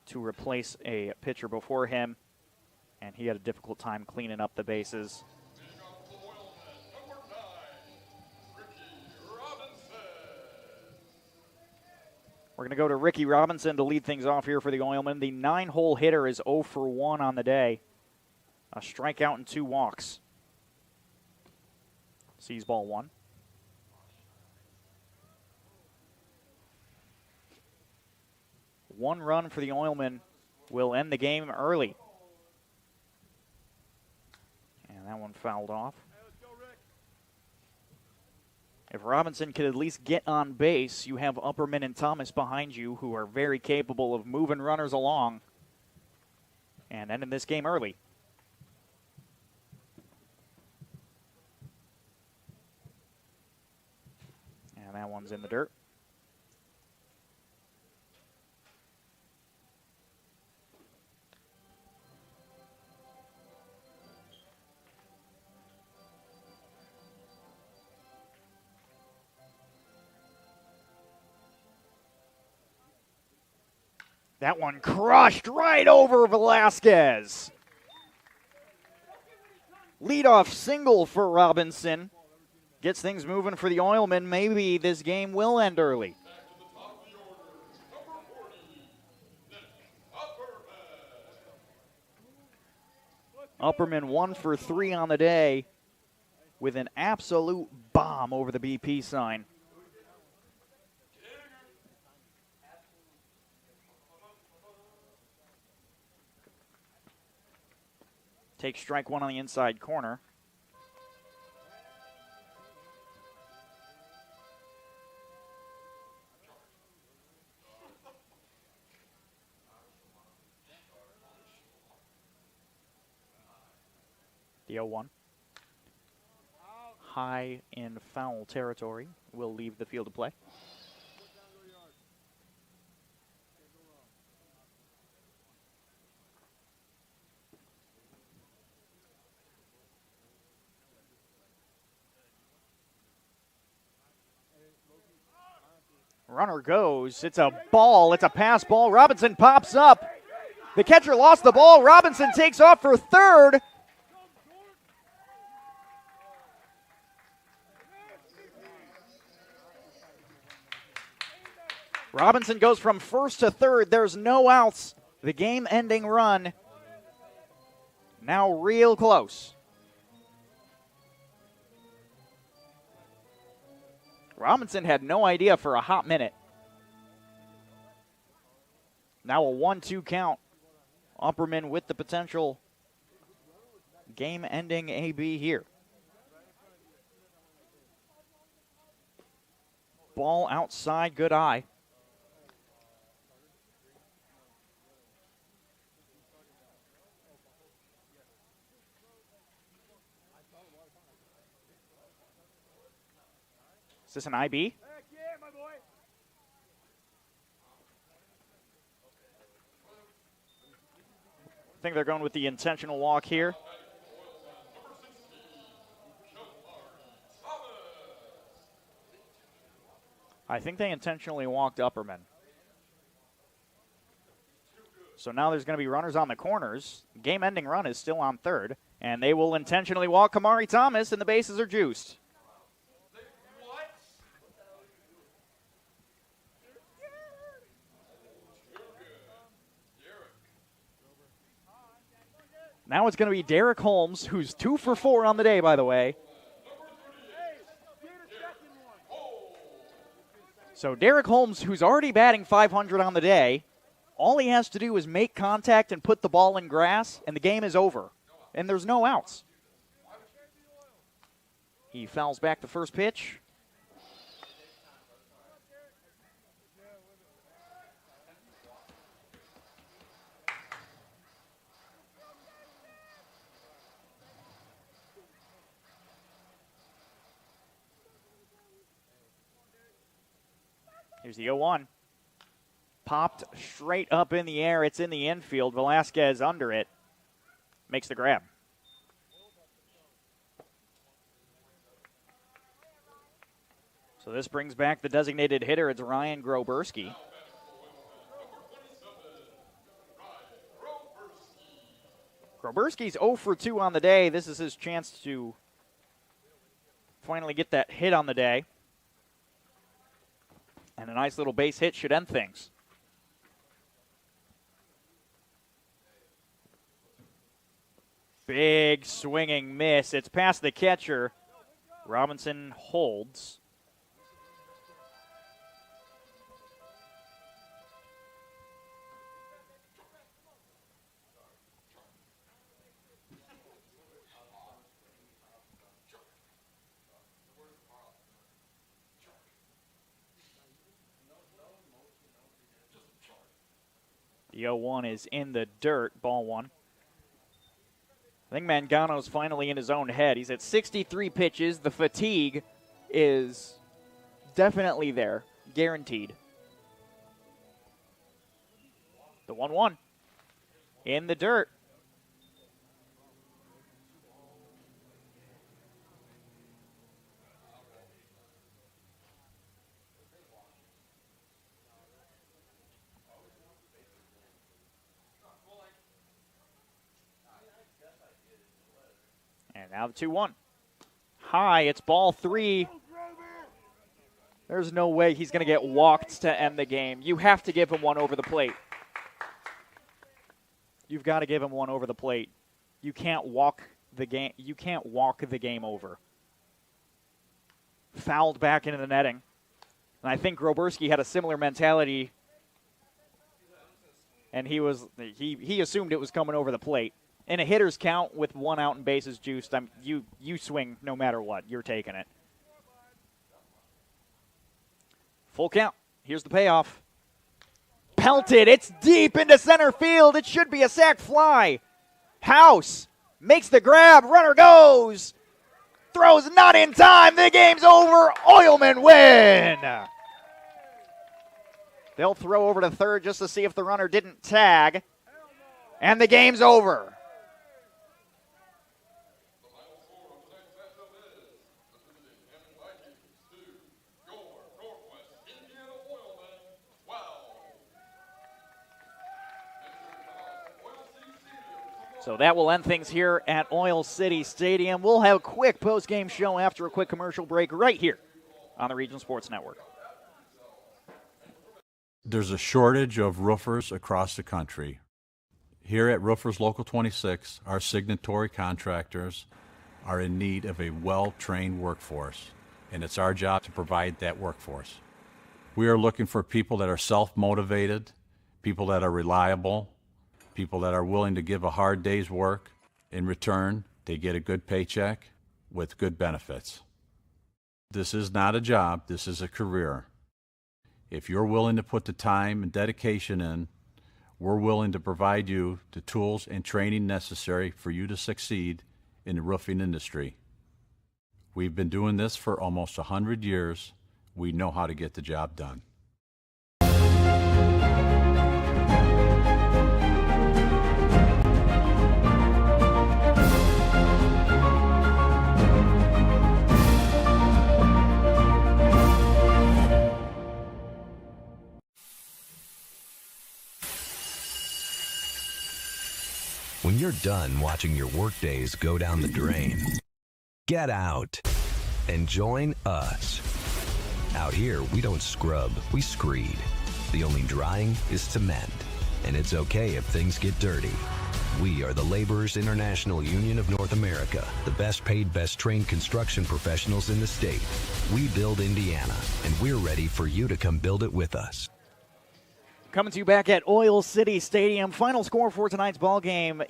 to replace a pitcher before him, and he had a difficult time cleaning up the bases. We're going to go to Ricky Robinson to lead things off here for the Oilmen. The 9-hole hitter is 0 for 1 on the day. A strikeout and 2 walks. Sees ball 1. One run for the Oilmen will end the game early. And that one fouled off. If Robinson could at least get on base, you have Upperman and Thomas behind you who are very capable of moving runners along and ending this game early. And that one's in the dirt. That one crushed right over Velasquez. Leadoff single for Robinson. Gets things moving for the Oilmen. Maybe this game will end early. Upperman 1 for 3 on the day with an absolute bomb over the BP sign. Takes strike 1 on the inside corner. The 0-1. High in foul territory. Will leave the field of play. Runner goes. It's a ball. It's a pass ball. Robinson pops up. The catcher lost the ball. Robinson takes off for third. Robinson goes from first to third. There's no outs. The game-ending run now real close. Robinson had no idea for a hot minute. Now a 1-2 count. Upperman with the potential game-ending AB here. Ball outside, good eye. Is this an IB? I think they're going with the intentional walk here. I think they intentionally walked Upperman. So now there's going to be runners on the corners. Game-ending run is still on third, and they will intentionally walk Kamari Thomas, and the bases are juiced. Now it's going to be Derek Holmes, who's 2 for 4 on the day, by the way. So Derek Holmes, who's already batting .500 on the day, all he has to do is make contact and put the ball in grass, and the game is over. And there's no outs. He fouls back the first pitch. Here's the 0-1. Popped straight up in the air. It's in the infield. Velasquez under it. Makes the grab. So this brings back the designated hitter. It's Ryan Groberski. Groberski's 0 for 2 on the day. This is his chance to finally get that hit on the day. And a nice little base hit should end things. Big swinging miss. It's past the catcher. Robinson holds. The 0-1 is in the dirt, ball one. I think Mangano's finally in his own head. He's at 63 pitches. The fatigue is definitely there, guaranteed. The 1-1 in the dirt. And now the 2-1. High, it's ball 3. There's no way he's going to get walked to end the game. You have to give him one over the plate. You've got to give him one over the plate. You can't walk the game. You can't walk the game over. Fouled back into the netting. And I think Groberski had a similar mentality. And he assumed it was coming over the plate. In a hitter's count with 1 out and bases juiced, you swing no matter what. You're taking it. Full count. Here's the payoff. Pelted. It's deep into center field. It should be a sac fly. House makes the grab, runner goes, throws not in time, the game's over, Oilmen win! They'll throw over to third just to see if the runner didn't tag, and the game's over. So that will end things here at Oil City Stadium. We'll have a quick post-game show after a quick commercial break right here on the Regional Sports Network. There's a shortage of roofers across the country. Here at Roofers Local 26, our signatory contractors are in need of a well-trained workforce, and it's our job to provide that workforce. We are looking for people that are self-motivated, people that are reliable, people that are willing to give a hard day's work. In return, they get a good paycheck with good benefits. This is not a job, this is a career. If you're willing to put the time and dedication in, we're willing to provide you the tools and training necessary for you to succeed in the roofing industry. We've been doing this for almost 100 years. We know how to get the job done. When you're done watching your workdays go down the drain, get out and join us. Out here, we don't scrub, we screed. The only drying is cement, and it's okay if things get dirty. We are the Laborers International Union of North America, the best paid, best trained construction professionals in the state. We build Indiana, and we're ready for you to come build it with us. Coming to you back at Oil City Stadium. Final score for tonight's ball game: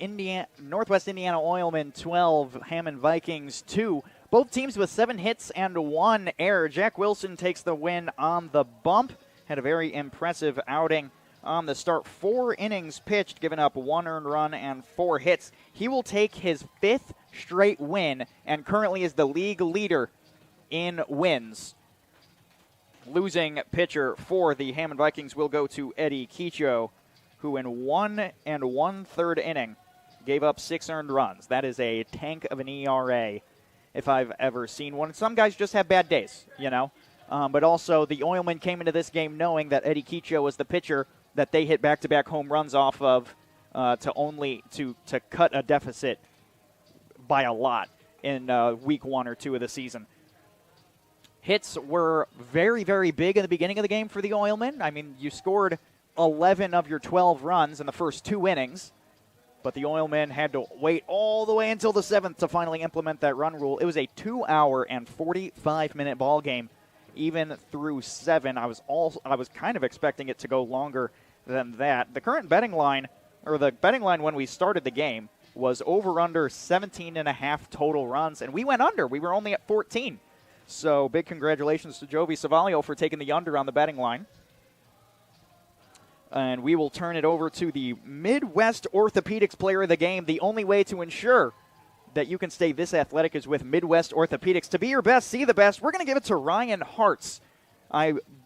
Northwest Indiana Oilmen 12, Hammond Vikings 2. Both teams with 7 hits and 1 error. Jack Wilson takes the win on the bump. Had a very impressive outing on the start. 4 innings pitched, giving up 1 earned run and 4 hits. He will take his 5th straight win and currently is the league leader in wins. Losing pitcher for the Hammond Vikings will go to Eddie Kicho, who in 1 1/3 inning gave up 6 earned runs. That is a tank of an ERA if I've ever seen one. Some guys just have bad days, you know. But also the Oilmen came into this game knowing that Eddie Kicho was the pitcher that they hit back-to-back home runs off of to cut a deficit by a lot in week 1 or 2 of the season. Hits were very, very big in the beginning of the game for the Oilmen. I mean, you scored 11 of your 12 runs in the first 2 innings, but the Oilmen had to wait all the way until the 7th to finally implement that run rule. It was a 2-hour and 45-minute ball game, even through 7. I was kind of expecting it to go longer than that. The current betting line, or the betting line when we started the game, was over/under 17.5 total runs, and we went under. We were only at 14. So big congratulations to Jovi Savalio for taking the under on the betting line. And we will turn it over to the Midwest Orthopedics player of the game. The only way to ensure that you can stay this athletic is with Midwest Orthopedics. To be your best, see the best, we're going to give it to Ryan Hartz.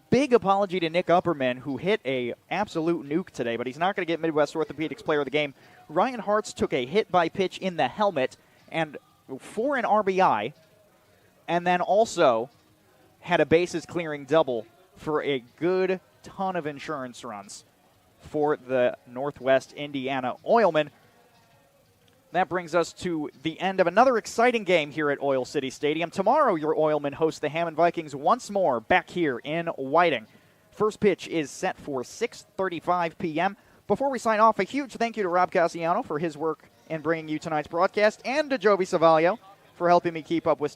Big apology to Nick Upperman, who hit a absolute nuke today, but he's not going to get Midwest Orthopedics player of the game. Ryan Hartz took a hit by pitch in the helmet and for an RBI, and then also had a bases-clearing double for a good ton of insurance runs for the Northwest Indiana Oilmen. That brings us to the end of another exciting game here at Oil City Stadium. Tomorrow, your Oilmen host the Hammond Vikings once more back here in Whiting. First pitch is set for 6:35 p.m. Before we sign off, a huge thank you to Rob Cassiano for his work in bringing you tonight's broadcast, and to Jovi Savalio for helping me keep up with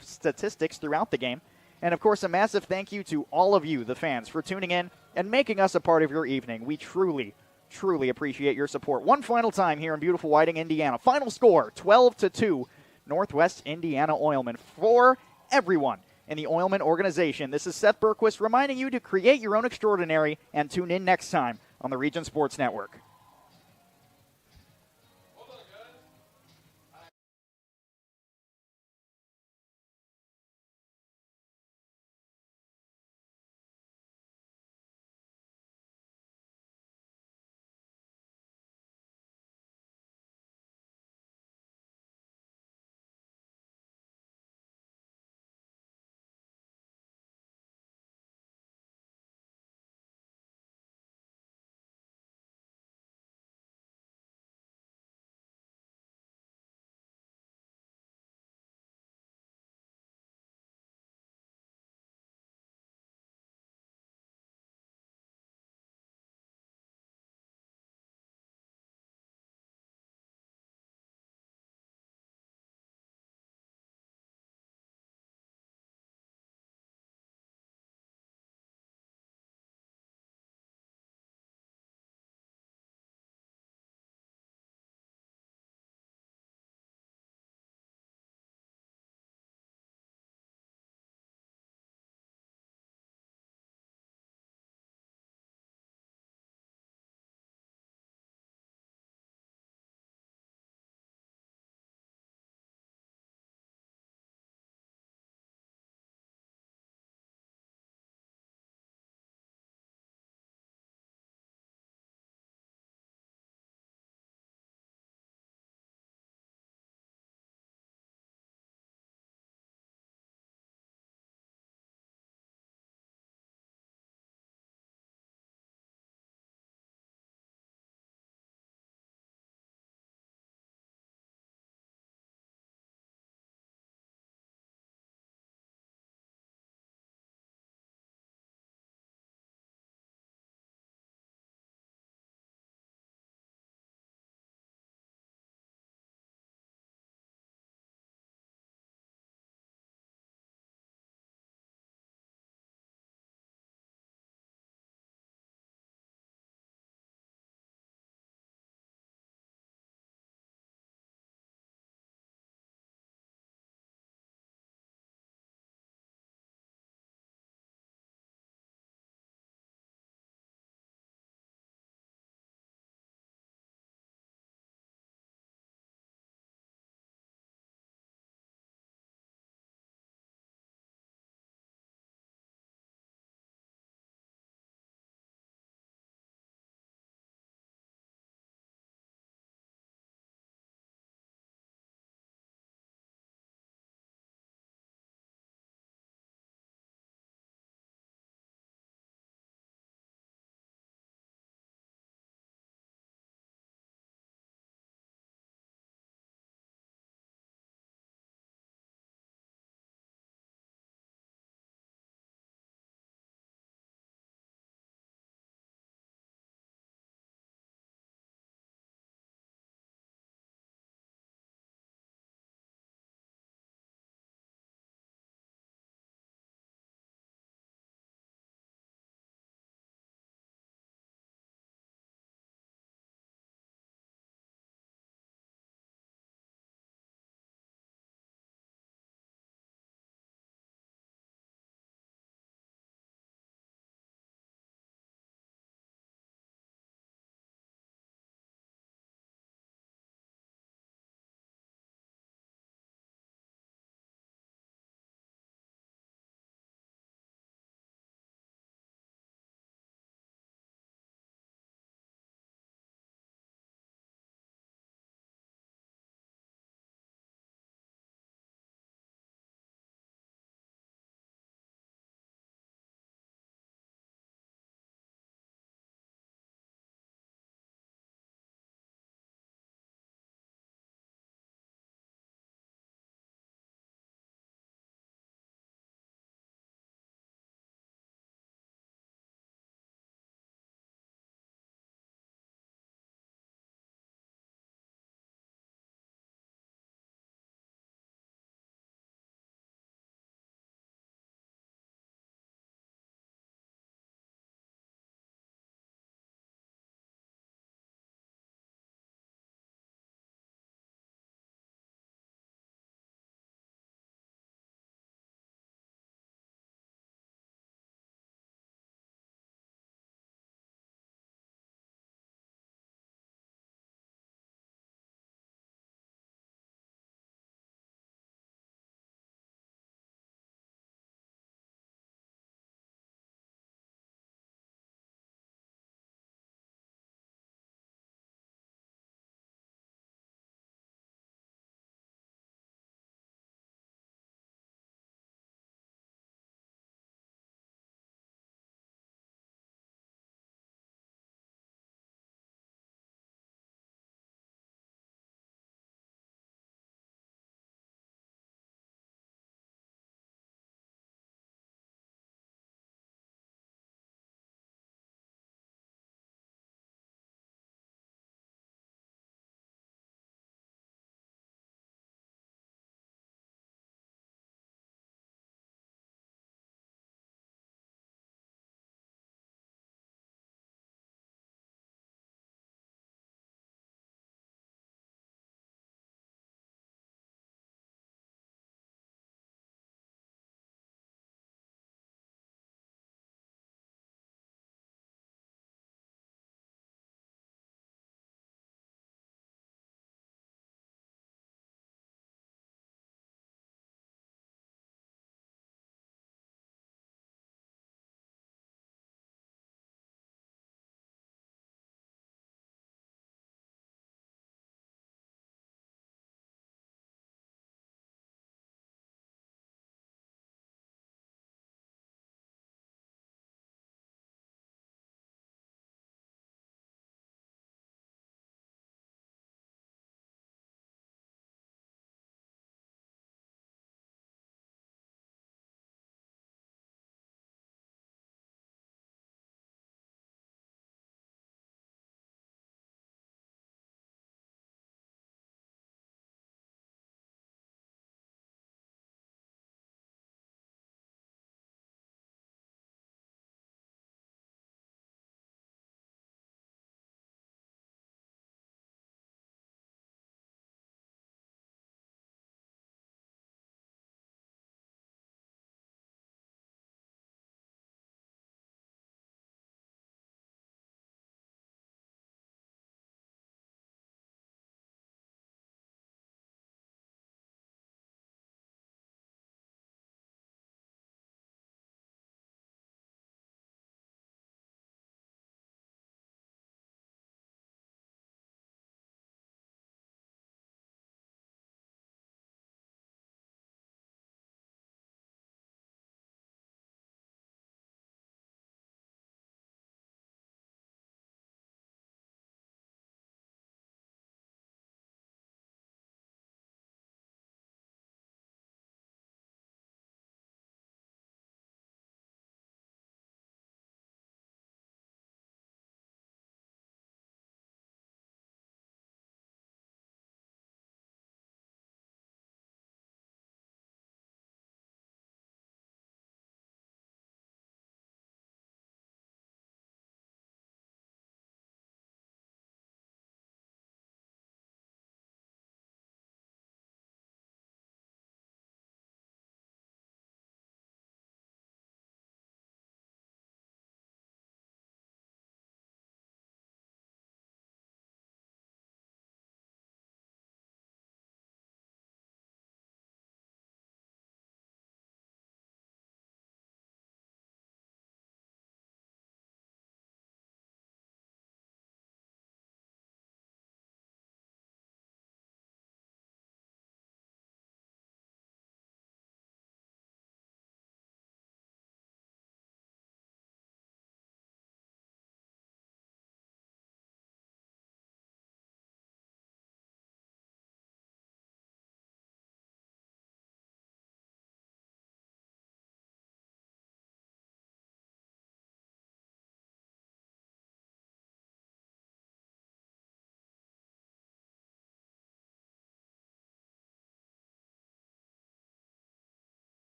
statistics throughout the game. And, of course, a massive thank you to all of you, the fans, for tuning in and making us a part of your evening. We truly, truly appreciate your support. One final time here in beautiful Whiting, Indiana. Final score, 12-2, Northwest Indiana Oilmen. For everyone in the Oilmen organization, this is Seth Berquist reminding you to create your own extraordinary and tune in next time on the Region Sports Network.